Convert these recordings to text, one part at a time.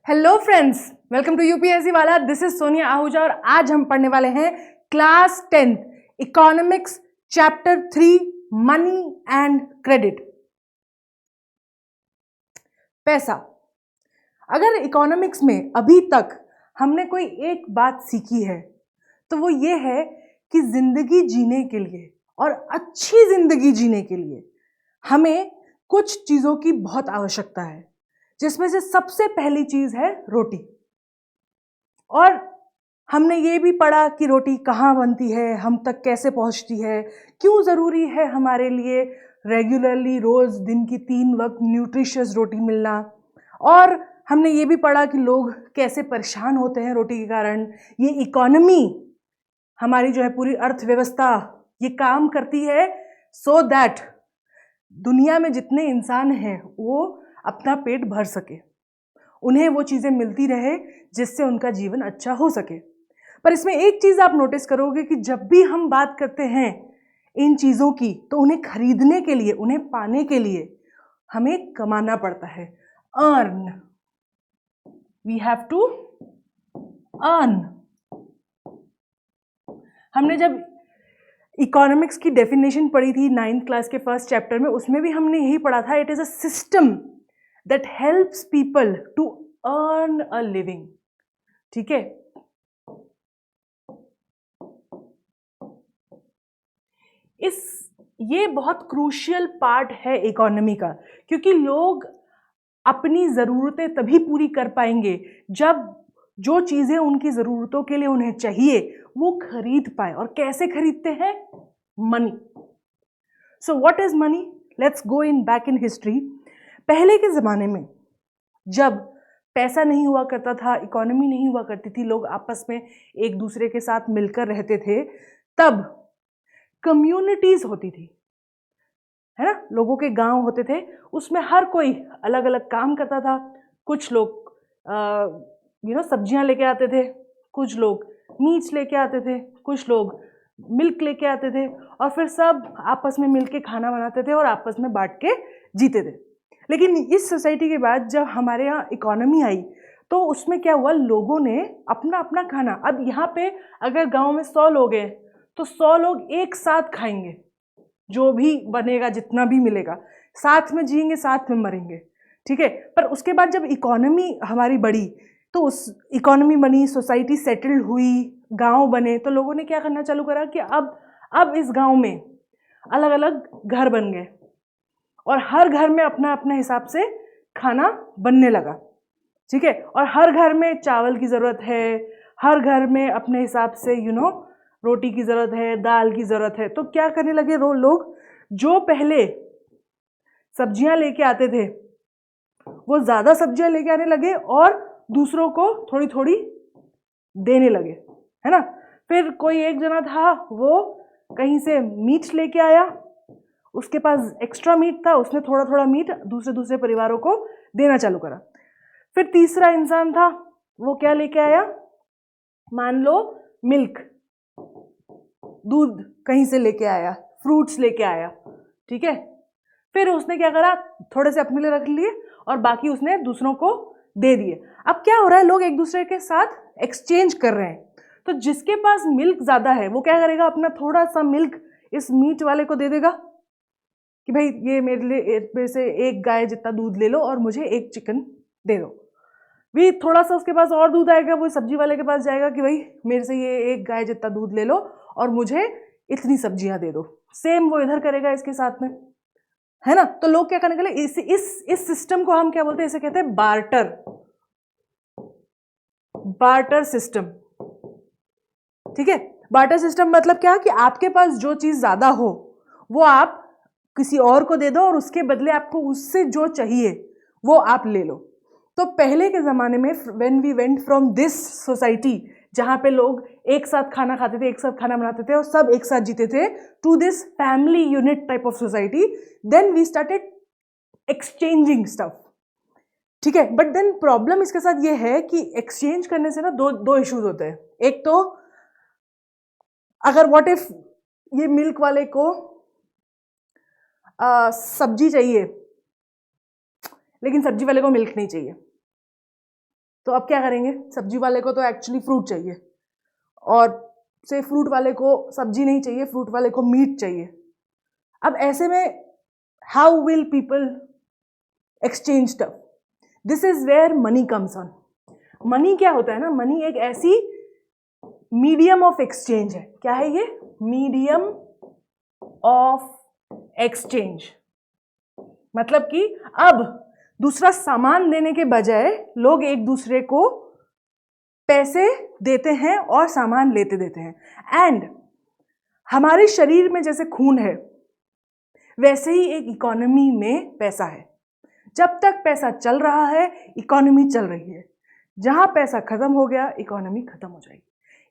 Hello friends, welcome to UPSC वाला। This is Sonia Ahuja और आज हम पढ़ने वाले हैं class 10th economics chapter 3 money and credit. पैसा। अगर इकोनॉमिक्स में अभी तक हमने कोई एक बात सीखी है तो वो ये है कि जिंदगी जीने के लिए और अच्छी जिंदगी जीने के लिए हमें कुछ चीजों की बहुत आवश्यकता है, जिसमें से सबसे पहली चीज है रोटी। और हमने ये भी पढ़ा कि रोटी कहाँ बनती है, हम तक कैसे पहुंचती है, क्यों जरूरी है हमारे लिए रेगुलरली रोज दिन की 3 वक्त न्यूट्रिशियस रोटी मिलना। और हमने ये भी पढ़ा कि लोग कैसे परेशान होते हैं रोटी के कारण। ये इकोनॉमी हमारी जो है पूरी अर्थव्यवस्था ये काम करती है सो दैट दुनिया में जितने इंसान हैं वो अपना पेट भर सके, उन्हें वो चीज़ें मिलती रहे जिससे उनका जीवन अच्छा हो सके। पर इसमें एक चीज़ आप नोटिस करोगे कि जब भी हम बात करते हैं इन चीज़ों की तो उन्हें खरीदने के लिए, उन्हें पाने के लिए हमें कमाना पड़ता है। Earn, we have to earn. हमने जब इकोनॉमिक्स की डेफिनेशन पढ़ी थी 9th क्लास के फर्स्ट चैप्टर में, उसमें भी हमने यही पढ़ा था, it is a system that helps people to earn a living. ठीक है, ये बहुत क्रूशियल पार्ट है इकोनॉमी का, क्योंकि लोग अपनी ज़रूरतें तभी पूरी कर पाएंगे जब जो चीज़ें उनकी ज़रूरतों के लिए उन्हें चाहिए वो खरीद पाए। और कैसे खरीदते हैं? Money. So what is money? Let's go in back in history. पहले के ज़माने में जब पैसा नहीं हुआ करता था, इकोनॉमी नहीं हुआ करती थी, लोग आपस में एक दूसरे के साथ मिलकर रहते थे, तब कम्युनिटीज होती थी, है ना। लोगों के गांव होते थे, उसमें हर कोई अलग अलग काम करता था। कुछ लोग सब्जियां लेके आते थे, कुछ लोग मीट्स लेके आते थे, कुछ लोग मिल्क लेके आते थे, और फिर सब आपस में मिलके खाना बनाते थे और आपस में बांट के जीते थे। लेकिन इस सोसाइटी के बाद जब हमारे यहाँ इकोनॉमी आई तो उसमें क्या हुआ, लोगों ने अपना अपना खाना, अब यहाँ पे अगर गांव में 100 लोग हैं तो 100 लोग एक साथ खाएंगे, जो भी बनेगा जितना भी मिलेगा, साथ में जिएंगे साथ में मरेंगे। ठीक है, पर उसके बाद जब इकोनॉमी हमारी बढ़ी तो उस इकोनॉमी बनी, सोसाइटी सेटल्ड हुई, गांव बने, तो लोगों ने क्या करना चालू करा कि अब इस गांव में अलग अलग घर बन गए और हर घर में अपना अपना हिसाब से खाना बनने लगा। ठीक है, और हर घर में चावल की ज़रूरत है, हर घर में अपने हिसाब से रोटी की ज़रूरत है, दाल की ज़रूरत है। तो क्या करने लगे लोग, जो पहले सब्जियां लेके आते थे वो ज़्यादा सब्जियां लेके आने लगे और दूसरों को थोड़ी थोड़ी देने लगे, है ना। फिर कोई एक जना था, वो कहीं से मीट लेके आया, उसके पास एक्स्ट्रा मीट था, उसने थोड़ा थोड़ा मीट दूसरे दूसरे परिवारों को देना चालू करा। फिर तीसरा इंसान था, वो क्या लेके आया, मान लो मिल्क, दूध कहीं से लेके आया, फ्रूट्स लेके आया। ठीक है, फिर उसने क्या करा, थोड़े से अपने लिए रख लिए और बाकी उसने दूसरों को दे दिए। अब क्या हो रहा है, लोग एक दूसरे के साथ एक्सचेंज कर रहे हैं। तो जिसके पास मिल्क ज्यादा है वो क्या करेगा, अपना थोड़ा सा मिल्क इस मीट वाले को दे देगा कि भाई ये मेरे से एक गाय जितना दूध ले लो और मुझे एक चिकन दे दो। भी थोड़ा सा उसके पास और दूध आएगा, वो सब्जी वाले के पास जाएगा कि भाई मेरे से ये एक गाय जितना दूध ले लो और मुझे इतनी सब्जियां दे दो। सेम वो इधर करेगा इसके साथ में, है ना। तो लोग क्या करने के लिए इस सिस्टम को हम क्या बोलते हैं, इसे कहते हैं बार्टर सिस्टम। ठीक है, बार्टर सिस्टम मतलब क्या, कि आपके पास जो चीज ज्यादा हो वो आप किसी और को दे दो और उसके बदले आपको उससे जो चाहिए वो आप ले लो। तो पहले के जमाने में when we went from this society जहां पे लोग एक साथ खाना खाते थे, एक साथ खाना बनाते थे और सब एक साथ जीते थे, to this family unit type of society, then we started exchanging stuff. ठीक है, बट देन प्रॉब्लम इसके साथ ये है कि एक्सचेंज करने से ना दो इश्यूज होते हैं। एक तो अगर व्हाट इफ ये मिल्क वाले को सब्जी चाहिए लेकिन सब्जी वाले को मिल्क नहीं चाहिए। तो अब क्या करेंगे? सब्जी वाले को तो एक्चुअली फ्रूट चाहिए, और से फ्रूट वाले को सब्जी नहीं चाहिए, फ्रूट वाले को मीट चाहिए। अब ऐसे में how will people exchange stuff? This is where money comes on. Money क्या होता है ना, मनी एक ऐसी मीडियम ऑफ एक्सचेंज है। क्या है ये? Medium of exchange. मतलब कि अब दूसरा सामान देने के बजाय लोग एक दूसरे को पैसे देते हैं और सामान लेते देते हैं। एंड हमारे शरीर में जैसे खून है, वैसे ही एक इकोनॉमी में पैसा है। जब तक पैसा चल रहा है, इकोनॉमी चल रही है। जहां पैसा खत्म हो गया, इकोनॉमी खत्म हो जाएगी।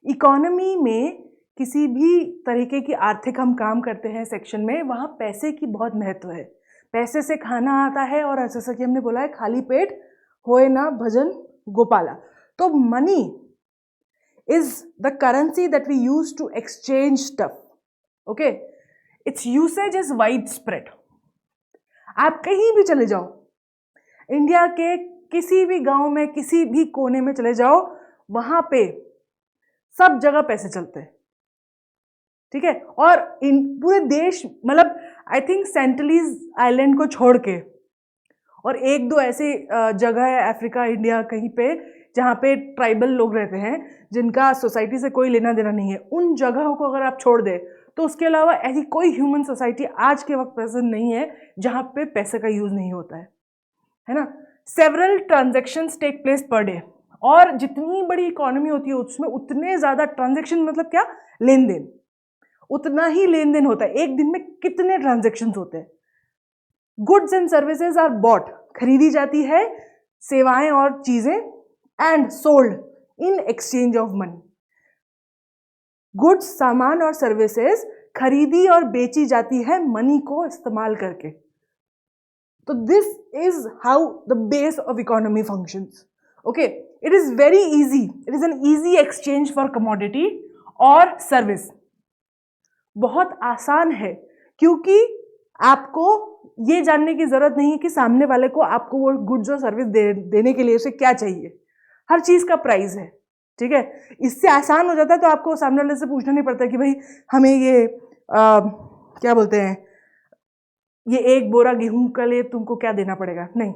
इकोनॉमी में किसी भी तरीके की आर्थिक हम काम करते हैं सेक्शन में, वहां पैसे की बहुत महत्व है। पैसे से खाना आता है, और जैसा कि हमने बोला है, खाली पेट होए ना भजन गोपाला। तो money is the currency that we use to exchange stuff. Okay, it's usage is widespread. आप कहीं भी चले जाओ, इंडिया के किसी भी गांव में, किसी भी कोने में चले जाओ, वहां पे सब जगह पैसे चलते हैं। ठीक है? और इन पूरे देश, मतलब आई थिंक सेंटलीज आइलैंड को छोड़ के, और एक दो ऐसी जगह है अफ्रीका, इंडिया कहीं पे, जहाँ पे ट्राइबल लोग रहते हैं जिनका सोसाइटी से कोई लेना देना नहीं है, उन जगहों को अगर आप छोड़ दे, तो उसके अलावा ऐसी कोई ह्यूमन सोसाइटी आज के वक्त प्रेजेंट नहीं है जहाँ पे पैसे का यूज नहीं होता है ना। Several transactions take place per day, और जितनी बड़ी इकोनॉमी होती है उसमें उतने ज्यादा ट्रांजेक्शन, मतलब क्या, लेन देन, उतना ही लेन देन होता है। एक दिन में कितने ट्रांजेक्शन्स होते हैं। Goods and services are bought, खरीदी जाती है सेवाएं और चीजें, and sold in exchange of money. Goods, सामान और सर्विसेज खरीदी और बेची जाती है मनी को इस्तेमाल करके। तो this is how the base of economy functions. Okay, it is very easy, it is an easy exchange for commodity और सर्विस। बहुत आसान है, क्योंकि आपको ये जानने की जरूरत नहीं है कि सामने वाले को आपको वो गुड्स और सर्विस देने के लिए उसे क्या चाहिए। हर चीज का प्राइस है। ठीक है? इससे आसान हो जाता है, तो आपको सामने वाले से पूछना नहीं पड़ता कि भाई हमें ये क्या बोलते हैं, ये एक बोरा गेहूं के लिए तुमको क्या देना पड़ेगा। नहीं,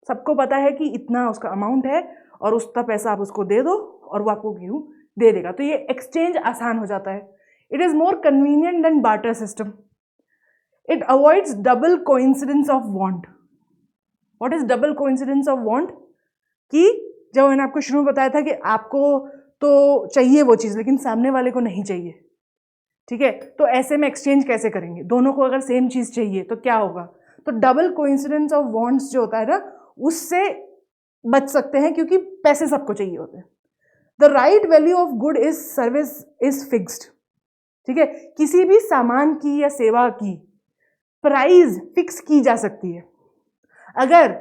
सबको पता है कि इतना उसका अमाउंट है, और उसका पैसा आप उसको दे दो और वो आपको गेहूं दे देगा। तो ये एक्सचेंज आसान हो जाता है। It is more convenient than barter system. It avoids double coincidence of want. What is double coincidence of want? कि जब मैंने आपको शुरू में बताया था कि आपको तो चाहिए वो चीज, लेकिन सामने वाले को नहीं चाहिए। ठीक है? तो ऐसे में एक्सचेंज कैसे करेंगे? दोनों को अगर सेम चीज चाहिए तो क्या होगा? तो डबल कोइंसिडेंस ऑफ वांट्स जो होता है ना, उससे बच सकते हैं, क्योंकि पैसे सबको चाहिए होते हैं। The right value of good is service is fixed. ठीक है? किसी भी सामान की या सेवा की प्राइस फिक्स की जा सकती है। अगर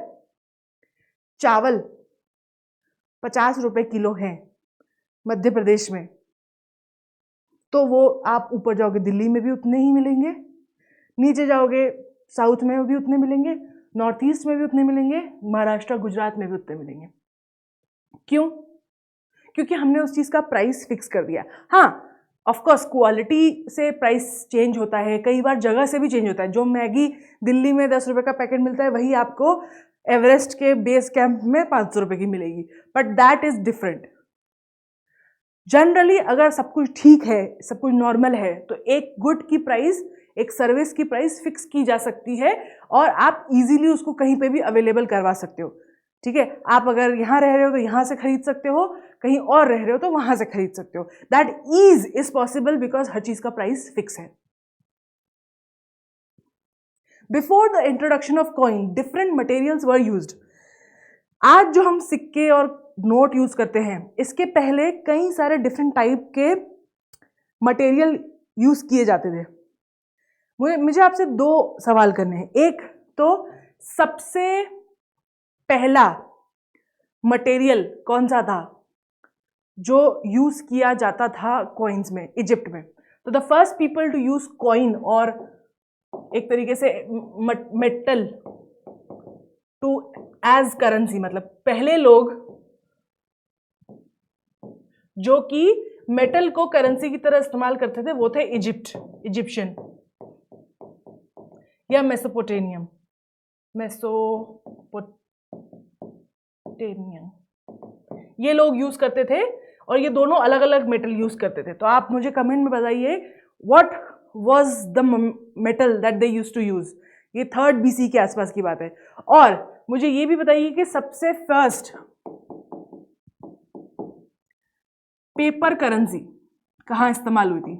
चावल 50 रुपए किलो है मध्य प्रदेश में, तो वो आप ऊपर जाओगे दिल्ली में भी उतने ही मिलेंगे, नीचे जाओगे साउथ में भी उतने मिलेंगे, नॉर्थ ईस्ट में भी उतने मिलेंगे, महाराष्ट्र गुजरात में भी उतने मिलेंगे। क्यों? क्योंकि हमने उस चीज का प्राइस फिक्स कर दिया। हाँ, ऑफ कोर्स क्वालिटी से प्राइस चेंज होता है, कई बार जगह से भी चेंज होता है। जो मैगी दिल्ली में 10 रुपए का पैकेट मिलता है, वही आपको एवरेस्ट के बेस कैंप में 500 रुपए की मिलेगी, but that is different. Generally अगर सब कुछ ठीक है, सब कुछ नॉर्मल है, तो एक गुड की प्राइस, एक सर्विस की प्राइस फिक्स की जा सकती है, और आप इजीली उसको कहीं पे भी अवेलेबल करवा सकते हो। ठीक है? आप अगर यहां रह रहे हो तो यहां से खरीद सकते हो, कहीं और रह रहे हो तो वहां से खरीद सकते हो। That is is possible because हर चीज का प्राइस फिक्स है। Before the introduction of coin, different materials were used. आज जो हम सिक्के और नोट यूज करते हैं, इसके पहले कई सारे डिफरेंट टाइप के मटेरियल यूज किए जाते थे। मुझे आपसे दो सवाल करने हैं। एक तो सबसे पहला मटेरियल कौन सा था जो यूज किया जाता था कॉइन्स में, इजिप्ट में? तो the first people to use coin, और एक तरीके से मेटल टू एज करेंसी, मतलब पहले लोग जो कि मेटल को करेंसी की तरह इस्तेमाल करते थे वो थे इजिप्शियन या मेसोपोटेमियन, ये लोग यूज करते थे, और ये दोनों अलग अलग मेटल यूज करते थे। तो आप मुझे कमेंट में बताइए what was the metal that they use to use. ये 3rd BC के आसपास की बात है। और मुझे ये भी बताइए कि सबसे फर्स्ट पेपर करेंसी कहाँ इस्तेमाल हुई थी।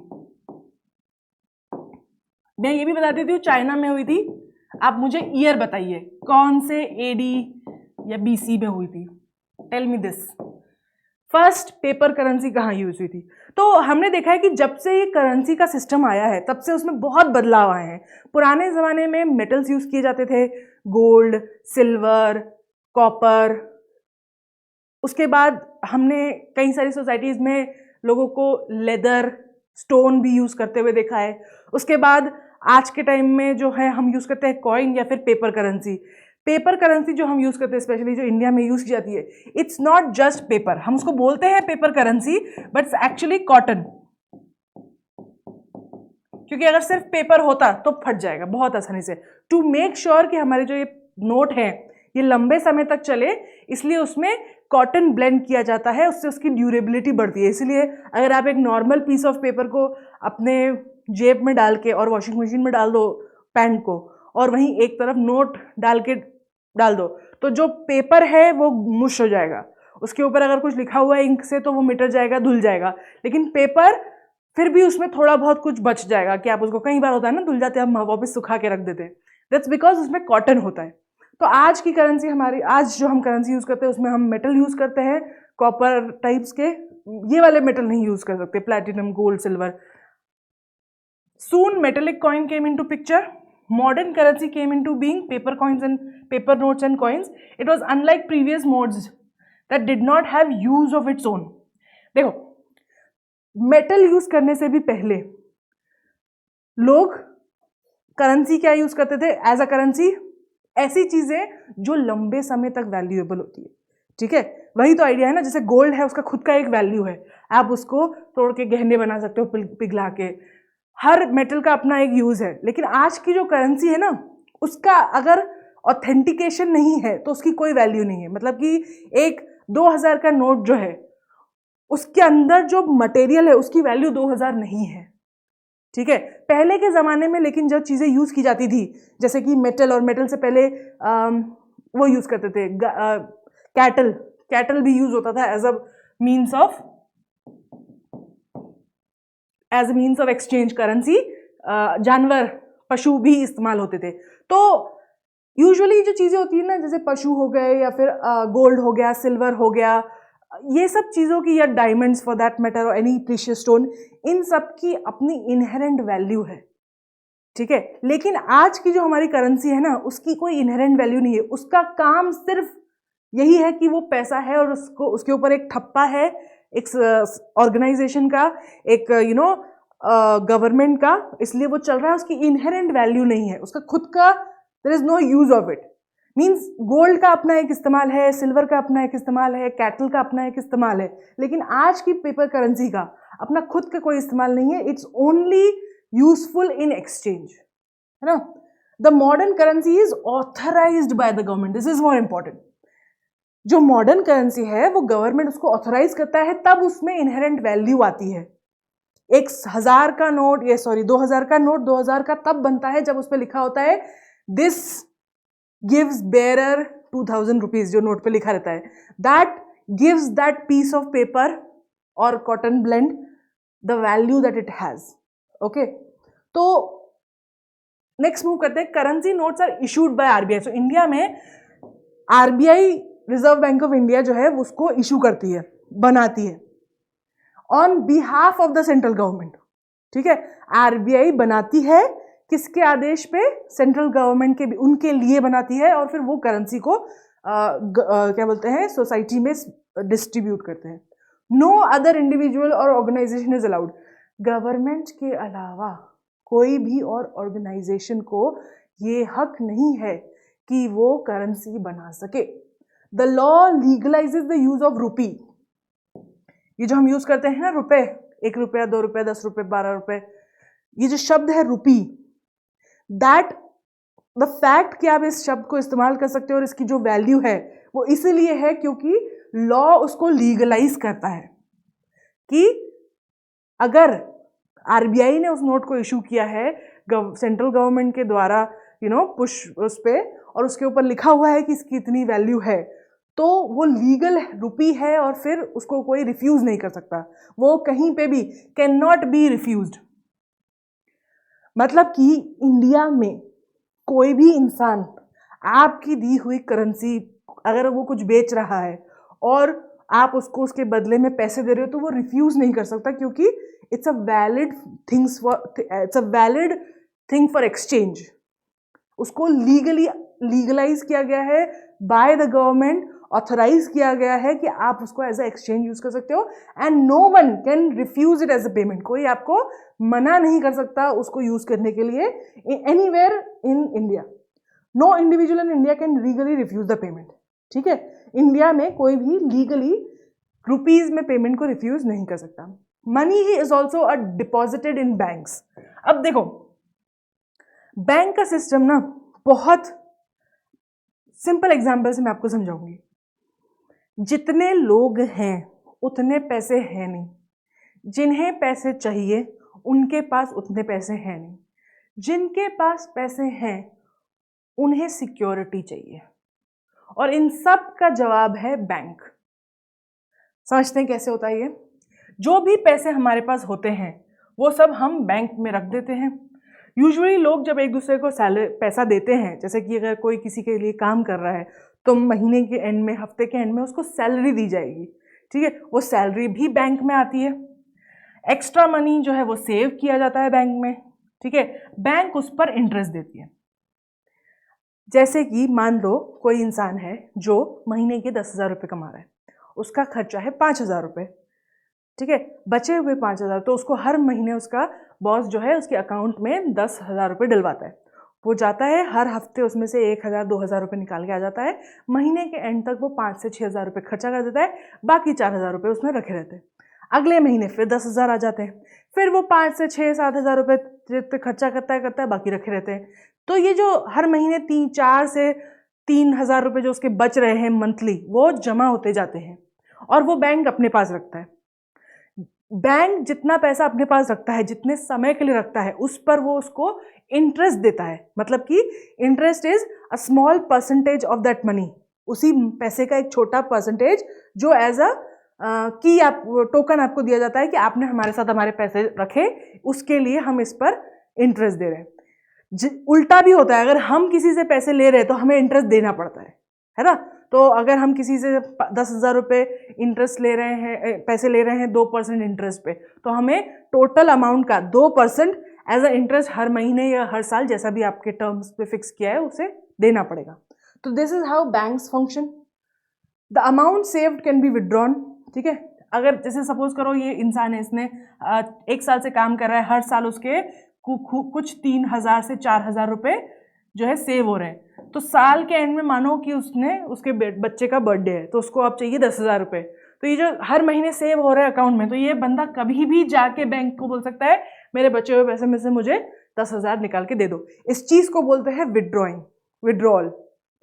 मैं ये भी बता देती हूँ चाइना में हुई थी। आप मुझे ईयर बताइए कौन से AD या BC में हुई थी। Tell me this, first paper currency कहाँ यूज हुई थी। तो हमने देखा है कि जब से ये करेंसी का सिस्टम आया है तब से उसमें बहुत बदलाव आए हैं। पुराने ज़माने में मेटल्स यूज किए जाते थे, गोल्ड, सिल्वर, कॉपर। उसके बाद हमने कई सारी सोसाइटीज़ में लोगों को लेदर, स्टोन भी यूज़ करते हुए देखा है। उसके बाद आज के टाइम में जो है हम यूज़ करते हैं कॉइन या फिर पेपर करेंसी। पेपर करेंसी जो हम यूज़ करते हैं, स्पेशली जो इंडिया में यूज़ की जाती है, इट्स नॉट जस्ट पेपर। हम उसको बोलते हैं paper currency but it's actually cotton, क्योंकि अगर सिर्फ पेपर होता तो फट जाएगा बहुत आसानी से। टू मेक श्योर कि हमारे जो ये नोट है ये लंबे समय तक चले, इसलिए उसमें कॉटन ब्लेंड किया जाता है, उससे उसकी ड्यूरेबिलिटी बढ़ती है। इसलिए अगर आप एक नॉर्मल पीस ऑफ पेपर को अपने जेब में डाल के और वॉशिंग मशीन में डाल दो पैंट को, और वहीं एक तरफ नोट डाल दो, तो जो पेपर है वो मुश हो जाएगा। उसके ऊपर अगर कुछ लिखा हुआ है इंक से तो वो मिट जाएगा, धुल जाएगा। लेकिन पेपर फिर भी उसमें थोड़ा बहुत कुछ बच जाएगा कि आप उसको, कई बार होता है ना धुल जाते हैं, हम वापस सुखा के रख देते हैं। दैट्स बिकॉज उसमें कॉटन होता है। तो आज की करेंसी हमारी, आज जो हम करेंसी यूज करते हैं उसमें हम मेटल यूज करते हैं, कॉपर टाइप्स के। ये वाले मेटल नहीं यूज कर सकते, platinum, gold, silver. Soon metallic coin came into picture. Modern currency came into being, paper coins and paper notes and coins. It was unlike previous modes that did not have use of its own. देखो, metal use करने से भी पहले लोग currency क्या use करते थे as a currency? ऐसी चीजें जो लंबे समय तक वैल्यूएबल होती है। ठीक है, वही तो आइडिया है ना। जैसे गोल्ड है, उसका खुद का एक वैल्यू है, आप उसको तोड़ के गहने बना सकते हो पिघला के। हर मेटल का अपना एक यूज है। लेकिन आज की जो करेंसी है ना, उसका अगर ऑथेंटिकेशन नहीं है तो उसकी कोई वैल्यू नहीं है। मतलब कि एक 2000 का नोट जो है, उसके अंदर जो मटेरियल है उसकी वैल्यू 2000 नहीं है। ठीक है, पहले के ज़माने में लेकिन जब चीज़ें यूज़ की जाती थी, जैसे कि मेटल, और मेटल से पहले वो यूज़ करते थे कैटल भी यूज़ होता था as a means of exchange currency. जानवर, पशु भी इस्तेमाल होते थे। तो यूजुअली जो चीज़ें होती है ना, जैसे पशु हो गए या फिर गोल्ड हो गया, सिल्वर हो गया, ये सब चीज़ों की, या डायमंड्स फॉर दैट मैटर, और एनी प्रीशियस स्टोन, इन सब की अपनी इनहेरेंट वैल्यू है। ठीक है, लेकिन आज की जो हमारी करेंसी है ना, उसकी कोई इनहेरेंट वैल्यू नहीं है। उसका काम सिर्फ यही है कि वो पैसा है और उसको, उसके ऊपर एक ठप्पा है, एक ऑर्गेनाइजेशन का, एक गवर्नमेंट का, इसलिए वो चल रहा है। उसकी इनहेरेंट वैल्यू नहीं है, उसका खुद का, there is no use of it. Means gold का अपना एक इस्तेमाल है, सिल्वर का अपना एक इस्तेमाल है, कैटल का अपना एक इस्तेमाल है, लेकिन आज की पेपर करेंसी का अपना खुद का कोई इस्तेमाल नहीं है। It's only useful in exchange, है ना। The modern currency is authorised by the government, this is more important. जो मॉडर्न करेंसी है वो गवर्नमेंट उसको ऑथराइज करता है, तब उसमें इनहेरेंट वैल्यू आती है। 1000 का नोट, 2000 का नोट 2000 का तब बनता है जब उस पर लिखा होता है दिस गिव्स बेयरर 2000 रुपीज, जो नोट पे लिखा रहता है, that gives that piece of paper और cotton blend the value that it has. Okay, तो नेक्स्ट मूव करते हैं। Currency notes are issued by RBI. So India में RBI, Reserve Bank of India जो है उसको इशू करती है, बनाती है on behalf of the central government. ठीक है, आरबीआई बनाती है किसके आदेश पे? सेंट्रल गवर्नमेंट के, उनके लिए बनाती है, और फिर वो करेंसी को क्या बोलते हैं, सोसाइटी में डिस्ट्रीब्यूट करते हैं। नो अदर इंडिविजुअल और ऑर्गेनाइजेशन इज अलाउड। गवर्नमेंट के अलावा कोई भी और ऑर्गेनाइजेशन को ये हक नहीं है कि वो करेंसी बना सके। The law legalises the use of rupee. ये जो हम यूज करते हैं ना रुपए, 1 रुपया, 2 रुपये, 10 रुपये, 12 रुपये, ये जो शब्द है रूपी, दैट द फैक्ट कि आप इस शब्द को इस्तेमाल कर सकते हो और इसकी जो वैल्यू है वो इसीलिए है क्योंकि लॉ उसको लीगलाइज करता है कि अगर आरबीआई ने उस नोट को इशू किया है सेंट्रल गवर्नमेंट के द्वारा पुश उस पे, और उसके ऊपर लिखा हुआ है कि इसकी इतनी वैल्यू है, तो वो लीगल रूपी है और फिर उसको कोई रिफ्यूज नहीं कर सकता। वो कहीं पे भी कैन नॉट बी रिफ्यूज्ड। मतलब कि इंडिया में कोई भी इंसान आपकी दी हुई करेंसी अगर वो कुछ बेच रहा है और आप उसको उसके बदले में पैसे दे रहे हो तो वो रिफ्यूज नहीं कर सकता, क्योंकि it's a valid thing for exchange. उसको लीगलाइज किया गया है बाय द गवर्नमेंट, ऑथराइज किया गया है कि आप उसको एज अ एक्सचेंज यूज कर सकते हो, and no one can refuse it as a payment. कोई आपको मना नहीं कर सकता उसको यूज करने के लिए anywhere in India. No individual in India can legally refuse the payment. ठीक है, इंडिया में कोई भी लीगली रुपीज में पेमेंट को रिफ्यूज नहीं कर सकता। मनी ही is also a deposited in banks. अब देखो, बैंक का सिस्टम ना बहुत सिंपल एग्जांपल से मैं आपको समझाऊंगी। जितने लोग हैं उतने पैसे हैं नहीं, जिन्हें पैसे चाहिए उनके पास उतने पैसे हैं नहीं, जिनके पास पैसे हैं उन्हें सिक्योरिटी चाहिए, और इन सब का जवाब है बैंक। समझते हैं कैसे होता है ये? जो भी पैसे हमारे पास होते हैं वो सब हम बैंक में रख देते हैं। यूजुअली लोग जब एक दूसरे को पैसा देते हैं, जैसे कि अगर कोई किसी के लिए काम कर रहा है तो महीने के एंड में, हफ्ते के एंड में उसको सैलरी दी जाएगी। ठीक है, वो सैलरी भी बैंक में आती है। एक्स्ट्रा मनी जो है वो सेव किया जाता है बैंक में। ठीक है, बैंक उस पर इंटरेस्ट देती है। जैसे कि मान लो कोई इंसान है जो महीने के 10,000 रुपये कमा रहा है, उसका खर्चा है 5,000 रुपये। ठीक है, बचे हुए 5,000 तो उसको हर महीने उसका बॉस जो है उसके अकाउंट में 10,000 रुपये डलवाता है। वो जाता है हर हफ्ते उसमें से 1,000 2,000 रुपये निकाल के आ जाता है। महीने के एंड तक वो 5 से 6,000 रुपये खर्चा कर देता है, बाकी 4,000 रुपये उसमें रखे रहते हैं। अगले महीने फिर 10,000 आ जाते हैं, फिर वो 5 से 6-7,000 रुपये खर्चा करता है, बाकी रखे रहते हैं। तो ये जो हर महीने 4 से 3,000 रुपये जो उसके बच रहे हैं मंथली, वो जमा होते जाते हैं और वो बैंक अपने पास रखता है। बैंक जितना पैसा अपने पास रखता है, जितने समय के लिए रखता है, उस पर वो उसको इंटरेस्ट देता है। मतलब कि interest is a small percentage of that money. उसी पैसे का एक छोटा परसेंटेज जो एज अ की आप टोकन आपको दिया जाता है कि आपने हमारे साथ हमारे पैसे रखे, उसके लिए हम इस पर इंटरेस्ट दे रहे हैं। उल्टा भी होता है, अगर हम किसी से पैसे ले रहे हैं तो हमें इंटरेस्ट देना पड़ता है ना। तो अगर हम किसी से 10,000 रुपये इंटरेस्ट ले रहे हैं, पैसे ले रहे हैं 2% इंटरेस्ट पे, तो हमें टोटल अमाउंट का 2% एज अ इंटरेस्ट हर महीने या हर साल, जैसा भी आपके टर्म्स पे फिक्स किया है, उसे देना पड़ेगा। तो this is how banks function. The amount saved can be withdrawn. ठीक है, अगर जैसे सपोज करो ये इंसान है, इसने 1 साल से काम कर रहा है, हर साल उसके कुछ 3,000 से 4,000 रुपये जो है सेव हो रहे हैं। तो साल के एंड में मानो कि उसके बच्चे का बर्थडे है, तो उसको अब चाहिए 10,000 रुपये। तो ये जो हर महीने सेव हो रहे हैं अकाउंट में, तो ये बंदा कभी भी जाके बैंक को बोल सकता है मेरे बचे हुए पैसे में से मुझे 10,000 निकाल के दे दो। इस चीज को बोलते हैं विड्रॉल।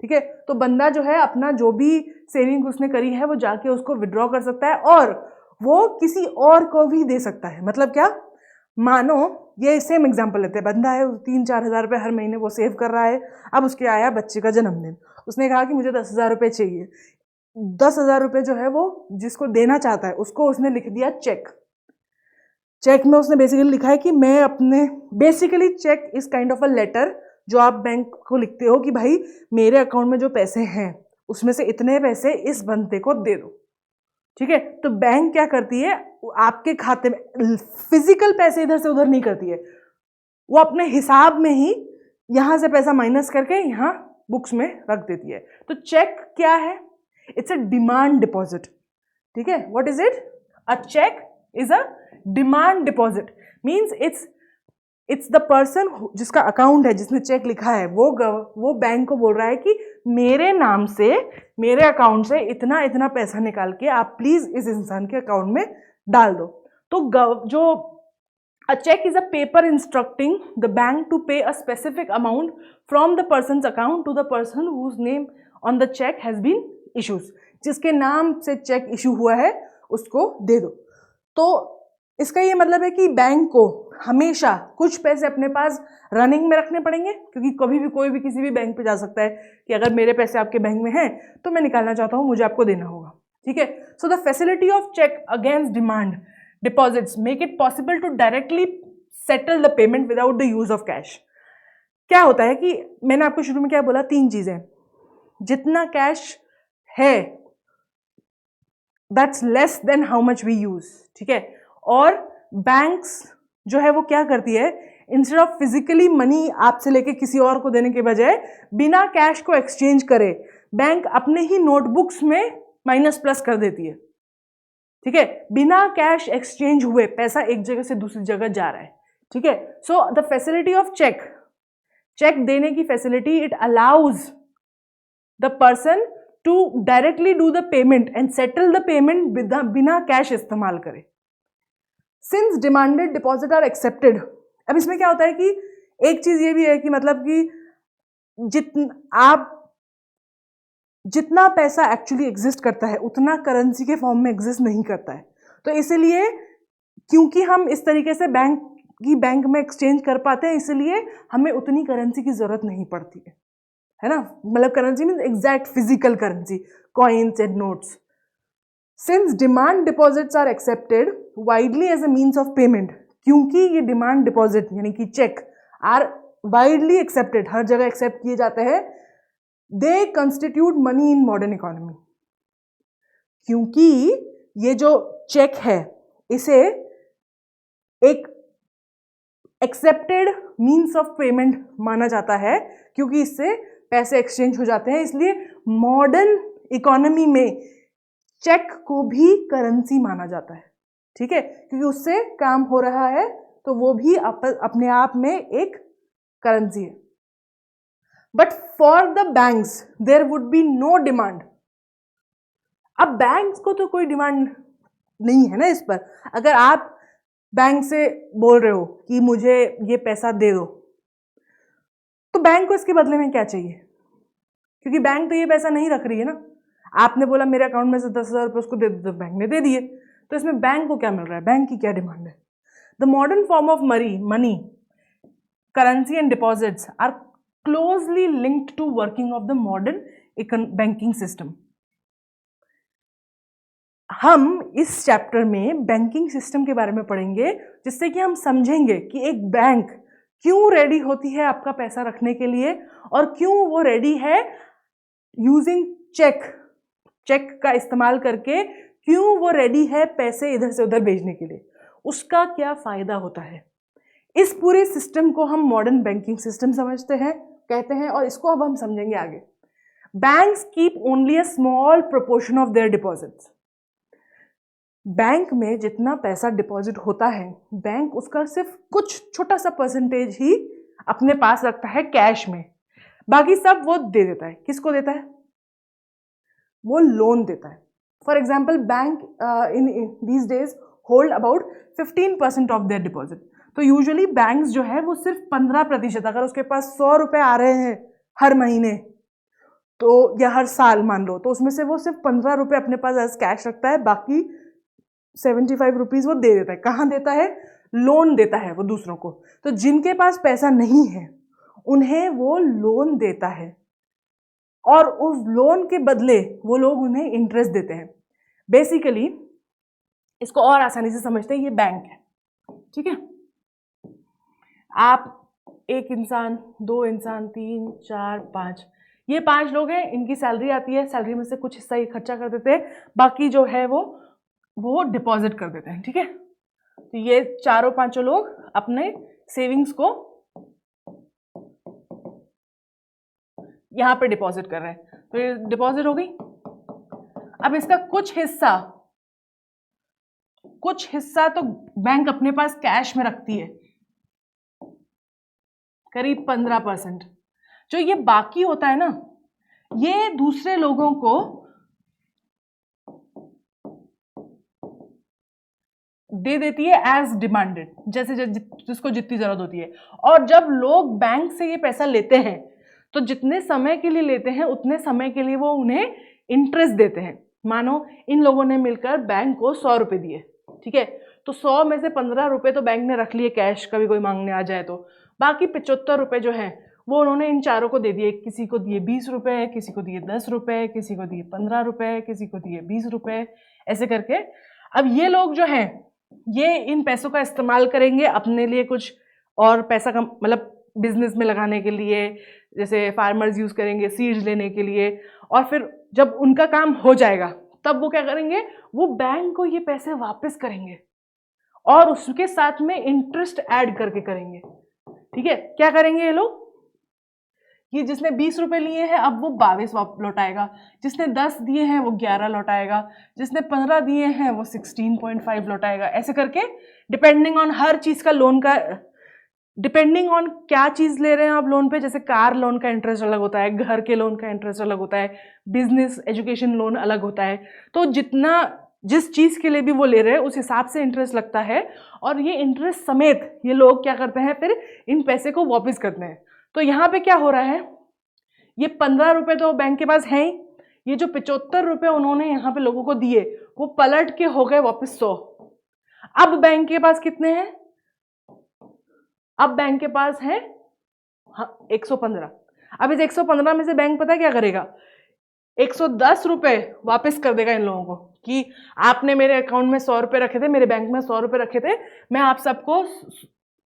ठीक है, तो बंदा जो है अपना जो भी सेविंग उसने करी है वो जाके उसको विड्रॉ कर सकता है और वो किसी और को भी दे सकता है। मतलब क्या, मानो ये सेम एग्जांपल लेते हैं, बंदा है 3-4 हज़ार रुपये हर महीने वो सेव कर रहा है। अब उसके आया बच्चे का जन्मदिन, उसने कहा कि मुझे 10,000 रुपये चाहिए। 10,000 रुपये जो है वो जिसको देना चाहता है उसको उसने लिख दिया चेक में उसने बेसिकली लिखा है कि मैं अपने, basically cheque is kind of a letter जो आप बैंक को लिखते हो कि भाई मेरे अकाउंट में जो पैसे हैं उसमें से इतने पैसे इस बंदे को दे दो। ठीक है, तो बैंक क्या करती है, आपके खाते में फिजिकल पैसे इधर से उधर नहीं करती है, वो अपने हिसाब में ही यहां से पैसा माइनस करके यहां बुक्स में रख देती है। तो चेक क्या है, इट्स अ डिमांड डिपॉजिट। ठीक है, what is it, a cheque is a demand deposit, means it's it's the person जिसका अकाउंट है, जिसने चेक लिखा है, वो बैंक को बोल रहा है कि मेरे नाम से, मेरे अकाउंट से इतना इतना पैसा निकाल के आप प्लीज इस इंसान के अकाउंट में डाल दो। तो जो a check is a paper instructing the bank to pay a specific amount from the person's account to the person whose name on the check has been issued। जिसके नाम से चेक इशू हुआ है उसको दे दो। तो इसका ये मतलब है कि बैंक को हमेशा कुछ पैसे अपने पास रनिंग में रखने पड़ेंगे, क्योंकि कभी भी कोई भी किसी भी बैंक पे जा सकता है कि अगर मेरे पैसे आपके बैंक में हैं तो मैं निकालना चाहता हूँ, मुझे आपको देना होगा। ठीक है। So the facility of cheque against demand deposits make it possible to directly settle the payment without the use of cash। क्या होता है कि मैंने आपको शुरू में क्या बोला, 3 चीजें, जितना कैश है that's less than how much we use। ठीक है। और बैंक्स जो है वो क्या करती है, इंस्टेड ऑफ फिजिकली मनी आपसे लेके किसी और को देने के बजाय बिना कैश को एक्सचेंज करे बैंक अपने ही नोटबुक्स में माइनस प्लस कर देती है। ठीक है। बिना कैश एक्सचेंज हुए पैसा एक जगह से दूसरी जगह जा रहा है। ठीक है। So the facility of cheque देने की facility, it allows the person to directly do the payment and settle the payment बिना कैश इस्तेमाल करे। Since demanded deposit are accepted. अब इसमें क्या होता है कि एक चीज ये भी है कि मतलब कि जितना पैसा एक्चुअली एग्जिस्ट करता है उतना करेंसी के फॉर्म में एग्जिस्ट नहीं करता है। तो इसीलिए क्योंकि हम इस तरीके से बैंक में एक्सचेंज कर पाते हैं, इसलिए हमें उतनी करेंसी की जरूरत नहीं पड़ती है ना। मतलब currency means exact physical currency, coins and notes. Since demand deposits are accepted widely as a means of payment, क्योंकि ये डिमांड डिपॉजिट यानी कि चेक आर वाइडली एक्सेप्टेड, हर जगह एक्सेप्ट किए जाते हैं, they constitute money in modern economy. क्योंकि ये जो चेक है इसे एक एक्सेप्टेड मीन्स ऑफ पेमेंट माना जाता है, क्योंकि इससे पैसे एक्सचेंज हो जाते हैं, इसलिए मॉडर्न इकोनॉमी में चेक को भी करेंसी माना जाता है। ठीक है। क्योंकि उससे काम हो रहा है तो वो भी अपने आप में एक करेंसी है। But for the banks there would be no demand. अब बैंक्स को तो कोई डिमांड नहीं है ना इस पर। अगर आप बैंक से बोल रहे हो कि मुझे ये पैसा दे दो, तो बैंक को इसके बदले में क्या चाहिए, क्योंकि बैंक तो ये पैसा नहीं रख रही है ना। आपने बोला मेरे अकाउंट में से 10,000 रुपये उसको दे दो, तो बैंक ने दे दिए, तो इसमें बैंक को क्या मिल रहा है, बैंक की क्या डिमांड है। The modern form of money, currency and deposits are closely linked to working of the modern banking system. हम इस चैप्टर में बैंकिंग सिस्टम के बारे में पढ़ेंगे, जिससे कि हम समझेंगे कि एक बैंक क्यों रेडी होती है आपका पैसा रखने के लिए, और क्यों वो रेडी है यूजिंग चेक का इस्तेमाल करके, क्यों वो रेडी है पैसे इधर से उधर भेजने के लिए, उसका क्या फायदा होता है। इस पूरे सिस्टम को हम मॉडर्न बैंकिंग सिस्टम कहते हैं, और इसको अब हम समझेंगे आगे। Banks keep only a small proportion of their deposits. Bank में जितना पैसा डिपॉजिट होता है, बैंक उसका सिर्फ कुछ छोटा सा परसेंटेज ही अपने पास रखता है कैश में, बाकी सब वो दे देता है। किसको देता है, वो लोन देता है। For example bank in these days hold about 15% of their deposit. तो यूजुअली बैंक्स जो है वो सिर्फ 15%, अगर उसके पास 100 रुपए आ रहे हैं हर महीने तो या हर साल मान लो, तो उसमें से वो सिर्फ 15 रुपए अपने पास एज कैश रखता है, बाकी 75 रुपीज वो दे देता है। कहाँ देता है, लोन देता है वो दूसरों को। तो जिनके पास पैसा नहीं है उन्हें वो लोन देता है, और उस लोन के बदले वो लोग उन्हें इंटरेस्ट देते हैं। बेसिकली इसको और आसानी से समझते हैं, ये बैंक है। ठीक है। आप एक इंसान, 2 इंसान, 3, 4, 5, ये 5 लोग हैं, इनकी सैलरी आती है, सैलरी में से कुछ हिस्सा ये खर्चा कर देते हैं, बाकी जो है वो डिपॉजिट कर देते हैं। ठीक है। तो ये चारों 5 लोग अपने सेविंग्स को यहां पे डिपॉजिट कर रहे हैं, तो ये डिपॉजिट हो गई। अब इसका कुछ हिस्सा तो बैंक अपने पास कैश में रखती है, करीब 15%। जो ये बाकी होता है ना, ये दूसरे लोगों को दे देती है एज डिमांडेड, जैसे जिसको जितनी जरूरत होती है। और जब लोग बैंक से ये पैसा लेते हैं तो जितने समय के लिए लेते हैं उतने समय के लिए वो उन्हें इंटरेस्ट देते हैं। मानो इन लोगों ने मिलकर बैंक को 100 रुपये दिए, ठीक है, तो 100 में से 15 रुपये तो बैंक ने रख लिए कैश, कभी कोई मांगने आ जाए तो। बाकी 75 रुपये जो हैं वो उन्होंने इन चारों को दे दिए। किसी को दिए 20 रुपये, किसी को दिए 10 रुपये, किसी को दिए 15 रुपये, किसी को दिए 20 रुपये, ऐसे करके। अब ये लोग जो हैं ये इन पैसों का इस्तेमाल करेंगे अपने लिए, कुछ और पैसा का मतलब बिजनेस में लगाने के लिए, जैसे फार्मर्स यूज करेंगे सीड्स लेने के लिए। और फिर जब उनका काम हो जाएगा तब वो क्या करेंगे, वो बैंक को ये पैसे वापस करेंगे और उसके साथ में इंटरेस्ट ऐड करके करेंगे, ठीक है। क्या करेंगे ये लोग, ये जिसने 20 रुपए लिए हैं अब वो 22 लौटाएगा, जिसने 10 दिए हैं वो 11 लौटाएगा, जिसने 15 दिए हैं वो 16.5 लौटाएगा, ऐसे करके डिपेंडिंग ऑन हर चीज का लोन का, डिपेंडिंग ऑन क्या चीज ले रहे हैं आप लोन पे। जैसे कार लोन का इंटरेस्ट अलग होता है, घर के लोन का इंटरेस्ट अलग होता है, बिजनेस एजुकेशन लोन अलग होता है। तो जितना जिस चीज के लिए भी वो ले रहे हैं उस हिसाब से इंटरेस्ट लगता है। और ये इंटरेस्ट समेत ये लोग क्या करते हैं, फिर इन पैसे को वापस करते हैं। तो यहाँ पे क्या हो रहा है, ये 15 रुपये तो बैंक के पास हैं ही, ये जो 75 रुपये उन्होंने यहाँ पे लोगों को दिए वो पलट के हो गए वापस 100। अब बैंक के पास कितने हैं, अब बैंक के पास है 115। अब इस 115 में से बैंक पता है क्या करेगा, 110 रुपये वापस कर देगा इन लोगों को कि आपने मेरे अकाउंट में 100 रुपये रखे थे, मेरे बैंक में 100 रुपये रखे थे, मैं आप सबको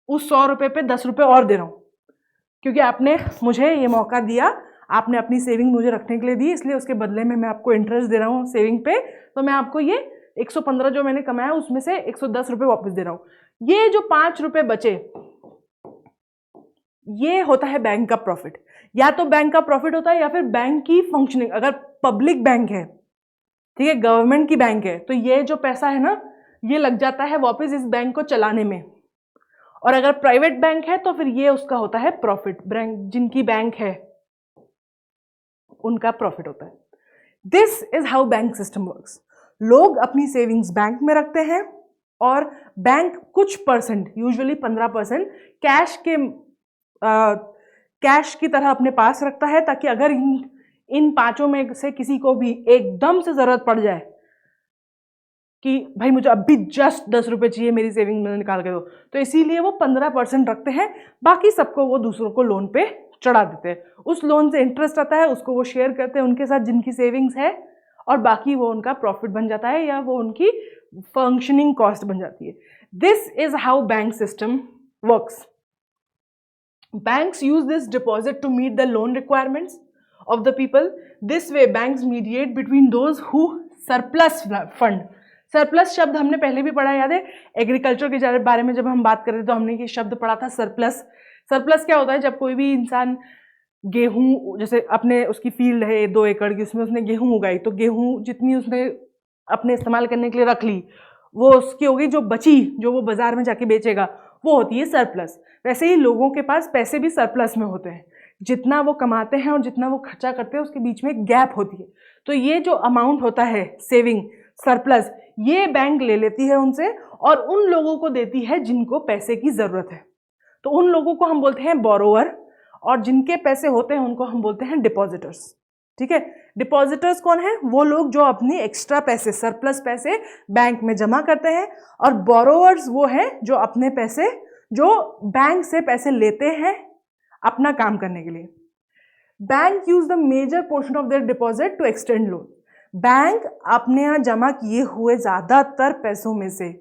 उस 100 रुपये पे 10 रुपये और दे रहा हूँ, क्योंकि आपने मुझे ये मौका दिया, आपने अपनी सेविंग मुझे रखने के लिए दी, इसलिए उसके बदले में मैं आपको इंटरेस्ट दे रहा हूँ सेविंग पे। तो मैं आपको ये 115 जो मैंने कमाया उसमें से 110 रुपये वापस दे रहा हूँ। ये जो 5 रुपये बचे ये होता है बैंक का प्रॉफिट। या तो बैंक का प्रॉफिट होता है या फिर बैंक की फंक्शनिंग। अगर पब्लिक बैंक है, ठीक है, गवर्नमेंट की बैंक है, तो ये जो पैसा है ना ये लग जाता है वापस इस बैंक को चलाने में। और अगर प्राइवेट बैंक है तो फिर ये उसका होता है प्रॉफिट, जिनकी बैंक है उनका प्रॉफिट होता है। This is how bank system works. लोग अपनी सेविंग्स बैंक में रखते हैं और बैंक कुछ परसेंट, यूजुअली 15% कैश की तरह अपने पास रखता है, ताकि अगर इन पांचों में से किसी को भी एकदम से जरूरत पड़ जाए कि भाई मुझे अभी जस्ट 10 रुपये चाहिए, मेरी सेविंग में निकाल के दो, तो इसीलिए वो 15% रखते हैं। बाकी सबको वो दूसरों को लोन पे चढ़ा देते हैं। उस लोन से इंटरेस्ट आता है, उसको वो शेयर करते हैं उनके साथ जिनकी सेविंग्स है, और बाकी वो उनका प्रॉफिट बन जाता है या वो उनकी फंक्शनिंग कॉस्ट बन जाती है। This is how bank system works. Banks use this deposit to meet the loan requirements of the people. This way, banks mediate between those who surplus fund. Surplus शब्द हमने पहले भी पढ़ा, याद है, एग्रीकल्चर के बारे में जब हम बात कर रहे थे तो हमने ये शब्द पढ़ा था सरप्लस। सरप्लस क्या होता है, जब कोई भी इंसान गेहूं, जैसे अपने उसकी फील्ड है 2 एकड़ की, उसमें उसने गेहूं उगाई, तो गेहूं जितनी उसने अपने इस्तेमाल करने के लिए रख ली वो उसकी हो गई, जो बची जो वो बाजार में जाके बेचेगा वो होती है सरप्लस। वैसे ही लोगों के पास पैसे भी सरप्लस में होते हैं, जितना वो कमाते हैं और जितना वो खर्चा करते हैं उसके बीच में गैप होती है। तो ये जो अमाउंट होता है सेविंग सरप्लस, ये बैंक ले लेती है उनसे और उन लोगों को देती है जिनको पैसे की जरूरत है। तो उन लोगों को हम बोलते हैं बोरोवर, और जिनके पैसे होते हैं उनको हम बोलते हैं डिपॉजिटर्स। ठीक है, डिपॉजिटर्स कौन है, वो लोग जो अपनी एक्स्ट्रा पैसे, सरप्लस पैसे बैंक में जमा करते हैं, और बोरोवर्स वो हैं जो अपने पैसे, जो बैंक से पैसे लेते हैं अपना काम करने के लिए। Bank use the major portion of their deposit to extend loan. Bank अपने यहाँ जमा किए हुए ज्यादातर पैसों में से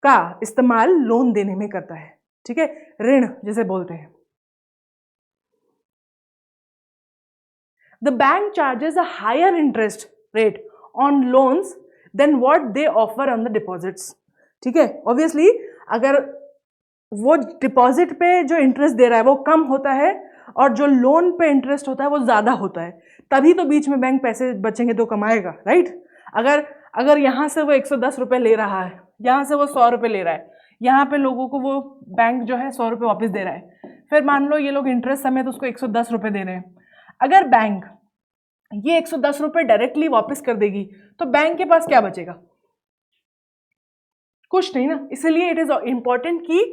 का इस्तेमाल लोन देने में करता है। ठीक है, ऋण जिसे बोलते हैं। The bank charges a higher interest rate on loans than what they offer on the deposits. ठीक है, ऑब्वियसली अगर वो डिपॉजिट पे जो इंटरेस्ट दे रहा है वो कम होता है और जो लोन पे इंटरेस्ट होता है वो ज्यादा होता है, तभी तो बीच में बैंक पैसे बचेंगे तो कमाएगा, राइट। अगर यहाँ से वो 110 रुपये ले रहा है, यहाँ से वो 100 रुपये ले रहा है, यहाँ पे लोगों को वो बैंक जो है 100 रुपये वापस दे रहा है, फिर मान लो ये लोग इंटरेस्ट समेत उसको 110 रुपये दे रहे हैं। अगर बैंक ये 110 रुपये डायरेक्टली वापस कर देगी तो बैंक के पास क्या बचेगा? कुछ नहीं ना। इसलिए इट इज इंपॉर्टेंट कि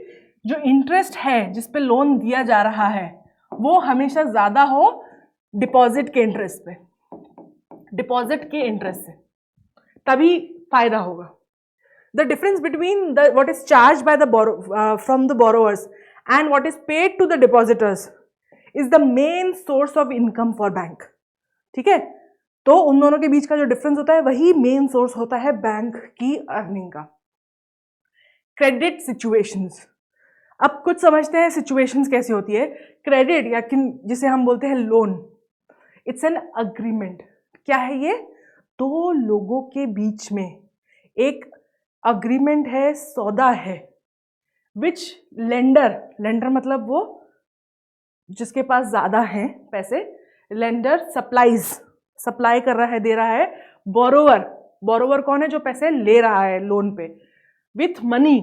जो इंटरेस्ट है जिस पे लोन दिया जा रहा है वो हमेशा ज्यादा हो डिपॉजिट के इंटरेस्ट पे, डिपॉजिट के इंटरेस्ट से, तभी फायदा होगा। The difference between the what is charge by the from the borrowers and what is paid to the depositors is the main source of income for bank. ठीक है, तो उन दोनों के बीच का जो डिफरेंस होता है वही मेन सोर्स होता है बैंक की अर्निंग का। क्रेडिट सिचुएशंस, अब कुछ समझते हैं सिचुएशंस कैसी होती है। क्रेडिट या जिसे हम बोलते हैं लोन, इट्स एन अग्रीमेंट। क्या है ये? दो लोगों के बीच में एक अग्रीमेंट है, सौदा है, विच लेंडर मतलब वो जिसके पास ज्यादा हैं पैसे, लेंडर सप्लाई कर रहा है, दे रहा है। बोरोवर कौन है? जो पैसे ले रहा है लोन पे, विथ मनी,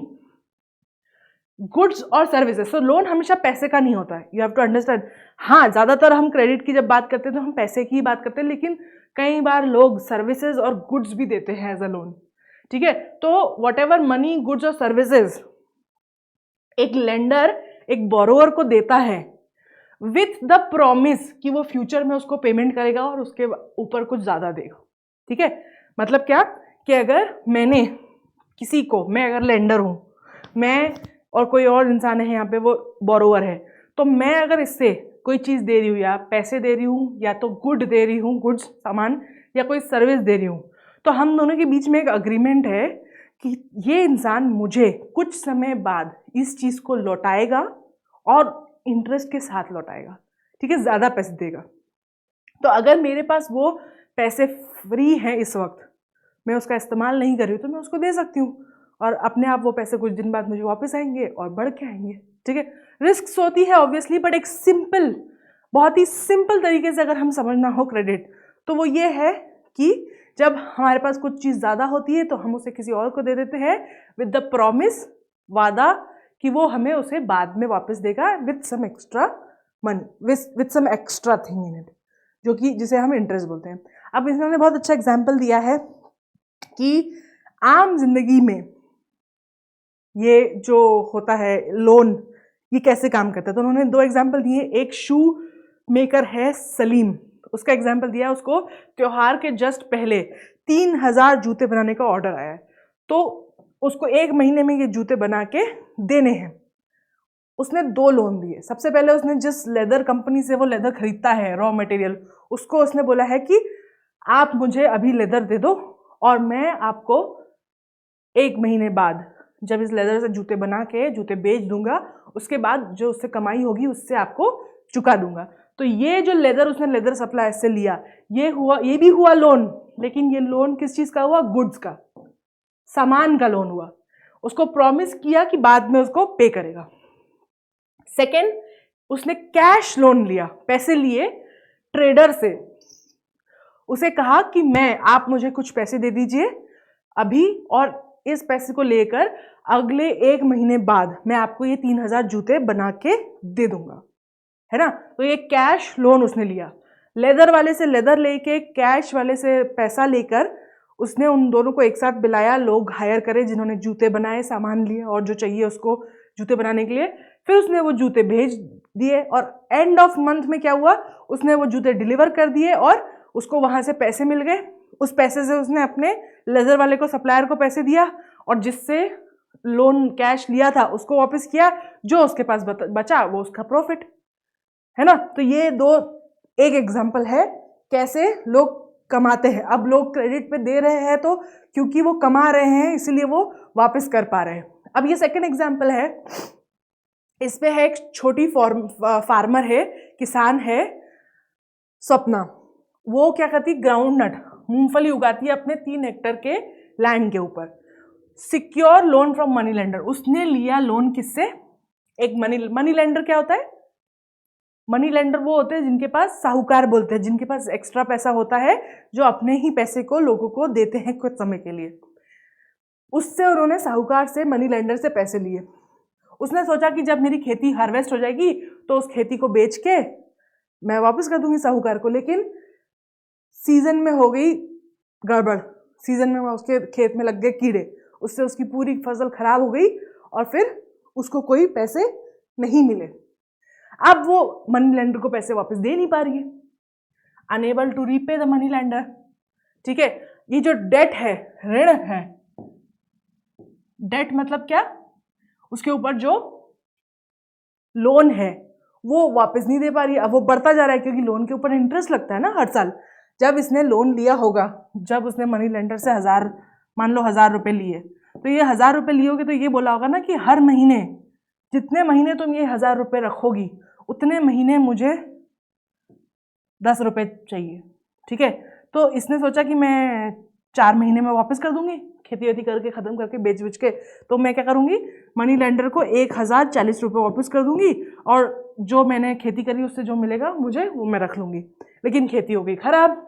गुड्स और सर्विसेज। तो लोन हमेशा पैसे का नहीं होता है, यू हैव टू अंडरस्टैंड। हाँ, ज्यादातर हम क्रेडिट की जब बात करते हैं तो हम पैसे की ही बात करते हैं, लेकिन कई बार लोग सर्विसेज और गुड्स भी देते हैं एज अ लोन। ठीक है, तो वट एवर मनी, गुड्स और सर्विसेज एक लेंडर एक बोरोवर को देता है विथ द प्रॉमिस कि वो फ्यूचर में उसको पेमेंट करेगा और उसके ऊपर कुछ ज्यादा देगा। ठीक है, मतलब क्या कि अगर मैंने किसी को, मैं अगर लेंडर हूं, मैं और कोई और इंसान है यहाँ पे वो बोरोवर है, तो मैं अगर इससे कोई चीज दे रही हूँ या पैसे दे रही हूँ या तो गुड दे रही हूँ, गुड्स सामान, या कोई सर्विस दे रही हूँ, तो हम दोनों के बीच में एक अग्रीमेंट है कि ये इंसान मुझे कुछ समय बाद इस चीज को लौटाएगा और इंटरेस्ट के साथ लौटाएगा। ठीक है, ज्यादा पैसे देगा। तो अगर मेरे पास वो पैसे फ्री हैं इस वक्त, मैं उसका इस्तेमाल नहीं कर रही हूँ, तो मैं उसको दे सकती हूँ और अपने आप वो पैसे कुछ दिन बाद मुझे वापस आएंगे और बढ़ के आएंगे। ठीक है, रिस्क होती है ऑब्वियसली, बट एक सिंपल, बहुत ही सिंपल तरीके से अगर हम समझना हो क्रेडिट, तो वो ये है कि जब हमारे पास कुछ चीज़ ज़्यादा होती है तो हम उसे किसी और को दे देते हैं विद द प्रॉमिस, वादा कि वो हमें उसे बाद में वापस देगा with some extra money, with some extra thing in it, जो कि जिसे हम इंटरेस्ट बोलते हैं। अब इन्होंने बहुत अच्छा एग्जाम्पल दिया है कि आम जिंदगी में ये जो होता है लोन, ये कैसे काम करता है। तो उन्होंने दो एग्जाम्पल दिए। एक शू मेकर है सलीम, उसका एग्जाम्पल दिया, उसको त्योहार के जस्ट पहले 3000 जूते बनाने का ऑर्डर आया है, तो उसको 1 महीने में ये जूते बना के देने हैं। उसने 2 लोन दिए। सबसे पहले उसने जिस लेदर कंपनी से वो लेदर खरीदता है, रॉ मटेरियल, उसको उसने बोला है कि आप मुझे अभी लेदर दे दो और मैं आपको 1 महीने बाद जब इस लेदर से जूते बना के जूते बेच दूंगा, उसके बाद जो उससे कमाई होगी उससे आपको चुका दूंगा। तो ये जो लेदर उसने लेदर सप्लाई से लिया, ये भी हुआ लोन, लेकिन ये लोन किस चीज का हुआ? गुड्स का, सामान का लोन हुआ। उसको प्रॉमिस किया कि बाद में उसको पे करेगा। सेकेंड, उसने कैश लोन लिया, पैसे लिए ट्रेडर से, उसे कहा कि आप मुझे कुछ पैसे दे दीजिए अभी और इस पैसे को लेकर अगले 1 महीने बाद मैं आपको ये 3000 जूते बना के दे दूंगा, है ना। तो ये कैश लोन उसने लिया। लेदर वाले से लेदर लेके, कैश वाले से पैसा लेकर उसने उन दोनों को एक साथ बुलाया, लोग हायर करे जिन्होंने जूते बनाए, सामान लिए और जो चाहिए उसको जूते बनाने के लिए। फिर उसने वो जूते भेज दिए और एंड ऑफ मंथ में क्या हुआ, उसने वो जूते डिलीवर कर दिए और उसको वहां से पैसे मिल गए। उस पैसे से उसने अपने लेदर वाले को, सप्लायर को पैसे दिया और जिससे लोन कैश लिया था उसको वापस किया। जो उसके पास बचा वो उसका प्रॉफिट, है ना। तो ये एक एग्जांपल है कैसे लोग कमाते हैं। अब लोग क्रेडिट पे दे रहे हैं तो क्योंकि वो कमा रहे हैं इसलिए वो वापस कर पा रहे हैं। अब ये सेकंड एग्जांपल है, इस पे है एक छोटी फार्मर है, किसान है स्वप्ना। वो क्या करती, ग्राउंड नट, मूंगफली उगाती है अपने 3 हेक्टेयर के लैंड के ऊपर। Secure loan from money lender, उसने लिया लोन किससे? एक मनी लेंडर क्या होता है? मनी लेंडर वो होते हैं जिनके पास, साहूकार बोलते हैं, जिनके पास एक्स्ट्रा पैसा होता है, जो अपने ही पैसे को लोगों को देते हैं कुछ समय के लिए। उससे उन्होंने साहूकार से, मनी लेंडर से पैसे लिए। उसने सोचा कि जब मेरी खेती हार्वेस्ट हो जाएगी तो उस खेती को बेच के मैं वापस कर दूंगी साहूकार को, लेकिन सीजन में हो गई गड़बड़, सीजन में उसके खेत में लग गए कीड़े, उससे उसकी पूरी फसल खराब हो गई और फिर उसको कोई पैसे नहीं मिले। अब वो मनी लेंडर को पैसे वापस दे नहीं पा रही है, unable to repay the money lender. ठीक है, ये जो डेट है, ऋण है, डेट मतलब क्या, उसके ऊपर जो लोन है वो वापस नहीं दे पा रही है। अब वो बढ़ता जा रहा है क्योंकि लोन के ऊपर इंटरेस्ट लगता है ना हर साल। जब इसने लोन लिया होगा, जब उसने मनी लेंडर से 1000, मान लो 1000 रुपये लिए, तो ये 1000 रुपये लिए होगे तो ये बोला होगा ना कि हर महीने, जितने महीने तुम ये 1000 रुपये रखोगी उतने महीने मुझे 10 रुपये चाहिए। ठीक है, तो इसने सोचा कि मैं 4 महीने में वापस कर दूंगी, खेती वेती करके ख़त्म करके बेच बेच के। तो मैं क्या करूंगी, मनी लेंडर को 1040 रुपये वापस कर दूंगी और जो मैंने खेती करी उससे जो मिलेगा मुझे वो मैं रख लूंगी। लेकिन खेती हो गई खराब।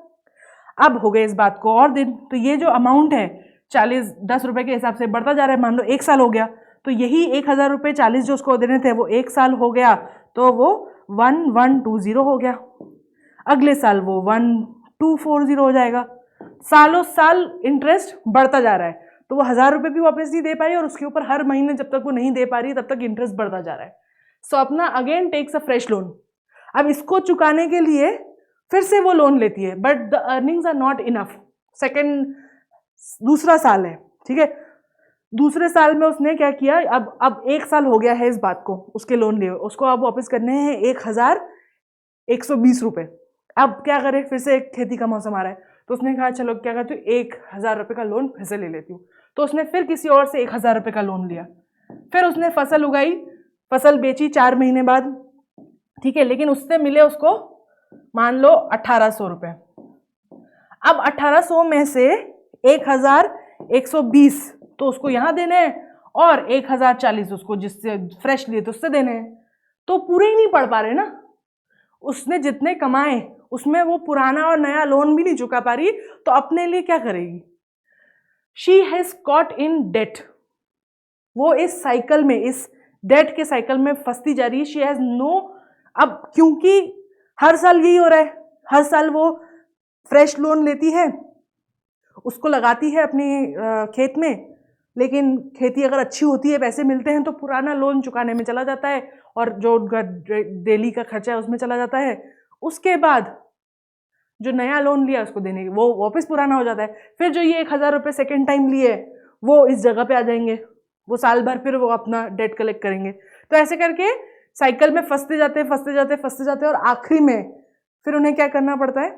अब हो गए इस बात को और दिन, तो ये जो अमाउंट है 10 रुपये के हिसाब से बढ़ता जा रहा है। मान लो 1 साल हो गया तो यही 1000 रुपये 40 जो उसको देने थे वो 1 साल हो गया तो वो 1120 हो गया। अगले साल वो 1240 हो जाएगा। सालों साल इंटरेस्ट बढ़ता जा रहा है, तो वो 1000 रुपये भी वापस नहीं दे पाई और उसके ऊपर हर महीने जब तक वो नहीं दे पा रही तब तक इंटरेस्ट बढ़ता जा रहा है। Swapna again takes a fresh loan. अब इसको चुकाने के लिए फिर से वो लोन लेती है, but the earnings are not enough. दूसरा साल है, ठीक है, दूसरे साल में उसने क्या किया, अब 1 साल हो गया है इस बात को, उसके लोन लिए, उसको अब वापस करने हैं 1120 रुपये। अब क्या करे, फिर से खेती का मौसम आ रहा है, तो उसने कहा चलो क्या करती हूँ 1000 रुपये का लोन फिर से ले लेती हूँ। तो उसने फिर किसी और से 1000 रुपये का लोन लिया, फिर उसने फसल उगाई, फसल बेची 4 महीने बाद, ठीक है, लेकिन उससे मिले उसको मान लो 1800 रुपये। अब 1800 में से 1120 तो उसको यहाँ देने हैं और 1040 उसको जिससे फ्रेश लिए तो उससे देने हैं, तो पूरे ही नहीं पड़ पा रहे ना। उसने जितने कमाए उसमें वो पुराना और नया लोन भी नहीं चुका पा रही, तो अपने लिए क्या करेगी। She has caught in debt. वो इस साइकिल में, इस डेट के साइकिल में फंसती जा रही है। शी हैज नो, अब क्योंकि हर साल यही हो रहा है, हर साल वो फ्रेश लोन लेती है, उसको लगाती है अपनी खेत में, लेकिन खेती अगर अच्छी होती है, पैसे मिलते हैं, तो पुराना लोन चुकाने में चला जाता है और जो डेली का खर्चा है उसमें चला जाता है। उसके बाद जो नया लोन लिया उसको देने, वो वापस पुराना हो जाता है। फिर जो ये 1000 रुपये सेकेंड टाइम लिए वो इस जगह पे आ जाएंगे, वो साल भर फिर वो अपना डेट कलेक्ट करेंगे। तो ऐसे करके साइकिल में फंसते जाते और आखिरी में फिर उन्हें क्या करना पड़ता है,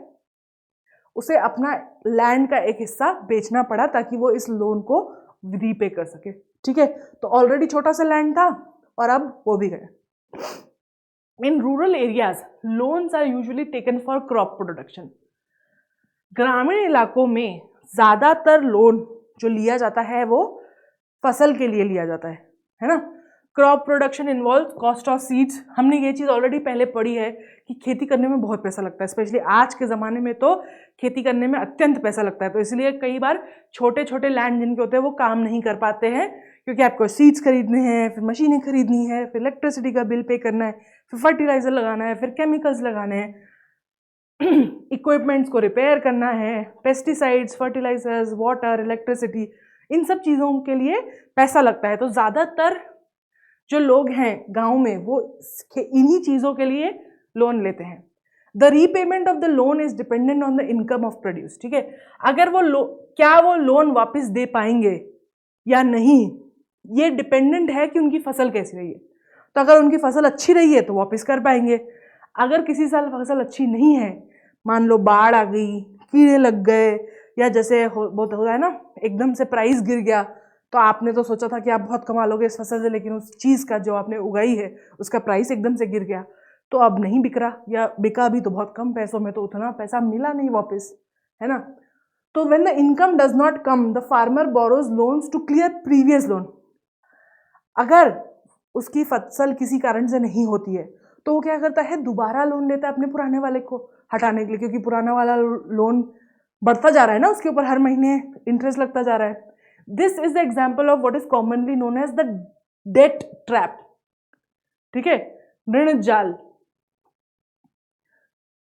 उसे अपना लैंड का एक हिस्सा बेचना पड़ा ताकि वो इस लोन को रीपे कर सके। ठीक है, तो ऑलरेडी छोटा सा लैंड था और अब वो भी गया। In rural areas loans are usually taken for crop production. ग्रामीण इलाकों में ज्यादातर लोन जो लिया जाता है वो फसल के लिए लिया जाता है ना। Crop production involve cost of seeds. हमने ये चीज़ ऑलरेडी पहले पढ़ी है कि खेती करने में बहुत पैसा लगता है, स्पेशली आज के ज़माने में तो खेती करने में अत्यंत पैसा लगता है। तो इसलिए कई बार छोटे छोटे लैंड जिनके होते हैं वो काम नहीं कर पाते हैं, क्योंकि आपको सीड्स खरीदने हैं, फिर मशीनें खरीदनी है, फिर इलेक्ट्रिसिटी का बिल पे करना है, फिर फर्टिलाइजर लगाना है, फिर केमिकल्स लगाने हैं, इक्विपमेंट्स को रिपेयर करना है, पेस्टिसाइड्स, फर्टिलाइजर्स, वाटर, इलेक्ट्रिसिटी, इन सब चीज़ों के लिए पैसा लगता है। तो ज़्यादातर जो लोग हैं गांव में वो इन्हीं चीज़ों के लिए लोन लेते हैं। The repayment of the loan is dependent on the income of produce. ठीक है, अगर क्या वो लोन वापस दे पाएंगे या नहीं, ये डिपेंडेंट है कि उनकी फसल कैसी रही है। तो अगर उनकी फसल अच्छी रही है तो वापस कर पाएंगे। अगर किसी साल फसल अच्छी नहीं है, मान लो बाढ़ आ गई, कीड़े लग गए, या जैसे बहुत होता है ना, एकदम से प्राइस गिर गया, तो आपने तो सोचा था कि आप बहुत कमा लोगे इस फसल से, लेकिन उस चीज़ का जो आपने उगाई है उसका प्राइस एकदम से गिर गया, तो अब नहीं बिक रहा, या बिका भी तो बहुत कम पैसों में, तो उतना पैसा मिला नहीं वापस, है ना। तो when the income does not come the farmer borrows loans to clear previous loan. अगर उसकी फसल किसी कारण से नहीं होती है तो वो क्या करता है, दोबारा लोन लेता है अपने पुराने वाले को हटाने के लिए, क्योंकि पुराना वाला लोन बढ़ता जा रहा है ना, उसके ऊपर हर महीने इंटरेस्ट लगता जा रहा है। This is the example of what is commonly known as the debt trap. ठीक है, ऋण जाल।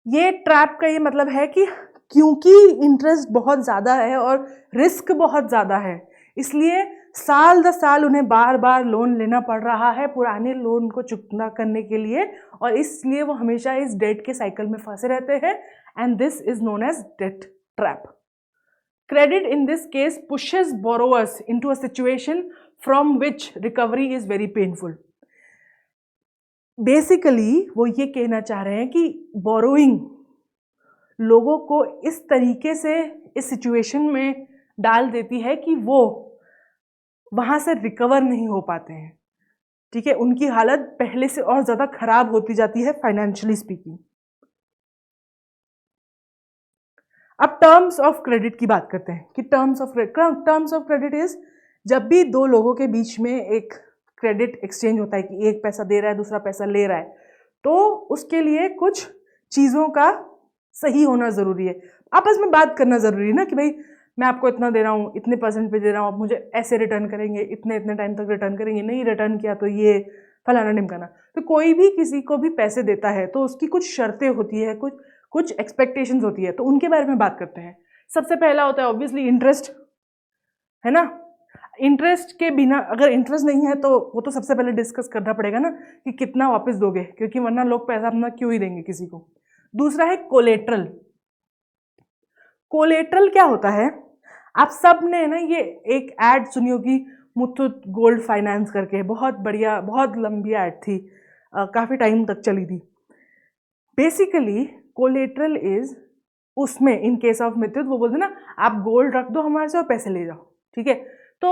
ये ट्रैप का ये मतलब है कि क्योंकि इंटरेस्ट बहुत ज़्यादा है और रिस्क बहुत ज़्यादा है, इसलिए साल दर साल उन्हें बार बार लोन लेना पड़ रहा है पुराने लोन को चुकता करने के लिए, और इसलिए वो हमेशा इस डेट के साइकिल में फंसे रहते हैं, and this is known as debt trap. Credit in this case pushes borrowers into a situation from which recovery is very painful. Basically वो ये कहना चाह रहे हैं कि बोरोइंग लोगों को इस तरीके से इस सिचुएशन में डाल देती है कि वो वहाँ से रिकवर नहीं हो पाते हैं, ठीक है, उनकी हालत पहले से और ज़्यादा खराब होती जाती है फाइनेंशियली स्पीकिंग। अब टर्म्स ऑफ क्रेडिट की बात करते हैं कि टर्म्स ऑफ क्रेडिट इज जब भी दो लोगों के बीच में एक क्रेडिट एक्सचेंज होता है कि एक पैसा दे रहा है दूसरा पैसा ले रहा है, तो उसके लिए कुछ चीज़ों का सही होना ज़रूरी है, आपस में बात करना ज़रूरी है ना कि भाई मैं आपको इतना दे रहा हूँ, इतने परसेंट पे दे रहा हूँ, आप मुझे ऐसे रिटर्न करेंगे, इतने इतने टाइम तक रिटर्न करेंगे, नहीं रिटर्न किया तो ये फलाना ढिमकाना। तो कोई भी किसी को भी पैसे देता है तो उसकी कुछ शर्तें होती है, कुछ एक्सपेक्टेशंस होती है, तो उनके बारे में बात करते हैं। सबसे पहला होता है ऑब्वियसली इंटरेस्ट, है ना। इंटरेस्ट के बिना, अगर इंटरेस्ट नहीं है तो वो तो सबसे पहले डिस्कस करना पड़ेगा ना कि कितना वापस दोगे, क्योंकि वरना लोग पैसा अपना क्यों ही देंगे किसी को। दूसरा है कोलेट्रल। कोलेट्रल क्या होता है, आप सब ने ना ये एक ऐड सुनी होगी मुथूट गोल्ड फाइनेंस करके, बहुत बढ़िया, बहुत लंबी ऐड थी, काफ़ी टाइम तक चली थी। बेसिकली कोलेट्रल इज, उसमें इन केस ऑफ मुथूट वो बोलते ना आप गोल्ड रख दो हमारे से और पैसे ले जाओ, ठीक है। तो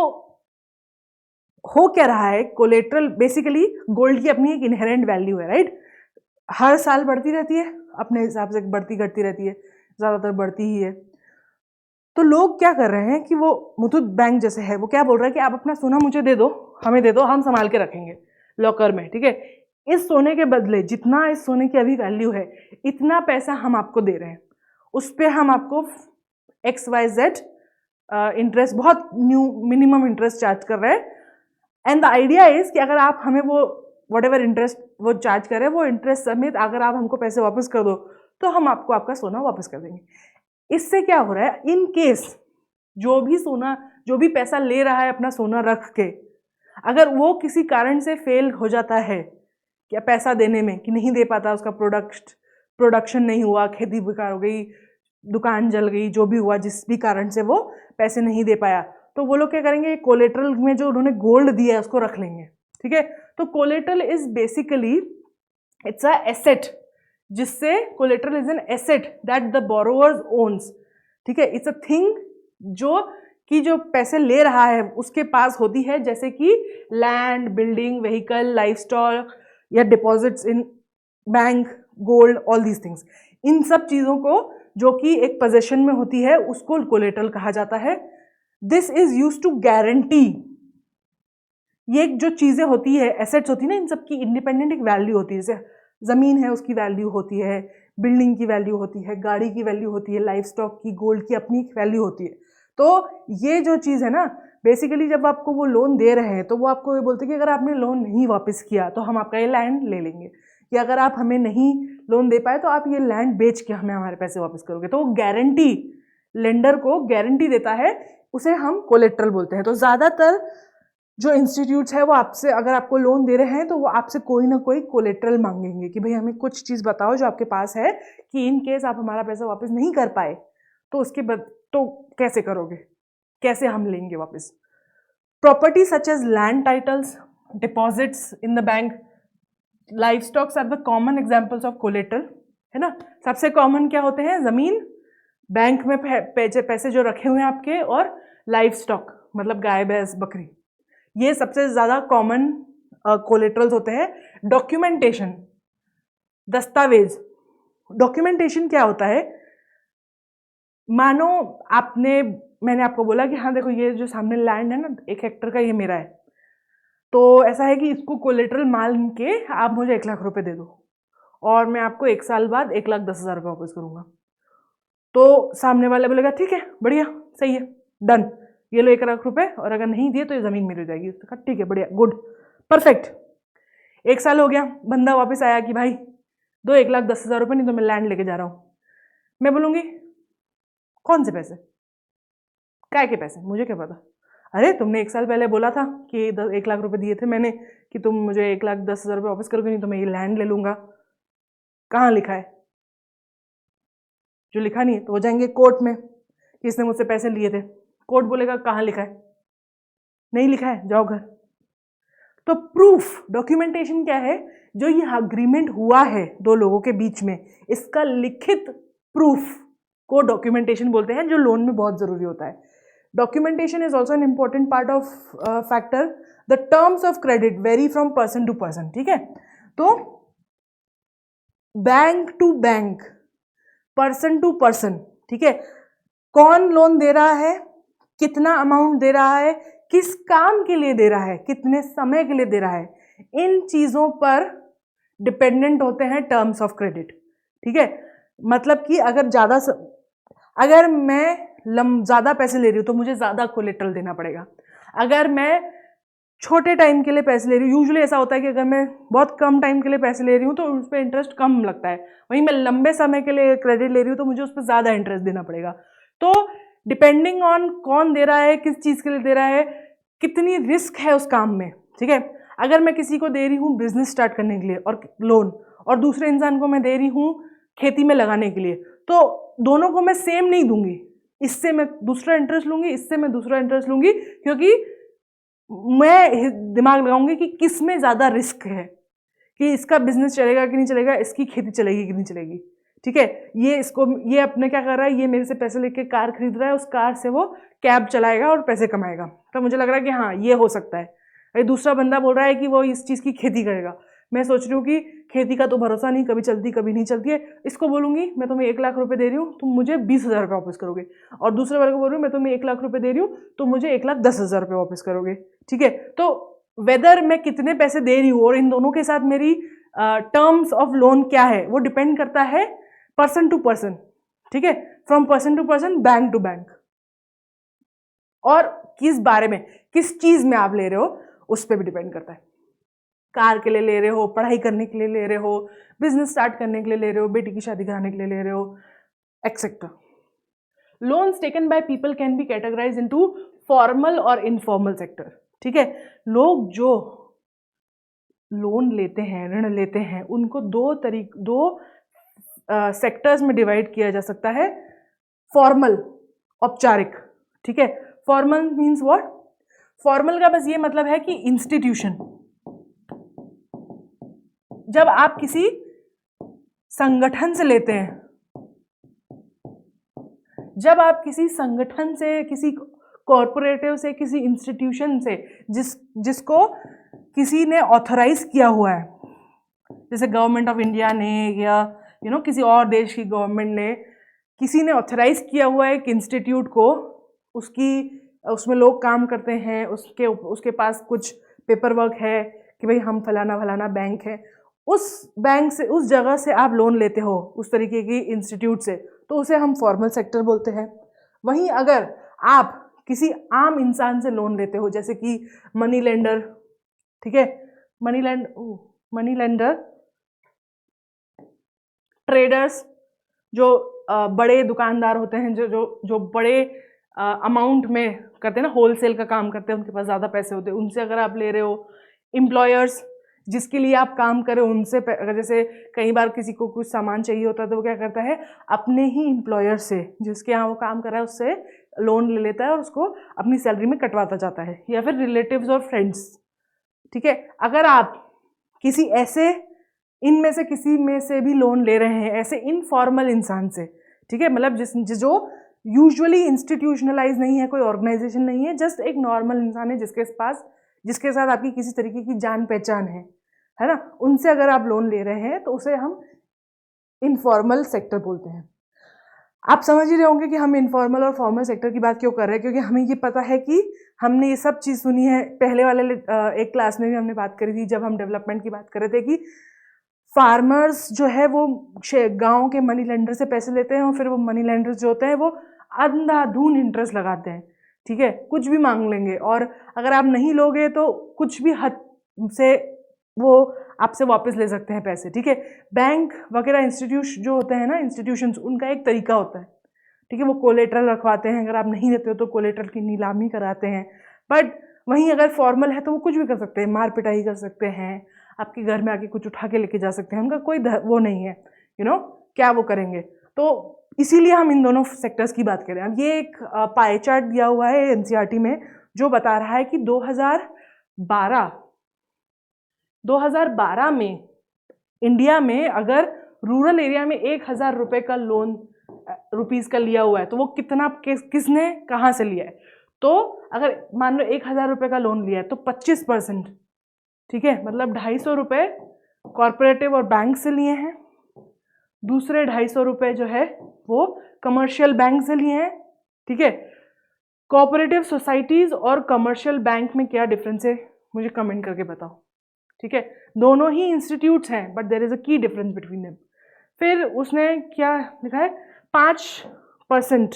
हो क्या रहा है, कोलेट्रल बेसिकली गोल्ड की अपनी एक इनहेरेंट वैल्यू है, राइट, हर साल बढ़ती रहती है, अपने हिसाब से बढ़ती घटती रहती है, ज़्यादातर बढ़ती ही है। तो लोग क्या कर रहे हैं कि वो मुथूट बैंक जैसे है, वो क्या बोल रहा है कि आप अपना सोना मुझे दे दो, हमें दे दो, हम संभाल के रखेंगे लॉकर में, ठीक है। इस सोने के बदले जितना इस सोने की अभी वैल्यू है इतना पैसा हम आपको दे रहे हैं, उस पर हम आपको XYZ इंटरेस्ट, बहुत मिनिमम इंटरेस्ट चार्ज कर रहे हैं। एंड द आइडिया इज कि अगर आप हमें वो वट एवर इंटरेस्ट वो चार्ज कर रहे हैं, वो इंटरेस्ट समेत अगर आप हमको पैसे वापस कर दो तो हम आपको आपका सोना वापस कर देंगे। इससे क्या हो रहा है, इन केस जो भी सोना, जो भी पैसा ले रहा है अपना सोना रख के, अगर वो किसी कारण से फेल हो जाता है क्या पैसा देने में, कि नहीं दे पाता, उसका प्रोडक्शन नहीं हुआ, खेती बेकार हो गई, दुकान जल गई, जो भी हुआ, जिस भी कारण से वो पैसे नहीं दे पाया, तो वो लोग क्या करेंगे, कोलेट्रल में जो उन्होंने गोल्ड दिया है उसको रख लेंगे, ठीक है। तो collateral is basically it's a asset, जिससे collateral is an asset that the borrowers owns, ठीक है। इट्स अ थिंग जो पैसे ले रहा है उसके पास होती है, जैसे कि लैंड, बिल्डिंग, व्हीकल, लाइफस्टॉक या deposits in bank, gold, all these things. इन सब चीज़ों को जो कि एक पोजेशन में होती है उसको कोलेट्रल कहा जाता है। This is use to guarantee, ये जो चीज़ें होती है, एसेट्स होती है ना, इन सब की इंडिपेंडेंट एक वैल्यू होती है, जैसे ज़मीन है उसकी वैल्यू होती है, बिल्डिंग की वैल्यू होती है, गाड़ी की वैल्यू होती है, लाइफ स्टॉक की, गोल्ड की अपनी वैल्यू होती है। तो ये जो चीज़ है ना, बेसिकली जब आपको वो लोन दे रहे हैं तो वो आपको ये बोलते हैं कि अगर आपने लोन नहीं वापस किया तो हम आपका ये लैंड ले लेंगे, कि अगर आप हमें नहीं लोन दे पाए तो आप ये लैंड बेच के हमें हमारे पैसे वापस करोगे। तो वो गारंटी, लेंडर को गारंटी देता है, उसे हम कोलेट्रल बोलते हैं। तो ज़्यादातर जो इंस्टीट्यूट्स है वो आपसे, अगर आपको लोन दे रहे हैं तो वो आपसे कोई ना कोई कोलेट्रल मांगेंगे कि भाई हमें कुछ चीज़ बताओ जो आपके पास है, कि इन केस आप हमारा पैसा वापस नहीं कर पाए तो उसके बाद तो कैसे करोगे, कैसे हम लेंगे वापस। Property such as land titles, deposits in the bank, life stocks are the common examples of collateral, है ना। सबसे कॉमन क्या होते हैं, ज़मीन, बैंक में पैसे जो रखे हुए हैं आपके, और लाइफ स्टॉक मतलब गाय, भैंस, बकरी, ये सबसे ज़्यादा कॉमन कोलेट्रल्स होते हैं। डॉक्यूमेंटेशन, दस्तावेज। डॉक्यूमेंटेशन क्या होता है, मानो मैंने आपको बोला कि हाँ देखो ये जो सामने लैंड है ना 1 हेक्टर का, ये मेरा है, तो ऐसा है कि इसको कोलेट्रल मान के आप मुझे 1 लाख रुपए दे दो और मैं आपको 1 साल बाद 1,10,000 रुपये वापस करूँगा। तो सामने वाले बोलेगा ठीक है, बढ़िया, सही है, डन, ये लो 1 लाख रुपए, और अगर नहीं दिए तो ये ज़मीन मेरी हो जाएगी। उसने कहा ठीक है, बढ़िया, गुड, परफेक्ट। 1 साल हो गया, बंदा वापस आया कि भाई दो 1,10,000 रुपये, नहीं तो मैं लैंड लेके जा रहा हूँ। मैं बोलूँगी कौन से पैसे, काय के पैसे, मुझे क्या पता। अरे तुमने 1 साल पहले बोला था कि 1 लाख रुपए दिए थे मैंने कि तुम मुझे 1,10,000 रुपये वापस करोगे, नहीं तो मैं ये लैंड ले लूँगा। कहाँ लिखा है? जो लिखा नहीं है तो वो जाएंगे कोर्ट में कि इसने मुझसे पैसे लिए थे। कोर्ट बोलेगा कहाँ लिखा है? नहीं लिखा है, जाओ घर। तो प्रूफ, डॉक्यूमेंटेशन क्या है? जो ये अग्रीमेंट हुआ है दो लोगों के बीच में, इसका लिखित प्रूफ को डॉक्यूमेंटेशन बोलते हैं, जो लोन में बहुत जरूरी होता है। Documentation is also an important part of factor. The terms of credit vary from person to person, ठीक है। तो bank to bank, person to person, ठीक है, कौन लोन दे रहा है, कितना अमाउंट दे रहा है, किस काम के लिए दे रहा है, कितने समय के लिए दे रहा है, इन चीजों पर डिपेंडेंट होते हैं टर्म्स ऑफ क्रेडिट, ठीक है। मतलब कि अगर मैं ज्यादा पैसे ले रही हूँ तो मुझे ज्यादा कोलेटरल देना पड़ेगा। अगर मैं छोटे टाइम के लिए पैसे ले रही हूँ, यूजुअली ऐसा होता है कि अगर मैं बहुत कम टाइम के लिए पैसे ले रही हूँ तो उस पर इंटरेस्ट कम लगता है, वहीं मैं लंबे समय के लिए क्रेडिट ले रही हूँ तो मुझे उस पर ज़्यादा इंटरेस्ट देना पड़ेगा। तो डिपेंडिंग ऑन कौन दे रहा है, किस चीज़ के लिए दे रहा है, कितनी रिस्क है उस काम में, ठीक है। अगर मैं किसी को दे रही हूँ बिजनेस स्टार्ट करने के लिए और लोन, और दूसरे इंसान को मैं दे रही हूँ खेती में लगाने के लिए, तो दोनों को मैं सेम नहीं दूंगी। इससे मैं दूसरा इंटरेस्ट लूंगी, इससे मैं दूसरा इंटरेस्ट लूंगी, क्योंकि मैं दिमाग लगाऊंगी कि किस में ज़्यादा रिस्क है, कि इसका बिजनेस चलेगा कि नहीं चलेगा, इसकी खेती चलेगी कि नहीं चलेगी, ठीक है। ये अपने क्या कर रहा है, ये मेरे से पैसे लेके कार खरीद रहा है, उस कार से वो कैब चलाएगा और पैसे कमाएगा, तो मुझे लग रहा है कि हाँ ये हो सकता है। अरे दूसरा बंदा बोल रहा है कि वो इस चीज़ की खेती करेगा, मैं सोच रही हूँ कि खेती का तो भरोसा नहीं, कभी चलती कभी नहीं चलती है, इसको बोलूँगी मैं तुम्हें 1 लाख रुपए दे रही हूँ, तुम मुझे 20,000 रुपये वापस करोगे, और दूसरे वाले को बोल रही हूँ मैं तुम्हें 1 लाख रुपए दे रही हूँ, तुम मुझे 1,10,000 रुपये वापस करोगे, ठीक है। तो वेदर मैं कितने पैसे दे रही हूँ और इन दोनों के साथ मेरी टर्म्स ऑफ लोन क्या है, वो डिपेंड करता है पर्सन टू पर्सन, ठीक है, from person to person, bank to bank, और किस बारे में, किस चीज में आप ले रहे हो उस पर भी डिपेंड करता है। कार के लिए ले रहे हो, पढ़ाई करने के लिए ले रहे हो, बिजनेस स्टार्ट करने के लिए ले रहे हो, बेटी की शादी कराने के लिए ले रहे हो, etcetera. Loans taken by people can be categorise into formal और इनफॉर्मल सेक्टर, ठीक है। लोग जो लोन लेते हैं, ऋण लेते हैं, उनको दो सेक्टर्स में डिवाइड किया जा सकता है। फॉर्मल, औपचारिक, ठीक है। Formal means what? फॉर्मल का बस ये मतलब है कि इंस्टीट्यूशन। जब आप किसी संगठन से लेते हैं, जब आप किसी संगठन से, किसी कॉरपोरेटिव से, किसी इंस्टीट्यूशन से, जिसको किसी ने ऑथराइज किया हुआ है, जैसे गवर्नमेंट ऑफ इंडिया ने या किसी और देश की गवर्नमेंट ने, किसी ने ऑथराइज किया हुआ है एक इंस्टीट्यूट को, उसमें लोग काम करते हैं, उसके पास कुछ पेपर वर्क है कि भाई हम फलाना फलाना बैंक है, उस बैंक से, उस जगह से आप लोन लेते हो, उस तरीके की इंस्टीट्यूट से, तो उसे हम फॉर्मल सेक्टर बोलते हैं। वहीं अगर आप किसी आम इंसान से लोन लेते हो, जैसे कि मनी लेंडर, ठीक है, मनी लेंडर, ट्रेडर्स, जो बड़े दुकानदार होते हैं, जो बड़े अमाउंट में करते हैं ना, होलसेल का काम करते हैं, उनके पास ज़्यादा पैसे होते हैं, उनसे अगर आप ले रहे हो। एम्प्लॉयर्स, जिसके लिए आप काम करें, उनसे अगर जैसे कई बार किसी को कुछ सामान चाहिए होता है तो वो क्या करता है, अपने ही एम्प्लॉयर से, जिसके यहाँ वो काम कर रहा है, उससे लोन ले लेता है और उसको अपनी सैलरी में कटवाता जाता है, या फिर रिलेटिव्स और फ्रेंड्स, ठीक है। अगर आप किसी ऐसे, इनमें से किसी में से भी लोन ले रहे हैं, ऐसे इनफॉर्मल इंसान से, ठीक है, मतलब जो यूजुअली इंस्टीट्यूशनलाइज नहीं है, कोई ऑर्गेनाइजेशन नहीं है, जस्ट एक नॉर्मल इंसान है जिसके साथ आपकी किसी तरीके की जान पहचान है ना, उनसे अगर आप लोन ले रहे हैं तो उसे हम इनफॉर्मल सेक्टर बोलते हैं। आप समझ ही रहे होंगे कि हम इनफॉर्मल और फॉर्मल सेक्टर की बात क्यों कर रहे हैं, क्योंकि हमें ये पता है कि हमने ये सब चीज़ सुनी है, पहले वाले एक क्लास में भी हमने बात करी थी, जब हम डेवलपमेंट की बात कर रहे थे, कि फार्मर्स जो है वो गाँव के मनी लेंडर से पैसे लेते हैं, और फिर वो मनी लेंडर्स जो होते हैं वो अंधाधुन इंटरेस्ट लगाते हैं, ठीक है, कुछ भी मांग लेंगे, और अगर आप नहीं लोगे तो कुछ भी हद से वो आपसे वापस ले सकते हैं पैसे, ठीक है। बैंक वगैरह इंस्टीट्यूट जो होते हैं ना, इंस्टीट्यूशंस, उनका एक तरीका होता है, ठीक है। वो कोलेट्रल रखवाते हैं, अगर आप नहीं देते हो तो कोलेट्रल की नीलामी कराते हैं। बट वहीं अगर फॉर्मल है तो वो कुछ भी कर सकते हैं, मार पिटाई कर सकते हैं, आपके घर में आके कुछ उठा के लेके जा सकते हैं, उनका कोई वो नहीं है, क्या वो करेंगे। तो इसीलिए हम इन दोनों सेक्टर्स की बात करें। अब ये एक पाई चार्ट दिया हुआ है एनसीईआरटी में, जो बता रहा है कि 2012 में इंडिया में अगर रूरल एरिया में 1,000 रुपए का लोन रुपीस का लिया हुआ है तो वो कितना किसने कहाँ से लिया है। तो अगर मान लो 1,000 रुपए का लोन लिया है तो 25%, ठीक है, मतलब 250 रुपए कॉर्पोरेटिव और बैंक से लिए हैं, दूसरे 250 रुपए जो है वो कमर्शियल बैंक से लिए हैं, ठीक है। कोऑपरेटिव सोसाइटीज और कमर्शियल बैंक में क्या डिफरेंस है मुझे कमेंट करके बताओ, ठीक है। दोनों ही इंस्टीट्यूट्स हैं बट देयर इज अ की डिफरेंस बिटवीन देम। फिर उसने क्या लिखा है, 5%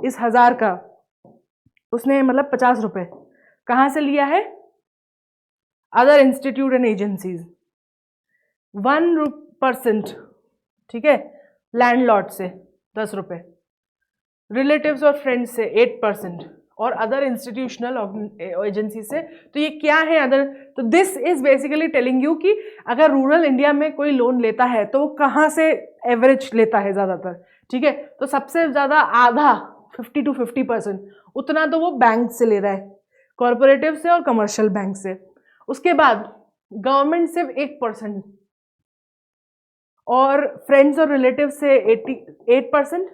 इस 1,000 का उसने मतलब 50 रुपए कहाँ से लिया है, अदर इंस्टीट्यूट एंड एजेंसीज। 1%, ठीक है, लैंडलॉर्ड से 10 रुपए, रिलेटिव्स और फ्रेंड्स से 8% और अदर इंस्टीट्यूशनल एजेंसी से। तो ये क्या है अदर, तो this is basically telling you कि अगर रूरल इंडिया में कोई लोन लेता है तो वो कहाँ से एवरेज लेता है ज़्यादातर, ठीक है। तो सबसे ज़्यादा आधा 50 to 50% उतना तो वो बैंक से ले रहा है, कॉरपोरेटिव से और कमर्शियल बैंक से। उसके बाद गवर्नमेंट सिर्फ 1% और फ्रेंड्स और रिलेटिव से 8%,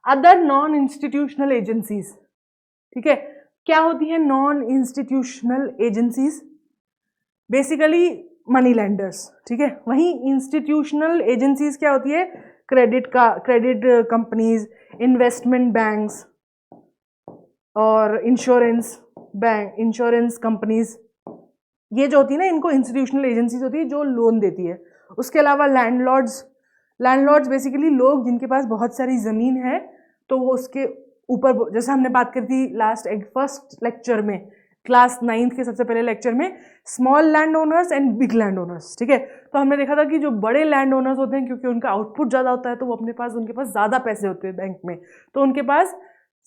अदर नॉन इंस्टीट्यूशनल एजेंसीज, ठीक है। क्या होती है non institutional agencies, basically money lenders, ठीक है। वहीं इंस्टीट्यूशनल एजेंसीज क्या होती है, क्रेडिट कंपनीज, इन्वेस्टमेंट बैंक्स और इंश्योरेंस कंपनीज, ये जो होती है ना, इनको इंस्टीट्यूशनल एजेंसीज होती है जो लोन देती है। उसके अलावा लैंडलॉर्ड्स बेसिकली लोग जिनके पास बहुत सारी ज़मीन है, तो वो उसके ऊपर, जैसे हमने बात करी थी फर्स्ट लेक्चर में, क्लास 9th के सबसे पहले लेक्चर में, small land owners and big land owners, ठीक है। तो हमने देखा था कि जो बड़े लैंड ओनर्स होते हैं, क्योंकि उनका आउटपुट ज़्यादा होता है तो वो उनके पास ज़्यादा पैसे होते हैं बैंक में, तो उनके पास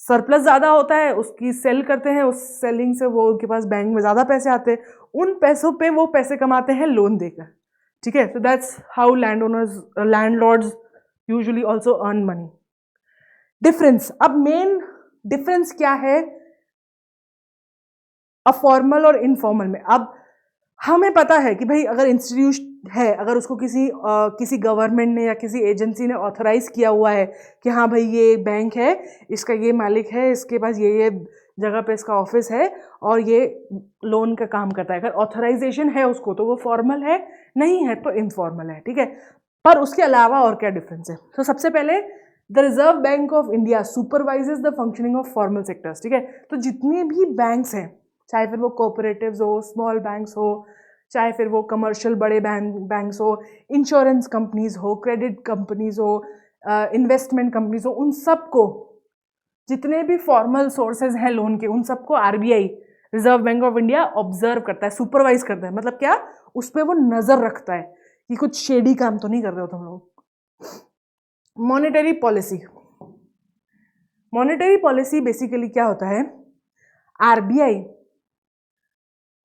सरप्लस ज़्यादा होता है, उसकी सेल करते हैं, उस सेलिंग से वो उनके पास बैंक में ज़्यादा पैसे आते हैं, उन पैसों पे वो पैसे कमाते हैं लोन देकर, ठीक है। तो that's how landlords usually also earn money. Difference, अब मेन डिफरेंस क्या है फॉर्मल और इनफॉर्मल में। अब हमें पता है कि भाई अगर इंस्टीट्यूट है, अगर उसको किसी गवर्नमेंट ने या किसी एजेंसी ने ऑथराइज किया हुआ है कि हाँ भाई ये बैंक है, इसका ये मालिक है, इसके पास ये जगह पे इसका ऑफिस है और ये लोन का काम करता है, अगर ऑथराइजेशन है उसको तो वो फॉर्मल है, नहीं है तो इनफॉर्मल है, ठीक है। पर उसके अलावा और क्या डिफरेंस है, तो सबसे पहले the reserve Bank of India supervises the functioning of formal sectors, ठीक है। तो जितने भी बैंक्स हैं, चाहे फिर वो कोऑपरेटिव्स हो, स्मॉल बैंक्स हो, चाहे फिर वो कमर्शियल बड़े बैंक्स हो, इंश्योरेंस कंपनीज हो, क्रेडिट कंपनीज हो, इन्वेस्टमेंट कंपनीज हो, उन सबको, जितने भी फॉर्मल सोर्सेज हैं लोन के, उन सबको RBI, Reserve Bank of India, observe करता है, सुपरवाइज करता है। मतलब क्या, उस पर वो नजर रखता है कि कुछ शेडी काम तो नहीं कर रहे हो तुम लोग। मॉनेटरी पॉलिसी बेसिकली क्या होता है, आरबीआई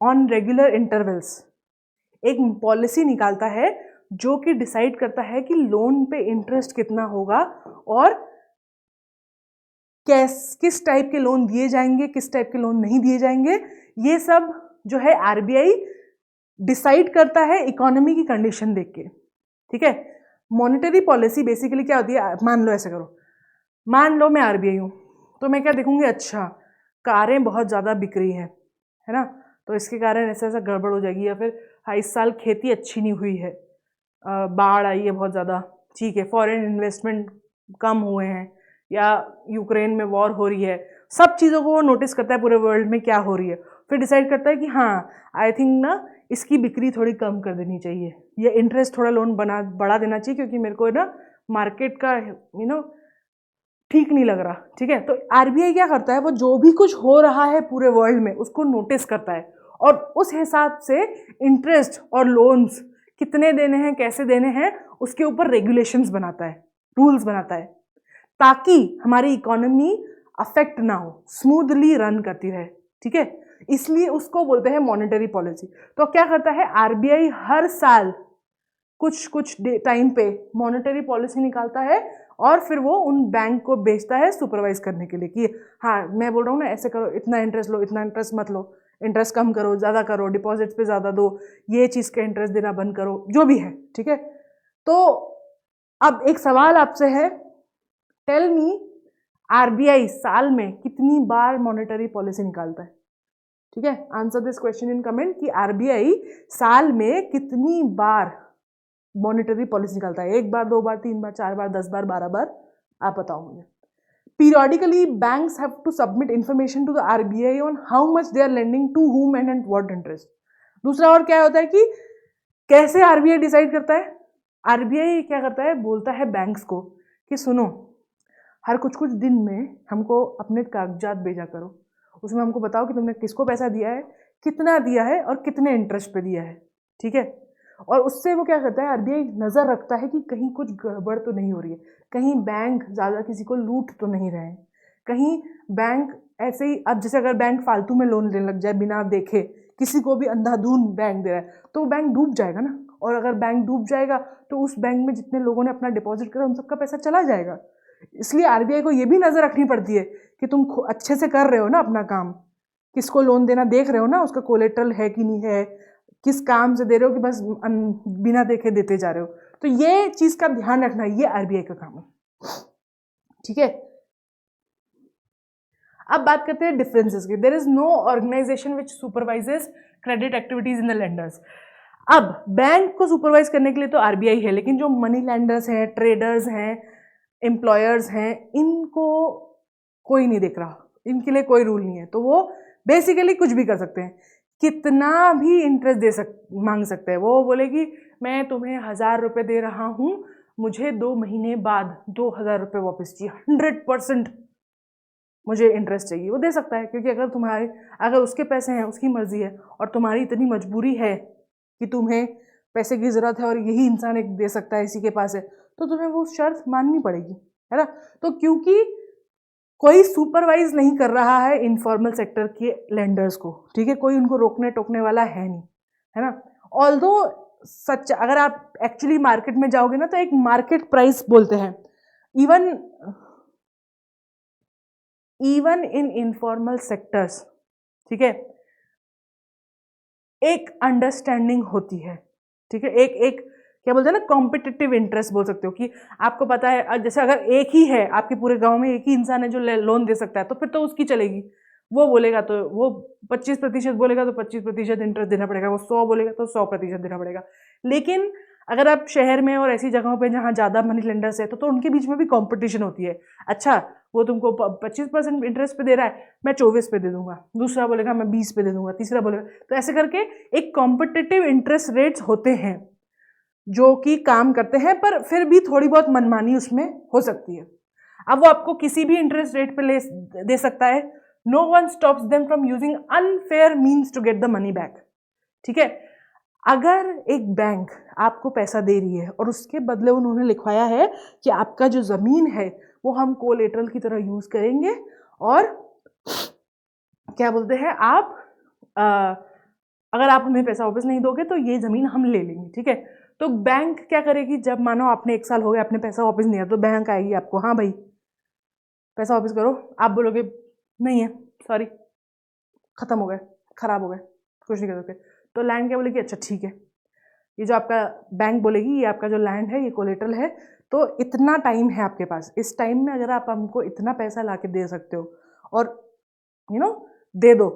ऑन रेगुलर इंटरवल्स एक पॉलिसी निकालता है जो कि डिसाइड करता है कि लोन पे इंटरेस्ट कितना होगा और किस टाइप के लोन दिए जाएंगे, किस टाइप के लोन नहीं दिए जाएंगे। ये सब जो है आरबीआई डिसाइड करता है इकोनॉमी की कंडीशन देख के, ठीक है। मॉनेटरी पॉलिसी बेसिकली क्या होती है, मान लो ऐसे करो, मान लो मैं आरबीआई हूँ, तो मैं क्या देखूंगी, अच्छा कारें बहुत ज़्यादा बिक रही है ना, तो इसके कारण ऐसा ऐसा गड़बड़ हो जाएगी, या फिर हाँ इस साल खेती अच्छी नहीं हुई है, बाढ़ आई है बहुत ज़्यादा, ठीक है, फॉरेन इन्वेस्टमेंट कम हुए हैं, या यूक्रेन में वॉर हो रही है। सब चीज़ों को वो नोटिस करता है पूरे वर्ल्ड में क्या हो रही है, फिर डिसाइड करता है कि हाँ आई थिंक ना इसकी बिक्री थोड़ी कम कर देनी चाहिए, या इंटरेस्ट थोड़ा लोन बढ़ा देना चाहिए, क्योंकि मेरे को ना मार्केट का ठीक नहीं लग रहा, ठीक है। तो आरबीआई क्या करता है, वो जो भी कुछ हो रहा है पूरे वर्ल्ड में उसको नोटिस करता है और उस हिसाब से इंटरेस्ट और लोन्स कितने देने हैं, कैसे देने हैं, उसके ऊपर रेगुलेशंस बनाता है, रूल्स बनाता है, ताकि हमारी इकोनॉमी अफेक्ट ना हो, स्मूथली रन करती रहे। ठीक है, इसलिए उसको बोलते हैं मॉनेटरी पॉलिसी। तो क्या करता है आरबीआई, हर साल कुछ कुछ टाइम पे मॉनेटरी पॉलिसी निकालता है और फिर वो उन बैंक को बेचता है सुपरवाइज करने के लिए कि हाँ मैं बोल रहा हूँ ना ऐसे करो, इतना इंटरेस्ट लो, इतना इंटरेस्ट मत लो, इंटरेस्ट कम करो, ज़्यादा करो, डिपॉजिट्स पे ज़्यादा दो, ये चीज़ का इंटरेस्ट देना बंद करो, जो भी है। ठीक है, तो अब एक सवाल आपसे है, टेल मी आरबीआई साल में कितनी बार मॉनेटरी पॉलिसी निकालता है? ठीक है, answer this question in comment कि आरबीआई साल में कितनी बार मॉनेटरी पॉलिसी निकालता है। 1 बार, 2 बार, 3 बार, 4 बार, 10 बार, 12 बार? आप बताओ मुझे। Periodically, banks have to submit information to the RBI on how much they are lending to whom and at what interest. दूसरा और क्या होता है कि कैसे आरबीआई डिसाइड करता है? आरबीआई क्या करता है, बोलता है बैंक्स को कि सुनो, हर कुछ कुछ दिन में हमको अपने कागजात भेजा करो, उसमें हमको बताओ कि तुमने किसको पैसा दिया है, कितना दिया है और कितने इंटरेस्ट पे दिया है। ठीक है, और उससे वो क्या करता है, आरबीआई नज़र रखता है कि कहीं कुछ गड़बड़ तो नहीं हो रही है, कहीं बैंक ज़्यादा किसी को लूट तो नहीं रहे हैं, कहीं बैंक ऐसे ही, अब जैसे अगर बैंक फालतू में लोन लेने लग जाए बिना देखे, किसी को भी अंधाधुंध बैंक दे रहा है, तो वो बैंक डूब जाएगा ना। और अगर बैंक डूब जाएगा तो उस बैंक में जितने लोगों ने अपना डिपॉजिट करा उन सबका पैसा चला जाएगा। इसलिए आरबीआई को ये भी नज़र रखनी पड़ती है कि तुम अच्छे से कर रहे हो ना अपना काम, किसको लोन देना देख रहे हो ना, उसका कोलेटरल है कि नहीं है, किस काम से दे रहे हो कि बस बिना देखे देते जा रहे हो। तो ये चीज का ध्यान रखना, ये आरबीआई का काम है। ठीक है, अब बात करते हैं डिफरेंसेस की। There is no organisation which supervises credit activities in the lenders. अब बैंक को सुपरवाइज करने के लिए तो आरबीआई है, लेकिन जो मनी लैंडर्स हैं, ट्रेडर्स हैं, एम्प्लॉयर्स हैं, इनको कोई नहीं देख रहा, इनके लिए कोई रूल नहीं है, तो वो बेसिकली कुछ भी कर सकते हैं, कितना भी इंटरेस्ट मांग सकते हैं। वो बोलेगी मैं तुम्हें 1000 रुपये दे रहा हूँ, मुझे 2 महीने बाद 2000 रुपये वापस चाहिए, 100% मुझे इंटरेस्ट चाहिए, वो दे सकता है। क्योंकि अगर उसके पैसे हैं, उसकी मर्जी है, और तुम्हारी इतनी मजबूरी है कि तुम्हें पैसे की ज़रूरत है और यही इंसान एक दे सकता है, इसी के पास है, तो तुम्हें वो शर्त माननी पड़ेगी, है ना। तो क्योंकि कोई सुपरवाइज नहीं कर रहा है इनफॉर्मल सेक्टर के लेंडर्स को, ठीक है, कोई उनको रोकने टोकने वाला है नहीं, है ना। ऑल्दो सच, अगर आप एक्चुअली मार्केट में जाओगे ना, तो एक मार्केट प्राइस बोलते हैं, इवन इन इनफॉर्मल सेक्टर्स, ठीक है, एक अंडरस्टैंडिंग होती है। ठीक है, एक क्या बोलते हैं ना, कॉम्पिटिटिव इंटरेस्ट बोल सकते हो कि आपको पता है, जैसे अगर एक ही है आपके पूरे गांव में, एक ही इंसान है जो लोन दे सकता है, तो फिर तो उसकी चलेगी। वो बोलेगा तो वो 25% बोलेगा तो 25% इंटरेस्ट देना पड़ेगा, वो 100 बोलेगा तो 100% देना पड़ेगा। लेकिन अगर आप शहर में और ऐसी जगहों पे जहाँ ज़्यादा मनी लेंडर्स है, तो उनके बीच में भी कंपटीशन होती है। अच्छा, वो तुमको 25% इंटरेस्ट पे दे रहा है, मैं 24 पे दे दूंगा, दूसरा बोलेगा मैं 20 पे दे दूंगा, तीसरा बोलेगा, तो ऐसे करके एक कॉम्पिटिटिव इंटरेस्ट रेट्स होते हैं जो कि काम करते हैं, पर फिर भी थोड़ी बहुत मनमानी उसमें हो सकती है। अब वो आपको किसी भी इंटरेस्ट रेट पे दे सकता है, no one stops them from using unfair means to get the money back. ठीक है, अगर एक बैंक आपको पैसा दे रही है और उसके बदले उन्होंने लिखवाया है कि आपका जो ज़मीन है वो हम कोलेटरल की तरह यूज़ करेंगे, और क्या बोलते हैं आप अगर आप हमें पैसा वापस नहीं दोगे तो ये ज़मीन हम ले लेंगे। ठीक है, तो बैंक क्या करेगी, जब मानो आपने 1 साल हो गया आपने पैसा वापस नहीं दिया, तो बैंक आएगी आपको, हाँ भाई पैसा वापस करो, आप बोलोगे नहीं है, सॉरी ख़त्म हो गए, ख़राब हो गए, कुछ नहीं कर सकते, तो लैंड क्या बोलेगी, अच्छा ठीक है, ये जो आपका बैंक बोलेगी ये आपका जो लैंड है ये कोलेटरल है, तो इतना टाइम है आपके पास, इस टाइम में अगर आप हमको इतना पैसा ला के दे सकते हो और दे दो,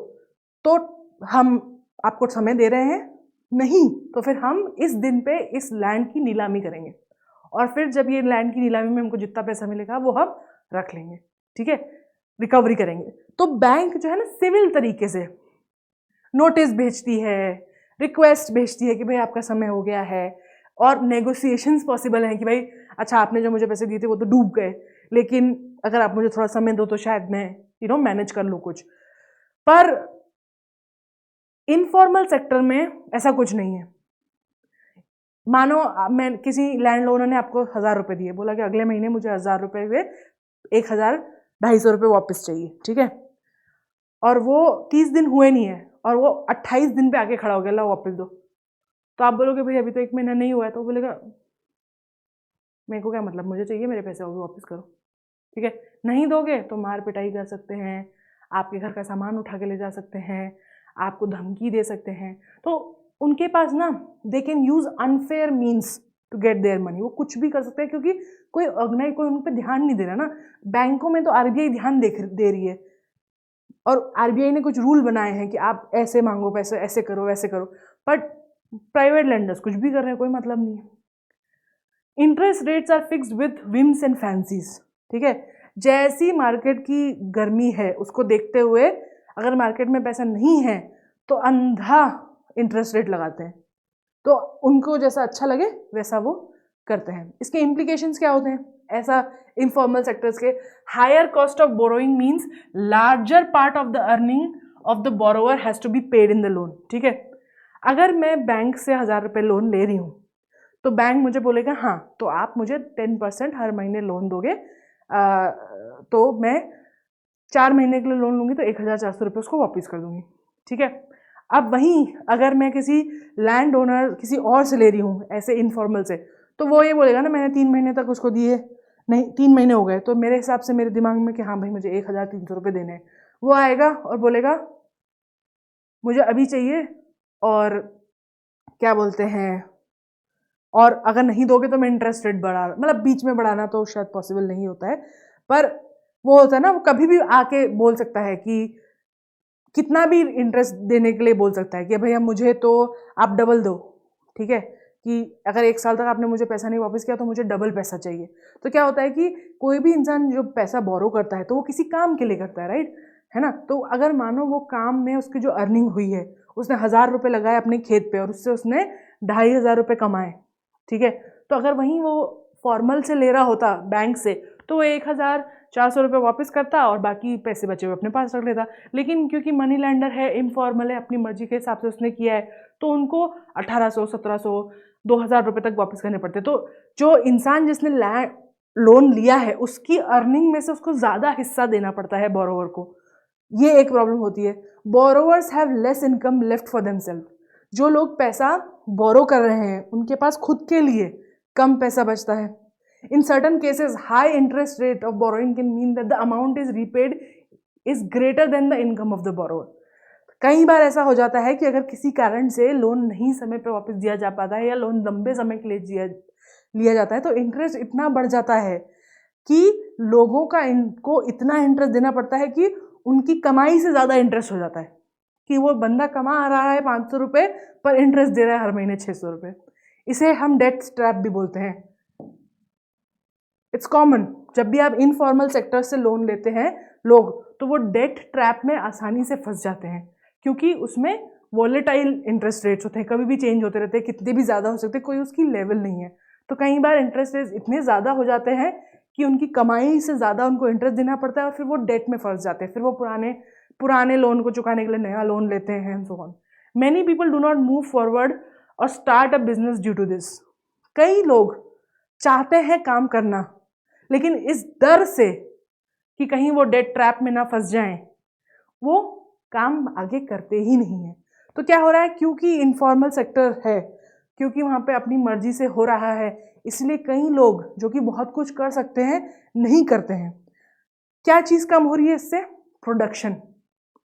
तो हम आपको समय दे रहे हैं, नहीं तो फिर हम इस दिन पे इस लैंड की नीलामी करेंगे, और फिर जब ये लैंड की नीलामी में हमको जितना पैसा मिलेगा वो हम रख लेंगे। ठीक है, रिकवरी करेंगे। तो बैंक जो है ना सिविल तरीके से नोटिस भेजती है, रिक्वेस्ट भेजती है कि भाई आपका समय हो गया है, और नेगोशिएशंस पॉसिबल हैं कि भाई अच्छा आपने जो मुझे पैसे दिए थे वो तो डूब गए, लेकिन अगर आप मुझे थोड़ा समय दो तो शायद मैं मैनेज कर लूँ कुछ। पर इनफॉर्मल सेक्टर में ऐसा कुछ नहीं है। मानो मैं किसी लैंड ओनर ने आपको 1000 रुपये दिए, बोला कि अगले महीने मुझे 1000 रुपये हुए 1250 रुपये वापस चाहिए, ठीक है, और वो 30 दिन हुए नहीं है और वो 28 दिन पे आके खड़ा हो गया, ला वापस दो। तो आप बोलोगे भाई अभी तो 1 महीना नहीं हुआ है, तो बोलेगा मेरे को क्या मतलब, मुझे चाहिए मेरे पैसे, वो भी वापस करो, ठीक है। नहीं दोगे तो मार पिटाई कर सकते हैं, आपके घर का सामान उठा के ले जा सकते हैं, आपको धमकी दे सकते हैं। तो उनके पास ना they can use unfair means to get their money, वो कुछ भी कर सकते हैं क्योंकि कोई ऑर्गेनाइज, कोई उन पर ध्यान नहीं दे रहा ना। बैंकों में तो आरबीआई ध्यान दे रही है और आरबीआई ने कुछ रूल बनाए हैं कि आप ऐसे मांगो पैसे, ऐसे करो वैसे करो, बट प्राइवेट लेंडर्स कुछ भी कर रहे हैं, कोई मतलब नहीं है। Interest rates are fixed with whims and fancies, ठीक है। जैसी मार्केट की गर्मी है उसको देखते हुए अगर मार्केट में पैसा नहीं है तो अंधा इंटरेस्ट रेट लगाते हैं, तो उनको जैसा अच्छा लगे वैसा वो करते हैं। इसके इम्प्लीकेशंस क्या होते हैं ऐसा इनफॉर्मल सेक्टर्स के? Higher cost of borrowing means larger part of the earning of the borrower has to be paid in the loan, ठीक है। अगर मैं बैंक से 1000 रुपये लोन ले रही हूँ तो बैंक मुझे बोलेगा हाँ तो आप मुझे 10% हर महीने लोन दोगे, तो मैं 4 महीने के लिए लोन लूँगी तो 1400 रुपये उसको वापस कर दूँगी, ठीक है। अब वहीं अगर मैं किसी लैंड ओनर किसी और से ले रही हूँ ऐसे इनफॉर्मल से, तो वो ये बोलेगा ना मैंने 3 महीने तक उसको दिए नहीं, 3 महीने हो गए, तो मेरे हिसाब से मेरे दिमाग में कि हाँ भाई मुझे 1300 रुपये देने हैं। वो आएगा और बोलेगा मुझे अभी चाहिए, और क्या बोलते हैं, और अगर नहीं दोगे तो मैं इंटरेस्ट रेट बढ़ा, मतलब बीच में बढ़ाना तो शायद पॉसिबल नहीं होता है, पर वो होता है ना, वो कभी भी आके बोल सकता है कि कितना भी इंटरेस्ट देने के लिए बोल सकता है कि भैया मुझे तो आप डबल दो, ठीक है, कि अगर 1 साल तक आपने मुझे पैसा नहीं वापस किया तो मुझे डबल पैसा चाहिए। तो क्या होता है कि कोई भी इंसान जो पैसा बोरो करता है तो वो किसी काम के लिए करता है, राइट, है ना। तो अगर मानो वो काम में उसकी जो अर्निंग हुई है, उसने 1000 रुपये लगाए अपने खेत पे और उससे उसने 2500 रुपये कमाए, ठीक है, तो अगर वहीं वो फॉर्मल से ले रहा होता बैंक से तो वो 1400 रुपये वापस करता और बाकी पैसे बचे हुए अपने पास रख लेता। लेकिन क्योंकि मनी लैंडर है, इनफॉर्मल है, अपनी मर्जी के हिसाब से उसने किया है, तो उनको 1800, 1700, 2000 रुपये तक वापस करने पड़ते। तो जो इंसान जिसने लोन लिया है उसकी अर्निंग में से उसको ज़्यादा हिस्सा देना पड़ता है बोरोवर को, ये एक प्रॉब्लम होती है। Borrowers have less income left for themself, जो लोग पैसा बोरो कर रहे हैं उनके पास खुद के लिए कम पैसा बचता है। In certain cases, high interest rate of borrowing can mean that the amount is repaid is greater than the income of the borrower. कई बार ऐसा हो जाता है कि अगर किसी कारण से लोन नहीं समय पे वापस दिया जा पाता है या लोन लंबे समय के लिए लिया जाता है तो इंटरेस्ट इतना बढ़ जाता है कि लोगों का इनको इतना इंटरेस्ट देना पड़ता है कि उनकी कमाई से ज़्यादा इंटरेस्ट हो जाता है, कि वो बंदा कमा रहा है 500 रुपये पर इंटरेस्ट दे रहा है हर महीने 600 रुपये। इसे हम डेट ट्रैप भी बोलते हैं। इट्स कॉमन, जब भी आप इनफॉर्मल सेक्टर से लोन लेते हैं लोग, तो वो डेट ट्रैप में आसानी से फंस जाते हैं क्योंकि उसमें वॉलेटाइल इंटरेस्ट रेट्स होते हैं, कभी भी चेंज होते रहते हैं, कितने भी ज़्यादा हो सकते हैं, कोई उसकी लेवल नहीं है। तो कई बार इंटरेस्ट रेट्स इतने ज़्यादा हो जाते हैं कि उनकी कमाई से ज़्यादा उनको इंटरेस्ट देना पड़ता है और फिर वो डेट में फंस जाते हैं, फिर वो पुराने लोन को चुकाने के लिए नया लोन लेते हैं, so on. Many people do not move forward और start a business due to this. कई लोग चाहते हैं काम करना लेकिन इस डर से कि कहीं वो डेट ट्रैप में ना फंस जाएं, वो काम आगे करते ही नहीं है। तो क्या हो रहा है, क्योंकि इनफॉर्मल सेक्टर है, क्योंकि वहाँ पे अपनी मर्जी से हो रहा है, इसलिए कई लोग जो कि बहुत कुछ कर सकते हैं नहीं करते हैं। क्या चीज़ कम हो रही है इससे? प्रोडक्शन,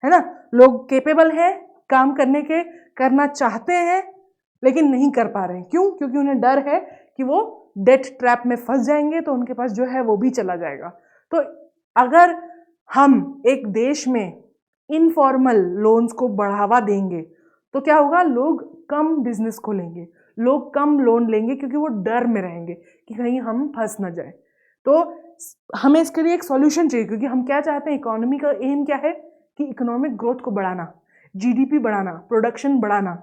है ना। लोग केपेबल हैं काम करने के, करना चाहते हैं लेकिन नहीं कर पा रहे हैं। क्यों? क्योंकि उन्हें डर है कि वो डेट ट्रैप में फंस जाएंगे तो उनके पास जो है वो भी चला जाएगा। तो अगर हम एक देश में इनफॉर्मल लोन्स को बढ़ावा देंगे तो क्या होगा, लोग कम बिजनेस खोलेंगे, लोग कम लोन लेंगे क्योंकि वो डर में रहेंगे कि कहीं हम फंस ना जाए। तो हमें इसके लिए एक सॉल्यूशन चाहिए, क्योंकि हम क्या चाहते हैं, इकोनॉमी का एम क्या है कि इकोनॉमिक ग्रोथ को बढ़ाना, जीडीपी बढ़ाना, प्रोडक्शन बढ़ाना।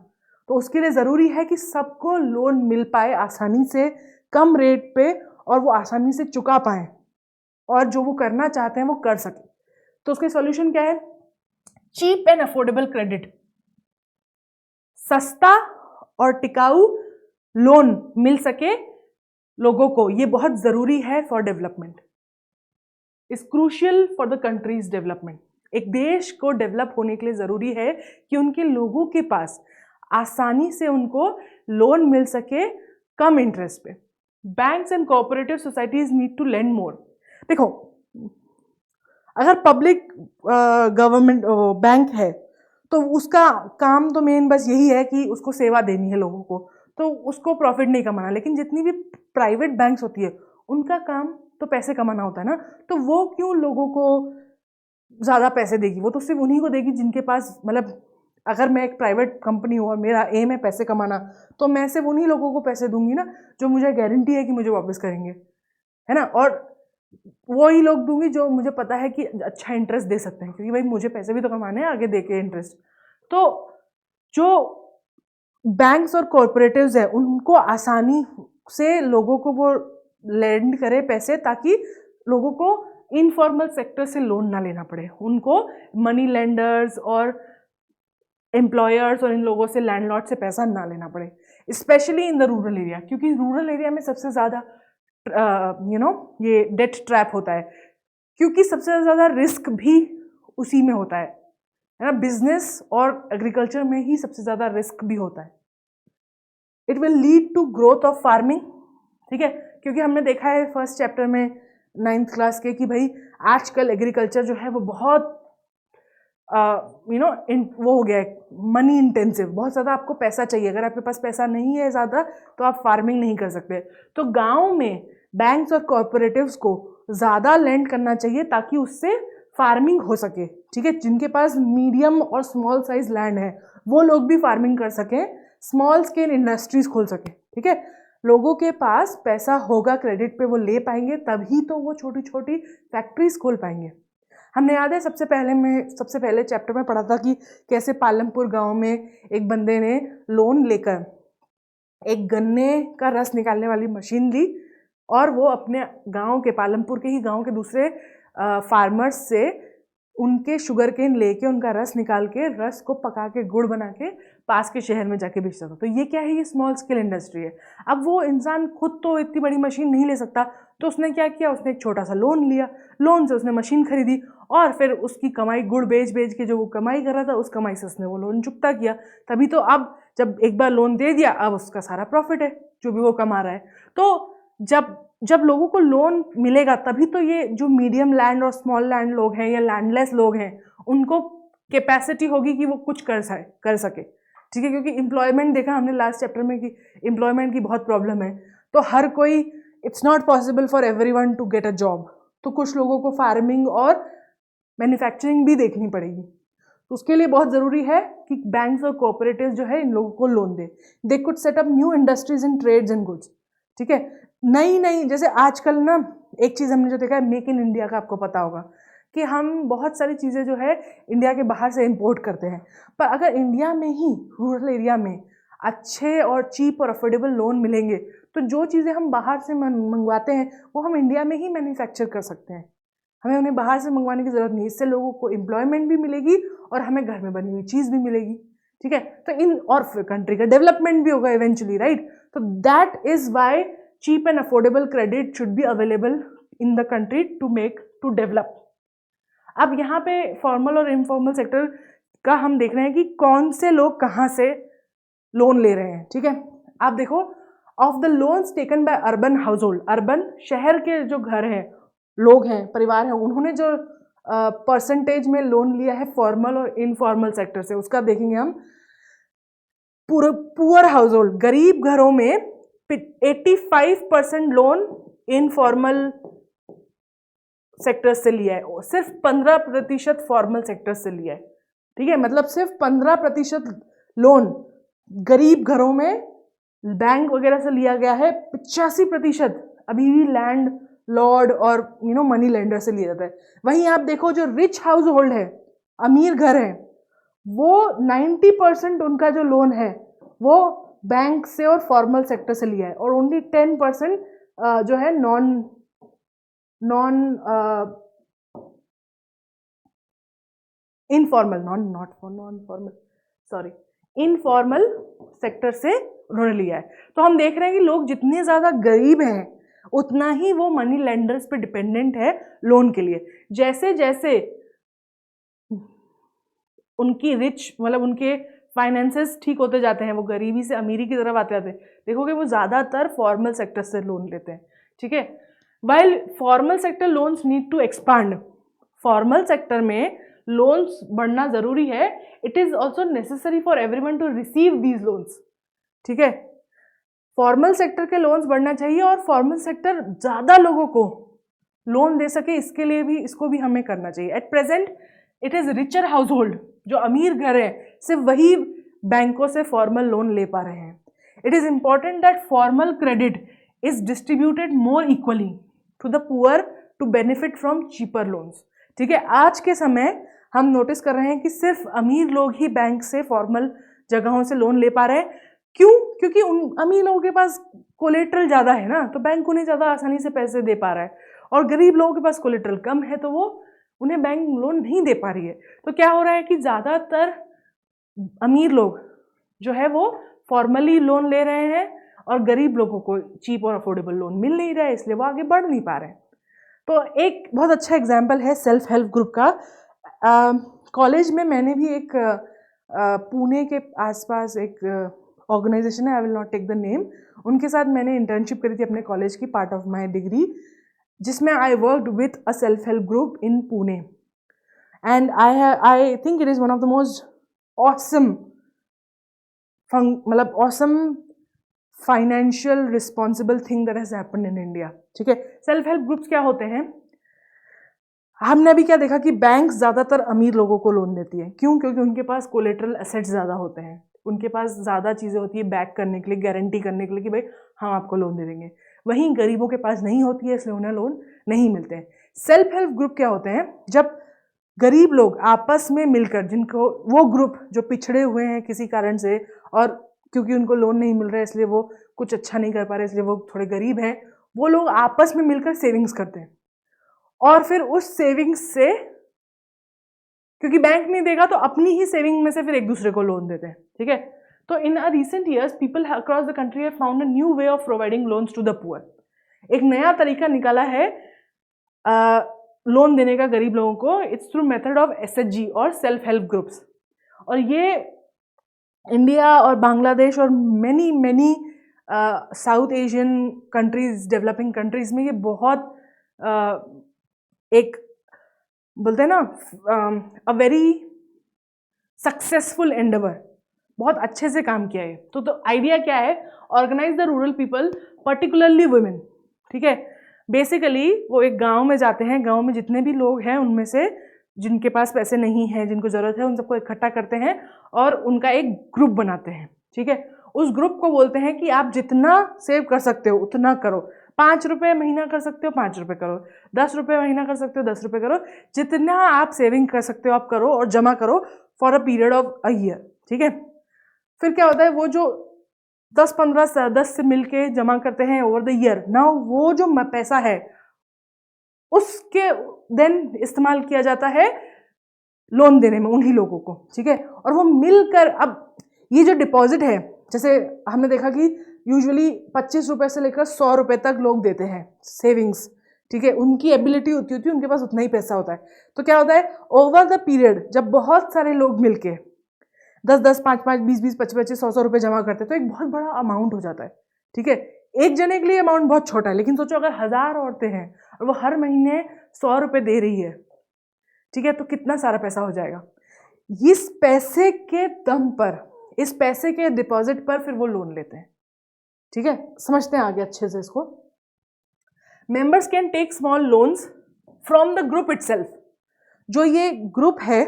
तो उसके लिए ज़रूरी है कि सबको लोन मिल पाए आसानी से, कम रेट पे, और वो आसानी से चुका पाएँ और जो वो करना चाहते हैं वो कर सकें। तो उसके सॉल्यूशन क्या है? Cheap and affordable credit. सस्ता और टिकाऊ लोन मिल सके लोगों को, ये बहुत जरूरी है for development, is crucial for the countries development. एक देश को डेवलप होने के लिए जरूरी है कि उनके लोगों के पास आसानी से उनको लोन मिल सके कम इंटरेस्ट पे। Banks and cooperative societies need to lend more. देखो, अगर पब्लिक गवर्नमेंट बैंक है तो उसका काम तो मेन बस यही है कि उसको सेवा देनी है लोगों को, तो उसको प्रॉफिट नहीं कमाना। लेकिन जितनी भी प्राइवेट बैंक्स होती है उनका काम तो पैसे कमाना होता है ना, तो वो क्यों लोगों को ज़्यादा पैसे देगी? वो तो सिर्फ उन्हीं को देगी जिनके पास, मतलब अगर मैं एक प्राइवेट कंपनी हूँ और मेरा एम है पैसे कमाना, तो मैं सिर्फ उन्हीं लोगों को पैसे दूंगी ना जो मुझे गारंटी है कि मुझे वापस करेंगे, है ना। और वही लोग दूंगी जो मुझे पता है कि अच्छा इंटरेस्ट दे सकते हैं, क्योंकि भाई मुझे पैसे भी तो कमाने हैं आगे दे के इंटरेस्ट। तो जो बैंक्स और कॉरपोरेटिव्स है उनको आसानी से लोगों को वो लेंड करे पैसे, ताकि लोगों को इनफॉर्मल सेक्टर से लोन ना लेना पड़े, उनको मनी लेंडर्स और एम्प्लॉयर्स और इन लोगों से, लैंडलॉर्ड से पैसा ना लेना पड़े, specially in the rural area. क्योंकि रूरल एरिया में सबसे ज़्यादा ये डेट ट्रैप होता है, क्योंकि सबसे ज़्यादा रिस्क भी उसी में होता है ना। बिजनेस और एग्रीकल्चर में ही सबसे ज़्यादा रिस्क भी होता है। It will lead to growth of farming, ठीक है, क्योंकि हमने देखा है फर्स्ट चैप्टर में 9th क्लास के कि भाई आजकल एग्रीकल्चर जो है वो बहुत वो हो गया है मनी इंटेंसिव, बहुत ज़्यादा आपको पैसा चाहिए। अगर आपके पास पैसा नहीं है ज़्यादा तो आप फार्मिंग नहीं कर सकते। तो गांव में बैंक्स और कॉरपोरेटिव्स को ज़्यादा लेंड करना चाहिए ताकि उससे फार्मिंग हो सके, ठीक है। जिनके पास मीडियम और स्मॉल साइज लैंड है वो लोग भी फार्मिंग कर सकें, स्मॉल स्केल इंडस्ट्रीज खोल सकें, ठीक है। लोगों के पास पैसा होगा, क्रेडिट पे वो ले पाएंगे, तभी तो वो छोटी छोटी फैक्ट्रीज खोल पाएंगे। हमने याद है सबसे पहले चैप्टर में पढ़ा था कि कैसे पालमपुर गांव में एक बंदे ने लोन लेकर एक गन्ने का रस निकालने वाली मशीन ली, और वो अपने गांव के, पालमपुर के ही गांव के दूसरे फार्मर्स से उनके शुगर केन लेके उनका रस निकाल के, रस को पका के गुड़ बना के पास के शहर में जाके बेचता था। तो ये क्या है? ये स्मॉल स्केल इंडस्ट्री है। अब वो इंसान खुद तो इतनी बड़ी मशीन नहीं ले सकता, तो उसने क्या किया, उसने एक छोटा सा लोन लिया, लोन से उसने मशीन खरीदी, और फिर उसकी कमाई गुड़ बेच बेच के जो वो कमाई कर रहा था उस कमाई से उसने वो लोन चुकता किया। तभी तो अब जब एक बार लोन दे दिया, अब उसका सारा प्रॉफिट है जो भी वो कमा रहा है। तो जब लोगों को लोन मिलेगा तभी तो ये जो मीडियम लैंड और स्मॉल लैंड लोग हैं या लैंडलेस लोग हैं उनको कैपेसिटी होगी कि वो कुछ कर सके, ठीक है। क्योंकि एम्प्लॉयमेंट देखा हमने लास्ट चैप्टर में कि एम्प्लॉयमेंट की बहुत प्रॉब्लम है। तो हर कोई, it's not possible for everyone to get a job, तो कुछ लोगों को फार्मिंग और मैन्युफैक्चरिंग भी देखनी पड़ेगी। तो उसके लिए बहुत ज़रूरी है कि बैंक्स और कोऑपरेटिव्स जो है इन लोगों को लोन दे। They could set up new industries in trades and goods, ठीक है। नई जैसे आजकल ना एक चीज़ हमने जो देखा है मेक इन इंडिया का, आपको पता होगा कि हम बहुत सारी चीज़ें जो है इंडिया के बाहर से इंपोर्ट करते हैं। पर अगर इंडिया में ही रूरल एरिया में अच्छे और चीप और अफोर्डेबल लोन मिलेंगे तो जो चीज़ें हम बाहर से मंगवाते हैं वो हम इंडिया में ही मैन्युफैक्चर कर सकते हैं, हमें उन्हें बाहर से मंगवाने की ज़रूरत नहीं। इससे लोगों को एम्प्लॉयमेंट भी मिलेगी और हमें घर में बनी हुई चीज़ भी मिलेगी, ठीक है। तो और फिर कंट्री का डेवलपमेंट भी होगा इवेंचुअली, राइट। तो that is why cheap and affordable credit should be available in the country to develop. अब यहाँ पे फॉर्मल और इनफॉर्मल सेक्टर का हम देख रहे हैं कि कौन से लोग कहाँ से लोन ले रहे हैं, ठीक है। आप देखो, of the loans taken bye urban household, urban शहर के जो घर हैं, लोग हैं, परिवार हैं, उन्होंने जो परसेंटेज में लोन लिया है फॉर्मल और इनफॉर्मल सेक्टर से, उसका देखेंगे हम। पुअर हाउसहोल्ड, गरीब घरों में 85% लोन इनफॉर्मल सेक्टर से लिया है, सिर्फ 15% फॉर्मल सेक्टर से लिया है, ठीक है। मतलब सिर्फ 15% लोन गरीब घरों में बैंक वगैरह से लिया गया है, 85% अभी भी लैंड लॉर्ड और मनी लेंडर से लिया जाता है। वहीं आप देखो जो रिच हाउस होल्ड है, अमीर घर है, वो 90% उनका जो लोन है वो बैंक से और फॉर्मल सेक्टर से लिया है, और ओनली 10% जो है नॉन इनफॉर्मल, इनफॉर्मल सेक्टर से उन्होंने लिया है। तो हम देख रहे हैं कि लोग जितने ज़्यादा गरीब हैं उतना ही वो मनी लेंडर्स पे डिपेंडेंट है लोन के लिए। जैसे जैसे उनकी रिच मतलब उनके फाइनेंसेस ठीक होते जाते हैं, वो गरीबी से अमीरी की तरफ आते जाते, देखोगे वो ज़्यादातर फॉर्मल सेक्टर से लोन लेते हैं, ठीक है। While formal sector loans need to expand, formal sector में लोन्स बढ़ना ज़रूरी है। It is also necessary for everyone to receive these loans, ठीक है। फॉर्मल सेक्टर के लोन्स बढ़ना चाहिए और फॉर्मल सेक्टर ज़्यादा लोगों को लोन दे सके, इसके लिए भी इसको भी हमें करना चाहिए। At present it is richer household, जो अमीर घर है सिर्फ वही बैंकों से फॉर्मल लोन ले पा रहे हैं। It is important that formal credit is distributed more equally to the poor to benefit from cheaper loans, ठीक है। आज के समय हम नोटिस कर रहे हैं कि सिर्फ अमीर लोग ही बैंक से फॉर्मल जगहों से लोन ले पा रहे हैं। क्यों? क्योंकि उन अमीर लोगों के पास कोलेट्रल ज़्यादा है ना, तो बैंक उन्हें ज़्यादा आसानी से पैसे दे पा रहा है, और गरीब लोगों के पास कोलेट्रल कम है तो वो उन्हें बैंक लोन नहीं दे पा रही है। तो क्या हो रहा है कि ज़्यादातर अमीर लोग जो है वो फॉर्मली लोन ले रहे हैं और गरीब लोगों को चीप और अफोर्डेबल लोन मिल नहीं रहा है, इसलिए वो आगे बढ़ नहीं पा रहे हैं। तो एक बहुत अच्छा एग्जाम्पल है सेल्फ हेल्प ग्रुप का। कॉलेज में मैंने भी एक पुणे के आसपास एक ऑर्गेनाइजेशन है, I will not take the name, उनके साथ मैंने इंटर्नशिप करी थी अपने कॉलेज की, पार्ट ऑफ माय डिग्री, जिसमें I worked with a self help group in Pune, and I think it is one of the most awesome मतलब awesome financial responsible thing that has happened in India, ठीक है। Self help groups क्या होते हैं? हमने अभी क्या देखा कि बैंक ज़्यादातर अमीर लोगों को लोन देती है। क्यों? क्योंकि उनके पास कोलेट्रल एसेट्स ज़्यादा होते हैं, उनके पास ज़्यादा चीज़ें होती है बैक करने के लिए, गारंटी करने के लिए कि भाई हम आपको लोन दे देंगे। वहीं गरीबों के पास नहीं होती है, इसलिए उन्हें लोन नहीं मिलते हैं। सेल्फ हेल्प ग्रुप क्या होते हैं? जब गरीब लोग आपस में मिलकर, जिनको वो ग्रुप जो पिछड़े हुए हैं किसी कारण से, और क्योंकि उनको लोन नहीं मिल रहा है इसलिए वो कुछ अच्छा नहीं कर पा रहे, इसलिए वो थोड़े गरीब हैं, वो लोग आपस में मिलकर सेविंग्स करते हैं, और फिर उस सेविंग्स से, क्योंकि बैंक नहीं देगा तो अपनी ही सेविंग में से फिर एक दूसरे को लोन देते हैं, ठीक है। तो in a recent years people across the country have found a new way of providing loans to the poor. एक नया तरीका निकाला है लोन देने का गरीब लोगों को। It's through method of SHG और सेल्फ हेल्प ग्रुप्स, और ये इंडिया और बांग्लादेश और many many south Asian countries, developing countries में ये बहुत एक बोलते हैं ना अ वेरी सक्सेसफुल एंडेवर, बहुत अच्छे से काम किया है। तो आइडिया क्या है? Organise the rural people, particularly women, ठीक है। बेसिकली वो एक गांव में जाते हैं, गांव में जितने भी लोग हैं उनमें से जिनके पास पैसे नहीं हैं, जिनको ज़रूरत है, उन सबको इकट्ठा करते हैं और उनका एक ग्रुप बनाते हैं, ठीक है। उस ग्रुप को बोलते हैं कि आप जितना सेव कर सकते हो उतना करो। 5 रुपये महीना कर सकते हो 5 रुपये करो, 10 रुपये महीना कर सकते हो 10 रुपये करो, जितना आप सेविंग कर सकते हो आप करो और जमा करो for a period of a year, ठीक है। फिर क्या होता है, वो जो 10 से मिलके जमा करते हैं ओवर द ईयर, ना वो जो पैसा है उसके देन इस्तेमाल किया जाता है लोन देने में उन्हीं लोगों को, ठीक है। और वो मिलकर, अब ये जो डिपॉजिट है, जैसे हमने देखा कि यूजुअली 25 रुपए से लेकर 100 रुपए तक लोग देते हैं सेविंग्स, ठीक है। उनकी एबिलिटी होती है, उनके पास उतना ही पैसा होता है। तो क्या होता है, ओवर द पीरियड जब बहुत सारे लोग मिलके 10-10, 5-5, 20-20, 25-25, 100-100 रुपए जमा करते हैं तो एक बहुत बड़ा अमाउंट हो जाता है, ठीक है। एक जने के लिए अमाउंट बहुत छोटा है, लेकिन सोचो अगर 1000 औरतें हैं और वो हर महीने 100 रुपए दे रही है, ठीक है, तो कितना सारा पैसा हो जाएगा। इस पैसे के दम पर, इस पैसे के डिपॉजिट पर फिर वो लोन लेते हैं, ठीक है। समझते हैं आगे अच्छे से इसको। Members can take small loans from the group itself. जो ये ग्रुप है,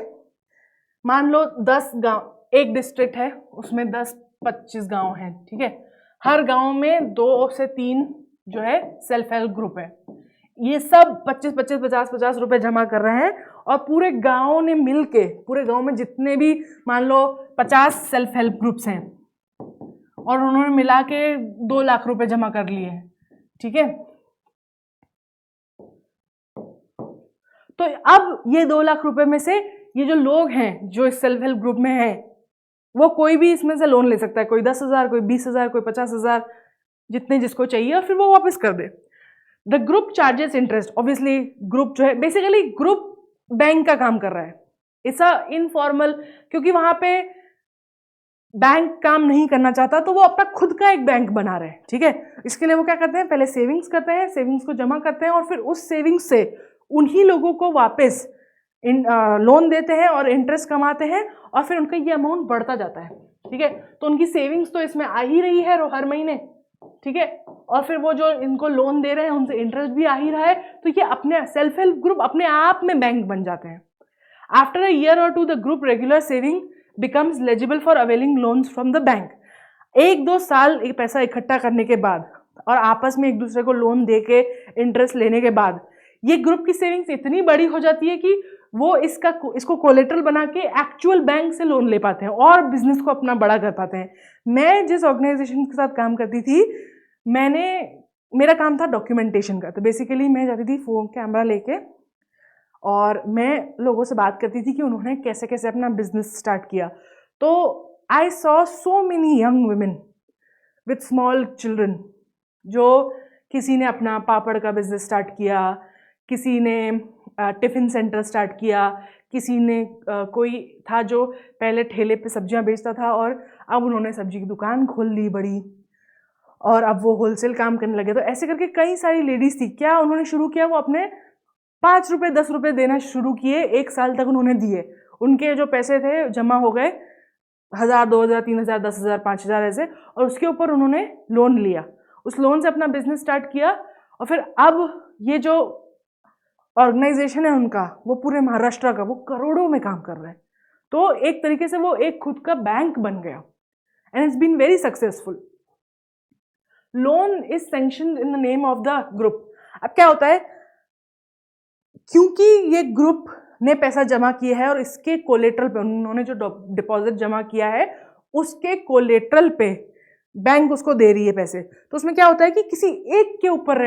मान लो 10 गांव, एक डिस्ट्रिक्ट है उसमें 10-25 गांव हैं, ठीक है। हर गांव में 2 से 3 जो है सेल्फ हेल्प ग्रुप है। ये सब 25-25, 50-50 रुपए जमा कर रहे हैं और पूरे गांव ने मिलके, पूरे गांव में जितने भी मान लो 50 सेल्फ हेल्प ग्रुप्स हैं और उन्होंने मिला के 2 लाख रुपए जमा कर लिए हैं, ठीक है। तो अब ये 2 लाख रुपए में से ये जो लोग हैं जो इस सेल्फ हेल्प ग्रुप में हैं, वो कोई भी इसमें से लोन ले सकता है, कोई 10,000, कोई 20,000, कोई 50,000, जितने जिसको चाहिए, और फिर वो वापस कर दे। The group charges interest. Obviously group जो है बेसिकली ग्रुप बैंक का काम कर रहा है। इट्स अ इनफॉर्मल, क्योंकि वहां पे बैंक काम नहीं करना चाहता तो वो अपना खुद का एक बैंक बना रहे हैं, ठीक है। इसके लिए वो क्या करते हैं, पहले सेविंग्स करते हैं, सेविंग्स को जमा करते हैं और फिर उस सेविंग्स से उन्हीं लोगों को वापस लोन देते हैं और इंटरेस्ट कमाते हैं, और फिर उनका ये अमाउंट बढ़ता जाता है, ठीक है। तो उनकी सेविंग्स तो इसमें आ ही रही है हर महीने, ठीक है, और फिर वो जो इनको लोन दे रहे हैं उनसे इंटरेस्ट भी आ ही रहा है, तो ये अपने सेल्फ हेल्प ग्रुप अपने आप में बैंक बन जाते हैं। आफ्टर अ ईयर और two the group regular saving becomes eligible for availing loans from the bank। 1-2 साल एक पैसा इकट्ठा करने के बाद और आपस में एक दूसरे को लोन दे के इंटरेस्ट लेने के बाद ये ग्रुप की सेविंग्स इतनी बड़ी हो जाती है कि वो इसको कोलेटरल बना के एक्चुअल बैंक से लोन ले पाते हैं और बिजनेस को अपना बड़ा कर पाते हैं। मैं जिस ऑर्गेनाइजेशन के साथ काम करती थी, मेरा काम था डॉक्यूमेंटेशन का। तो बेसिकली मैं जाती थी फोन कैमरा लेके और मैं लोगों से बात करती थी कि उन्होंने कैसे कैसे अपना बिजनेस स्टार्ट किया। तो I saw so many young women with small children, जो किसी ने अपना पापड़ का बिजनेस स्टार्ट किया, किसी ने टिफ़िन सेंटर स्टार्ट किया, किसी ने कोई था जो पहले ठेले पे सब्जियां बेचता था और अब उन्होंने सब्जी की दुकान खोल ली बड़ी, और अब वो होलसेल काम करने लगे। तो ऐसे करके कई सारी लेडीज़ थी। क्या उन्होंने शुरू किया, वो अपने 5 रुपये 10 रुपये देना शुरू किए। 1 साल तक उन्होंने दिए, उनके जो पैसे थे जमा हो गए 1,000 2,000 3,000 10,000 5,000 ऐसे, और उसके ऊपर उन्होंने लोन लिया, उस लोन से अपना बिजनेस स्टार्ट किया। और फिर अब ये जो ऑर्गेनाइजेशन है उनका, वो पूरे महाराष्ट्र का वो करोड़ों में काम कर रहा है। तो एक तरीके से वो एक खुद का बैंक बन गया and it's been very successful. Loan is sanctioned in the name of the group. अब क्या होता है, क्योंकि ये ग्रुप ने पैसा जमा किया है और इसके कोलेट्रल पे, उन्होंने जो डिपॉजिट जमा किया है उसके कोलेट्रल पे बैंक उसको दे रही है पैसे, तो उसमें क्या होता है कि किसी एक के ऊपर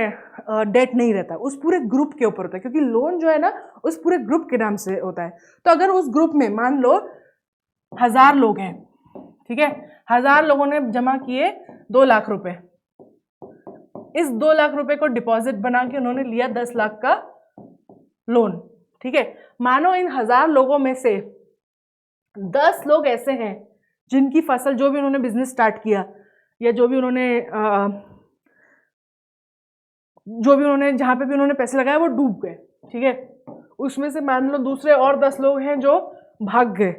डेट नहीं रहता, उस पूरे ग्रुप के ऊपर होता है, क्योंकि लोन जो है ना उस पूरे ग्रुप के नाम से होता है। तो अगर उस ग्रुप में मान लो 1000 लोग हैं, ठीक है, 1000 लोगों ने जमा किए 2 लाख रुपए, इस 2 लाख रुपए को डिपॉजिट बना के उन्होंने लिया 10 लाख का लोन, ठीक है। मानो इन 1000 लोगों में से 10 लोग ऐसे हैं जिनकी फसल, जो भी उन्होंने बिजनेस स्टार्ट किया या जो भी उन्होंने जहां पे भी उन्होंने पैसे लगाए वो डूब गए, ठीक है। उसमें से मान लो दूसरे और 10 लोग हैं जो भाग गए,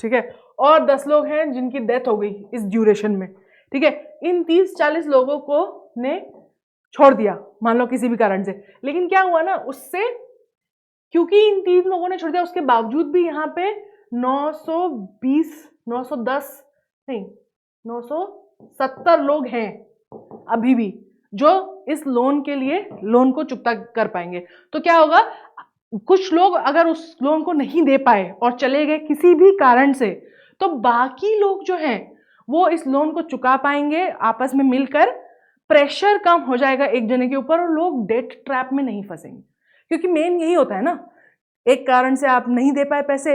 ठीक है, और 10 लोग हैं जिनकी डेथ हो गई इस ड्यूरेशन में, ठीक है। इन 30-40 लोगों को ने छोड़ दिया मान लो किसी भी कारण से, लेकिन क्या हुआ ना, उससे क्योंकि इन 3 लोगों ने छोड़ दिया उसके बावजूद भी यहाँ पे 970 लोग हैं अभी भी जो इस लोन के लिए लोन को चुकता कर पाएंगे। तो क्या होगा, कुछ लोग अगर उस लोन को नहीं दे पाए और चले गए किसी भी कारण से, तो बाकी लोग जो हैं वो इस लोन को चुका पाएंगे, आपस में मिलकर प्रेशर कम हो जाएगा एक जने के ऊपर और लोग डेट ट्रैप में नहीं फंसेंगे। क्योंकि मेन यही होता है ना, एक कारण से आप नहीं दे पाए पैसे,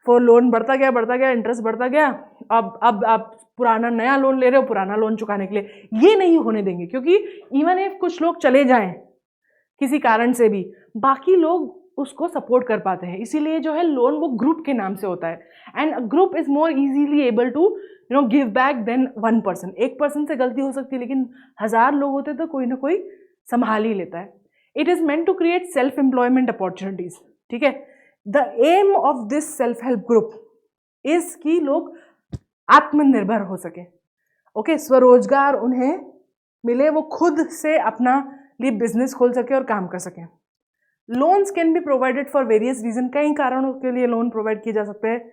वो लोन बढ़ता गया, इंटरेस्ट बढ़ता गया, अब आप पुराना नया लोन ले रहे हो पुराना लोन चुकाने के लिए, ये नहीं होने देंगे। क्योंकि इवन इफ कुछ लोग चले जाएं किसी कारण से भी, बाकी लोग उसको सपोर्ट कर पाते हैं, इसीलिए जो है लोन वो ग्रुप के नाम से होता है। And group is more easily able to give back than 1 person. 1 person से गलती हो सकती है, लेकिन 1000 लोग होते तो कोई ना कोई संभाल ही लेता है। It is meant to create self employment opportunities, ठीक है। The aim of this self help group is कि लोग आत्मनिर्भर हो सके, ओके, स्वरोजगार उन्हें मिले, वो खुद से अपना लिए बिजनेस खोल सके और काम कर सके। Loans can be provided for various reason, कई कारणों के लिए लोन प्रोवाइड किए जा सकते हैं।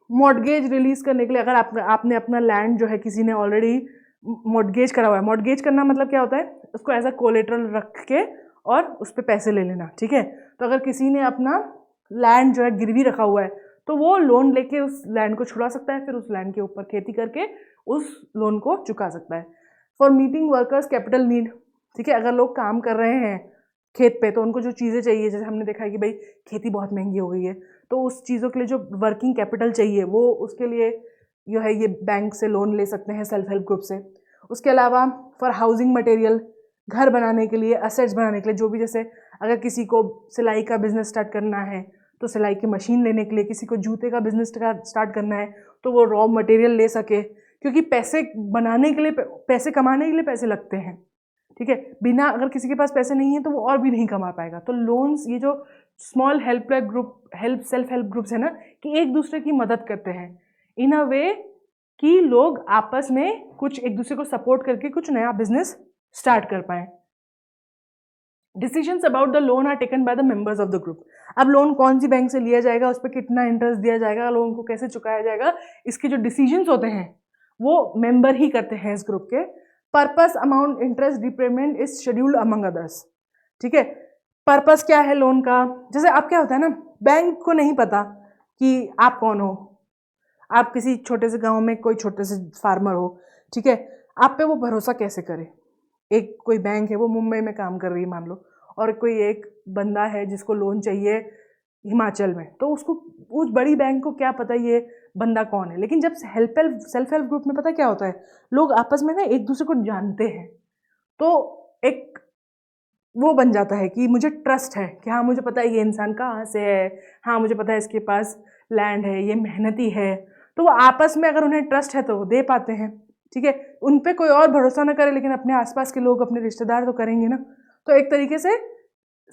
मॉर्गेज रिलीज करने के लिए, अगर आपने अपना लैंड जो है किसी ने ऑलरेडी मॉर्गेज करा हुआ है, मॉर्गेज करना मतलब क्या होता है, उसको एज अ कोलेटरल रख के और उस पर पैसे ले लेना, ठीक है। तो अगर किसी ने अपना लैंड जो है गिरवी रखा हुआ है, तो वो लोन लेके उस लैंड को छुड़ा सकता है, फिर उस लैंड के ऊपर खेती करके उस लोन को चुका सकता है। For meeting workers capital need, ठीक है, अगर लोग काम कर रहे हैं खेत पे तो उनको जो चीज़ें चाहिए, जैसे हमने देखा है कि भाई खेती बहुत महंगी हो गई है, तो उस चीज़ों के लिए जो वर्किंग कैपिटल चाहिए वो उसके लिए जो है ये बैंक से लोन ले सकते हैं सेल्फ हेल्प ग्रुप से। उसके अलावा फॉर हाउसिंग मटेरियल, घर बनाने के लिए, असेट्स बनाने के लिए, जो भी, जैसे अगर किसी को सिलाई का बिजनेस स्टार्ट करना है तो सिलाई की मशीन लेने के लिए, किसी को जूते का बिजनेस स्टार्ट करना है तो वो रॉ मटेरियल ले सके, क्योंकि पैसे बनाने के लिए, पैसे कमाने के लिए पैसे लगते हैं, ठीक है। बिना, अगर किसी के पास पैसे नहीं है तो वो और भी नहीं कमा पाएगा। तो लोन्स, ये जो स्मॉल सेल्फ हेल्प ग्रुप्स है ना, कि एक दूसरे की मदद करते हैं इन अ वे कि लोग आपस में कुछ एक दूसरे को सपोर्ट करके कुछ नया बिजनेस स्टार्ट कर पाए। Decisions about the loan are taken by the members of the group. अब लोन कौन सी बैंक से लिया जाएगा, उस पर कितना इंटरेस्ट दिया जाएगा, लोन को कैसे चुकाया जाएगा, इसके जो डिसीजंस होते हैं वो मेंबर ही करते हैं इस ग्रुप के। Purpose, amount, interest, repayment is scheduled among others, ठीक है। पर्पस क्या है लोन का, जैसे आप, क्या होता है ना, बैंक को नहीं पता कि आप कौन हो, आप किसी छोटे से गांव में कोई छोटे से फार्मर हो, ठीक है, आप पे वो भरोसा कैसे करे। एक कोई बैंक है, वो मुंबई में काम कर रही है मान लो, और कोई एक बंदा है जिसको लोन चाहिए हिमाचल में, तो उसको, उस बड़ी बैंक को क्या पता ये बंदा कौन है। लेकिन जब सेल्फ हेल्प ग्रुप में पता क्या होता है, लोग आपस में ना एक दूसरे को जानते हैं, तो एक वो बन जाता है कि मुझे ट्रस्ट है कि हाँ मुझे पता है ये इंसान कहाँ से है, हाँ मुझे पता है इसके पास लैंड है, ये मेहनती है, तो वो आपस में अगर उन्हें ट्रस्ट है तो वो दे पाते हैं, ठीक है। उन पे कोई और भरोसा ना करे, लेकिन अपने आसपास के लोग, अपने रिश्तेदार तो करेंगे ना। तो एक तरीके से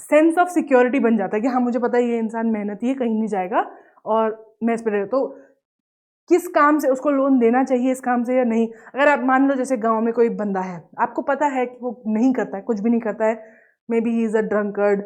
सेंस ऑफ सिक्योरिटी बन जाता है कि हाँ मुझे पता है ये इंसान मेहनती है, कहीं नहीं जाएगा, और मैं इस पर, तो किस काम से उसको लोन देना चाहिए, इस काम से या नहीं। अगर आप मान लो जैसे गांव में कोई बंदा है, आपको पता है कि वो नहीं करता है, कुछ भी नहीं करता है, maybe he is a drunkard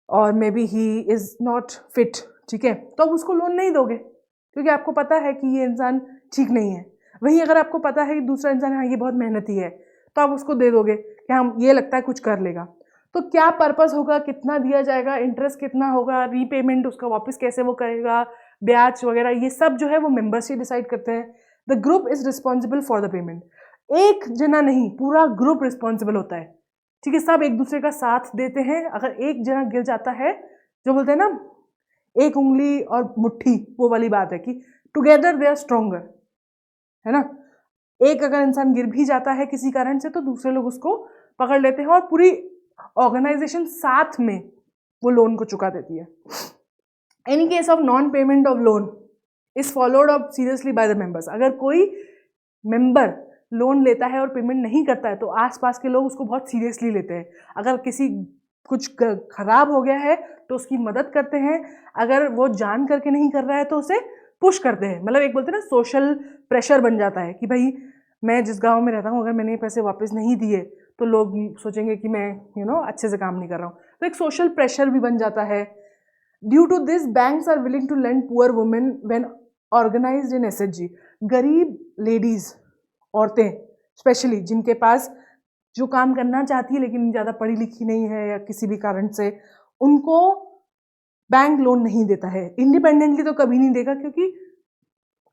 और maybe he is not fit, ठीक है, तो आप उसको लोन नहीं दोगे क्योंकि आपको पता है कि ये इंसान ठीक नहीं है। वहीं अगर आपको पता है कि दूसरा इंसान, हाँ ये बहुत मेहनती है, तो आप उसको दे दोगे कि हाँ ये लगता है कुछ कर लेगा। तो क्या पर्पस होगा, कितना दिया जाएगा, इंटरेस्ट कितना होगा, रीपेमेंट उसका वापस कैसे वो करेगा, ब्याज वगैरह, ये सब जो है वो मेंबर्स ही डिसाइड करते हैं। The group is responsible for the payment. एक जना नहीं, पूरा ग्रुप रिस्पॉन्सिबल होता है, ठीक है। सब एक दूसरे का साथ देते हैं। अगर एक जना गिर जाता है, जो बोलते हैं ना एक उंगली और मुट्ठी, वो वाली बात है कि टुगेदर दे आर स्ट्रोंगर, है ना। एक अगर इंसान गिर भी जाता है किसी कारण से, तो दूसरे लोग उसको पकड़ लेते हैं और पूरी ऑर्गेनाइजेशन साथ में वो लोन को चुका देती है। Any case of non payment of loan is followed up seriously bye the members. अगर कोई मेंबर लोन लेता है और पेमेंट नहीं करता है, तो आसपास के लोग उसको बहुत सीरियसली लेते हैं। अगर किसी कुछ खराब हो गया है तो उसकी मदद करते हैं, अगर वो जान करके नहीं कर रहा है तो उसे पुश करते हैं। मतलब एक बोलते हैं ना, सोशल प्रेशर बन जाता है कि भाई मैं जिस गांव में रहता हूँ, अगर मैंने पैसे वापस नहीं दिए तो लोग सोचेंगे कि मैं अच्छे से काम नहीं कर रहा हूँ, तो एक सोशल प्रेशर भी बन जाता है। Due to this banks are willing to lend poor women when organised in SHG. गरीब लेडीज, औरतें स्पेशली, जिनके पास, जो काम करना चाहती है लेकिन ज़्यादा पढ़ी लिखी नहीं है या किसी भी कारण से, उनको बैंक लोन नहीं देता है। इंडिपेंडेंटली तो कभी नहीं देगा, क्योंकि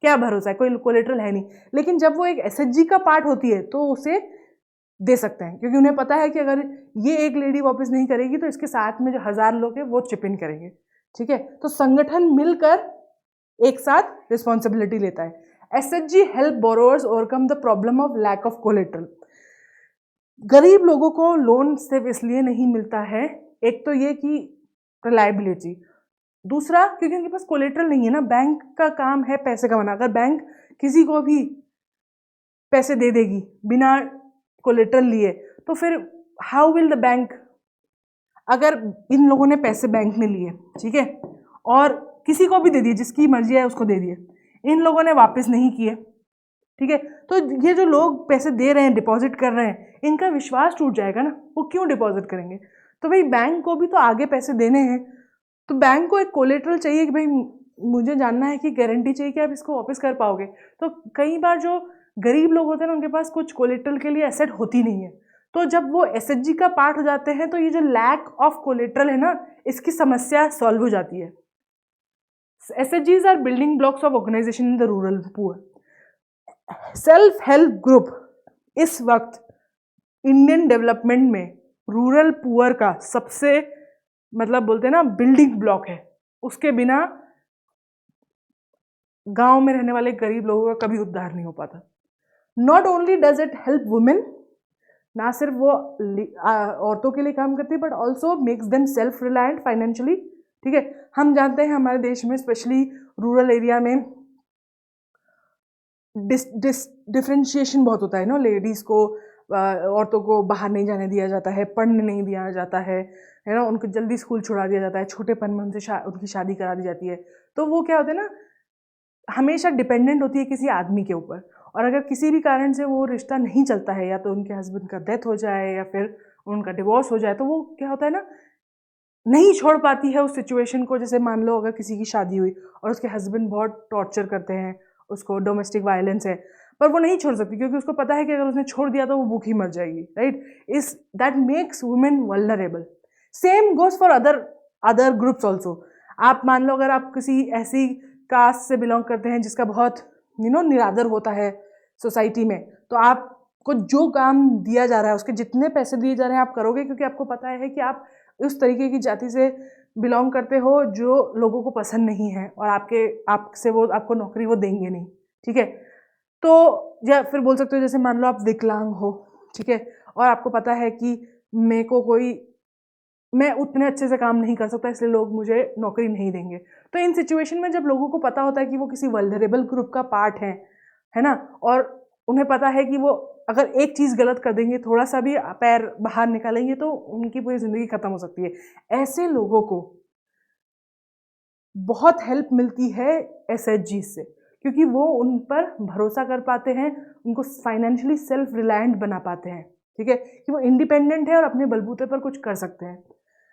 क्या भरोसा है, कोई कोलेटरल है नहीं। लेकिन जब वो एक एसएचजी का पार्ट होती है तो उसे दे सकते हैं, क्योंकि उन्हें पता है कि अगर ये एक लेडी वापस नहीं करेगी तो इसके साथ में जो 1000 लोग हैं वो चिप इन करेंगे, ठीक है। तो संगठन मिलकर एक साथ रिस्पॉन्सिबिलिटी लेता है। SHG help borrowers overcome the problem of lack of collateral. गरीब लोगों को लोन सिर्फ इसलिए नहीं मिलता है, एक तो ये कि रिलायबिलिटी, दूसरा क्योंकि उनके पास कोलेटरल नहीं है ना। बैंक का काम है पैसे कमाना। अगर बैंक किसी को भी पैसे दे देगी बिना कोलेटरल लिए, तो फिर हाउ विल द बैंक, अगर इन लोगों ने पैसे बैंक में लिए, ठीक है, और किसी को भी दे दिए, जिसकी मर्जी है उसको दे दिए, इन लोगों ने वापस नहीं किए, ठीक है, तो ये जो लोग पैसे दे रहे हैं, डिपॉजिट कर रहे हैं, इनका विश्वास टूट जाएगा ना। वो क्यों डिपॉजिट करेंगे। तो भाई बैंक को भी तो आगे पैसे देने हैं, तो बैंक को एक कोलेटरल चाहिए कि भाई मुझे जानना है, कि गारंटी चाहिए कि आप इसको वापस कर पाओगे। तो कई बार जो गरीब लोग होते हैं ना, उनके पास कुछ कोलेटरल के लिए एसेट होती नहीं है। तो जब वो एसएचजी का पार्ट हो जाते हैं, तो ये जो लैक ऑफ कोलेटरल है ना, इसकी समस्या सॉल्व हो जाती है। एसएचजीज are building blocks of organisation in the rural poor. Self help group इस वक्त इंडियन डेवलपमेंट में रूरल पुअर का सबसे, मतलब बोलते हैं ना, बिल्डिंग ब्लॉक है। उसके बिना गांव में रहने वाले गरीब लोगों का कभी उद्धार नहीं हो पाता। Not only does it help women, ना सिर्फ वो औरतों के लिए काम करती है, but also makes them self reliant financially. ठीक है, हम जानते हैं हमारे देश में स्पेशली रूरल एरिया में डिफ्रेंशिएशन बहुत होता है ना, लेडीज़ को, औरतों को बाहर नहीं जाने दिया जाता है, पढ़ने नहीं दिया जाता है ना, उनको जल्दी स्कूल छुड़ा दिया जाता है, छोटेपन में उनसे उनकी शादी करा दी जाती है। तो वो क्या होता है ना, हमेशा डिपेंडेंट होती है किसी आदमी के ऊपर, और अगर किसी भी कारण से वो रिश्ता नहीं चलता है, या तो उनके हस्बैंड का डेथ हो जाए या फिर उनका डिवोर्स हो जाए, तो वो क्या होता है ना, नहीं छोड़ पाती है उस सिचुएशन को। जैसे मान लो अगर किसी की शादी हुई और उसके हस्बैंड बहुत टॉर्चर करते हैं उसको, डोमेस्टिक वायलेंस है, पर वो नहीं छोड़ सकती क्योंकि उसको पता है कि अगर उसने छोड़ दिया तो वो भूखी मर जाएगी, राइट। इस that makes women vulnerable. Same goes for other groups also. आप मान लो अगर आप किसी ऐसी कास्ट से बिलोंग करते हैं जिसका बहुत निरादर होता है सोसाइटी में, तो आपको जो काम दिया जा रहा है, उसके जितने पैसे दिए जा रहे हैं आप करोगे, क्योंकि आपको पता है कि आप उस तरीके की जाति से बिलोंग करते हो जो लोगों को पसंद नहीं है, और आपसे वो आपको नौकरी वो देंगे नहीं। ठीक है, तो या फिर बोल सकते हो जैसे मान लो आप विकलांग हो, ठीक है, और आपको पता है कि मैं उतने अच्छे से काम नहीं कर सकता, इसलिए लोग मुझे नौकरी नहीं देंगे। तो इन सिचुएशन में जब लोगों को पता होता है कि वो किसी वल्नरेबल ग्रुप का पार्ट है ना, और उन्हें पता है कि वो अगर एक चीज़ गलत कर देंगे, थोड़ा सा भी पैर बाहर निकालेंगे, तो उनकी पूरी ज़िंदगी ख़त्म हो सकती है। ऐसे लोगों को बहुत हेल्प मिलती है SHG से, क्योंकि वो उन पर भरोसा कर पाते हैं, उनको फाइनेंशियली सेल्फ रिलायंट बना पाते हैं। ठीक है, कि वो इंडिपेंडेंट है और अपने बलबूते पर कुछ कर सकते हैं।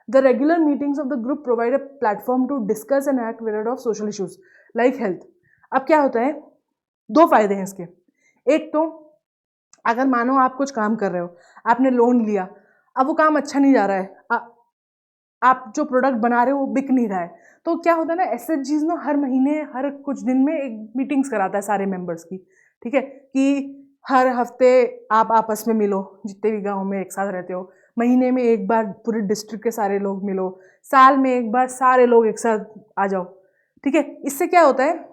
The regular meetings of the group provide a platform to discuss and act varied of social issues like health. अब क्या होता है, दो फायदे हैं इसके। एक तो अगर मानो आप कुछ काम कर रहे हो, आपने लोन लिया, अब वो काम अच्छा नहीं जा रहा है, आप जो प्रोडक्ट बना रहे हो वो बिक नहीं रहा है, तो क्या होता है ना, SHGs ना हर महीने, हर कुछ दिन में एक मीटिंग्स कराता है सारे मेंबर्स की। ठीक है, कि हर हफ्ते आप आपस में मिलो, जितने भी गांव में एक साथ रहते हो, महीने में एक बार पूरे डिस्ट्रिक्ट के सारे लोग मिलो, साल में एक बार सारे लोग एक साथ आ जाओ। ठीक है, इससे क्या होता है,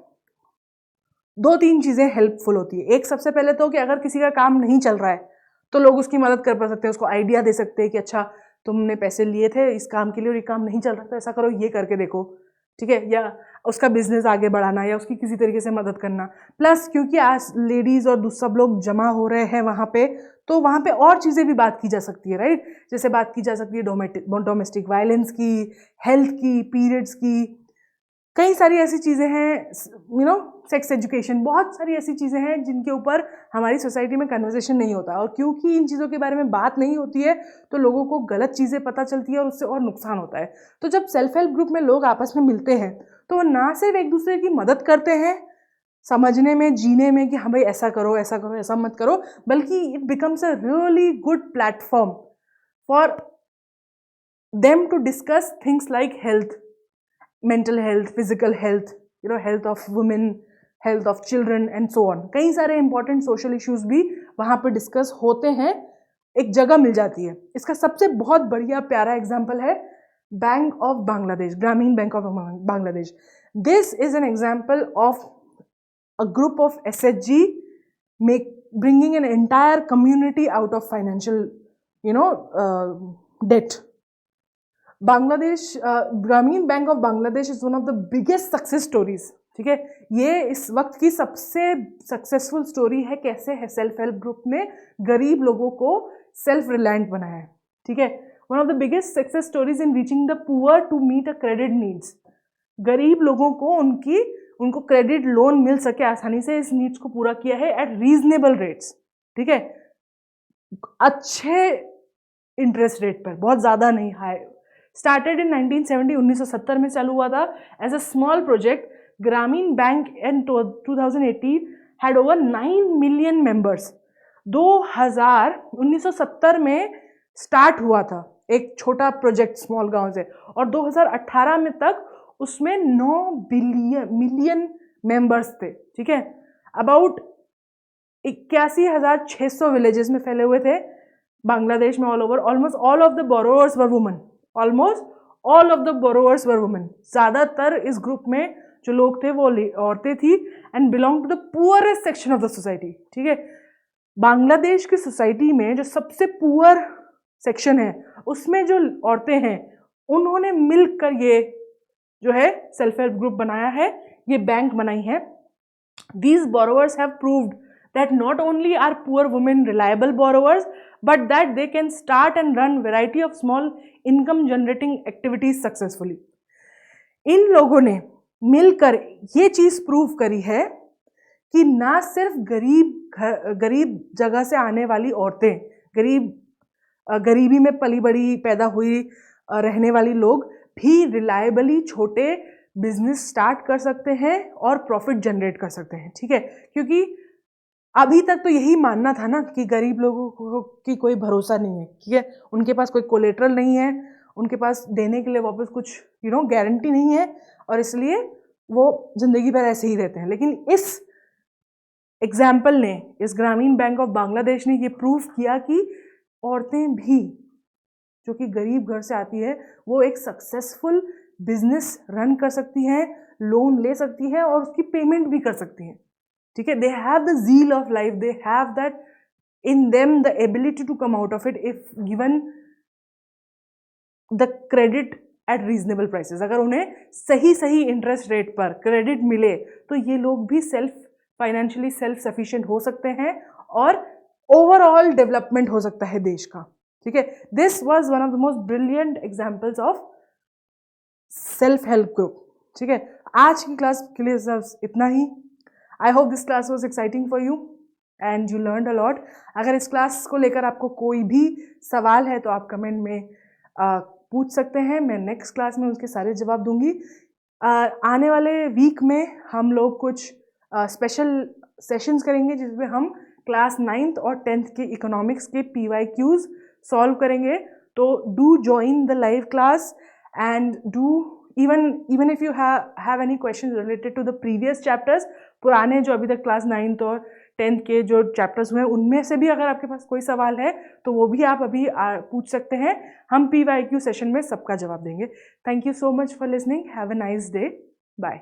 दो तीन चीज़ें हेल्पफुल होती है। एक, सबसे पहले तो कि अगर किसी का काम नहीं चल रहा है तो लोग उसकी मदद कर पा सकते हैं, उसको आइडिया दे सकते हैं कि अच्छा तुमने पैसे लिए थे इस काम के लिए और ये काम नहीं चल रहा था, ऐसा करो, ये करके देखो। ठीक है, या उसका बिजनेस आगे बढ़ाना या उसकी किसी तरीके से मदद करना। प्लस क्योंकि आज लेडीज़ और सब लोग जमा हो रहे हैं वहाँ पे, तो वहाँ पे और चीज़ें भी बात की जा सकती है, राइट। जैसे बात की जा सकती है डोमेस्टिक वायलेंस की, हेल्थ की, पीरियड्स की, कई सारी ऐसी चीज़ें हैं, सेक्स एजुकेशन, बहुत सारी ऐसी चीज़ें हैं जिनके ऊपर हमारी सोसाइटी में कन्वर्सेशन नहीं होता, और क्योंकि इन चीज़ों के बारे में बात नहीं होती है तो लोगों को गलत चीज़ें पता चलती है और उससे और नुकसान होता है। तो जब सेल्फ हेल्प ग्रुप में लोग आपस में मिलते हैं तो वो ना सिर्फ एक दूसरे की मदद करते हैं समझने में, जीने में, कि हाँ भाई ऐसा करो, ऐसा करो, ऐसा मत करो, बल्कि it becomes a really good platform for them to discuss things like health, mental health, physical health, health of women, health of children and so on. कई सारे इंपॉर्टेंट सोशल इश्यूज भी वहाँ पर डिस्कस होते हैं, एक जगह मिल जाती है। इसका सबसे बहुत बढ़िया प्यारा एग्जाम्पल है bank of Bangladesh, Grameen bank of Bangladesh. This is an example of a group of SHG bringing an entire community out of financial debt. Bangladesh, Grameen bank of Bangladesh is one of the biggest success stories. ठीक है, ये इस वक्त की सबसे successful story है, कैसे है सेल्फ हेल्प ग्रुप ने गरीब लोगों को सेल्फ रिलायंट बनाया है। ठीक है, one of the biggest success stories in reaching the poor to meet a credit needs. गरीब लोगों को उनको क्रेडिट लोन मिल सके आसानी से, इस नीड्स को पूरा किया है एट रीजनेबल रेट्स। ठीक है, अच्छे इंटरेस्ट रेट पर, बहुत ज़्यादा नहीं, हाई। स्टार्टेड इन 1970, 1970 में चालू हुआ था एज अ स्मॉल प्रोजेक्ट। ग्रामीण bank in 2018 had over 9 million members. 1970 में स्टार्ट हुआ था एक छोटा प्रोजेक्ट स्मॉल गांव से, और 2018 में तक उसमें 9 मिलियन मेंबर्स थे। ठीक है, अबाउट 81,600 विलेजेस में फैले हुए थे बांग्लादेश में, all over. Almost all of the borrowers were women, almost all of the borrowers were women. ज़्यादातर इस ग्रुप में जो लोग थे वो औरतें थी and belong to the poorest section of the society. ठीक है, बांग्लादेश की सोसाइटी में जो सबसे पुअर सेक्शन है उसमें जो औरतें हैं उन्होंने मिलकर ये जो है सेल्फ हेल्प ग्रुप बनाया है, ये बैंक बनाई है। These borrowers have proved that not only are poor women reliable borrowers, but that they can start and run variety of small income generating activities successfully. इन लोगों ने मिलकर ये चीज प्रूव करी है कि ना सिर्फ गरीब जगह से आने वाली औरतें, गरीबी में पली बड़ी पैदा हुई रहने वाली लोग भी रिलायबली छोटे बिजनेस स्टार्ट कर सकते हैं और प्रॉफिट जनरेट कर सकते हैं। ठीक है, क्योंकि अभी तक तो यही मानना था ना कि गरीब लोगों को की कोई भरोसा नहीं है। ठीक है, उनके पास कोई कोलेटरल नहीं है, उनके पास देने के लिए वापस कुछ गारंटी नहीं है और इसलिए वो जिंदगी भर ऐसे ही रहते हैं। लेकिन इस एग्जाम्पल ने, इस ग्रामीण बैंक ऑफ बांग्लादेश ने ये प्रूव किया कि औरतें भी जो कि गरीब घर से आती है वो एक सक्सेसफुल बिजनेस रन कर सकती हैं, लोन ले सकती हैं और उसकी पेमेंट भी कर सकती हैं। ठीक है, they have the zeal of life, they have that in them the ability to come out of it if given the credit at reasonable prices. अगर उन्हें सही इंटरेस्ट रेट पर क्रेडिट मिले तो ये लोग भी फाइनेंशियली सेल्फ सफिशिएंट हो सकते हैं और ओवरऑल डेवलपमेंट हो सकता है देश का। ठीक है, this was one of the most brilliant examples of self help group. ठीक है, आज की क्लास के लिए इतना ही। I hope this class was exciting for you and you learned a lot. अगर इस क्लास को लेकर आपको कोई भी सवाल है तो आप कमेंट में पूछ सकते हैं, मैं नेक्स्ट क्लास में उसके सारे जवाब दूंगी। आने वाले वीक में हम लोग कुछ स्पेशल सेशंस करेंगे जिसमें हम क्लास 9th और 10th के इकोनॉमिक्स के PYQs सॉल्व करेंगे। तो do join the live class and do even if you have any questions related to the previous chapters, पुराने जो अभी तक क्लास 9th और 10th के जो चैप्टर्स हुए हैं उनमें से भी अगर आपके पास कोई सवाल है तो वो भी आप अभी पूछ सकते हैं। हम PYQ सेशन में सबका जवाब देंगे। Thank you so much for listening. Have a nice day. Bye.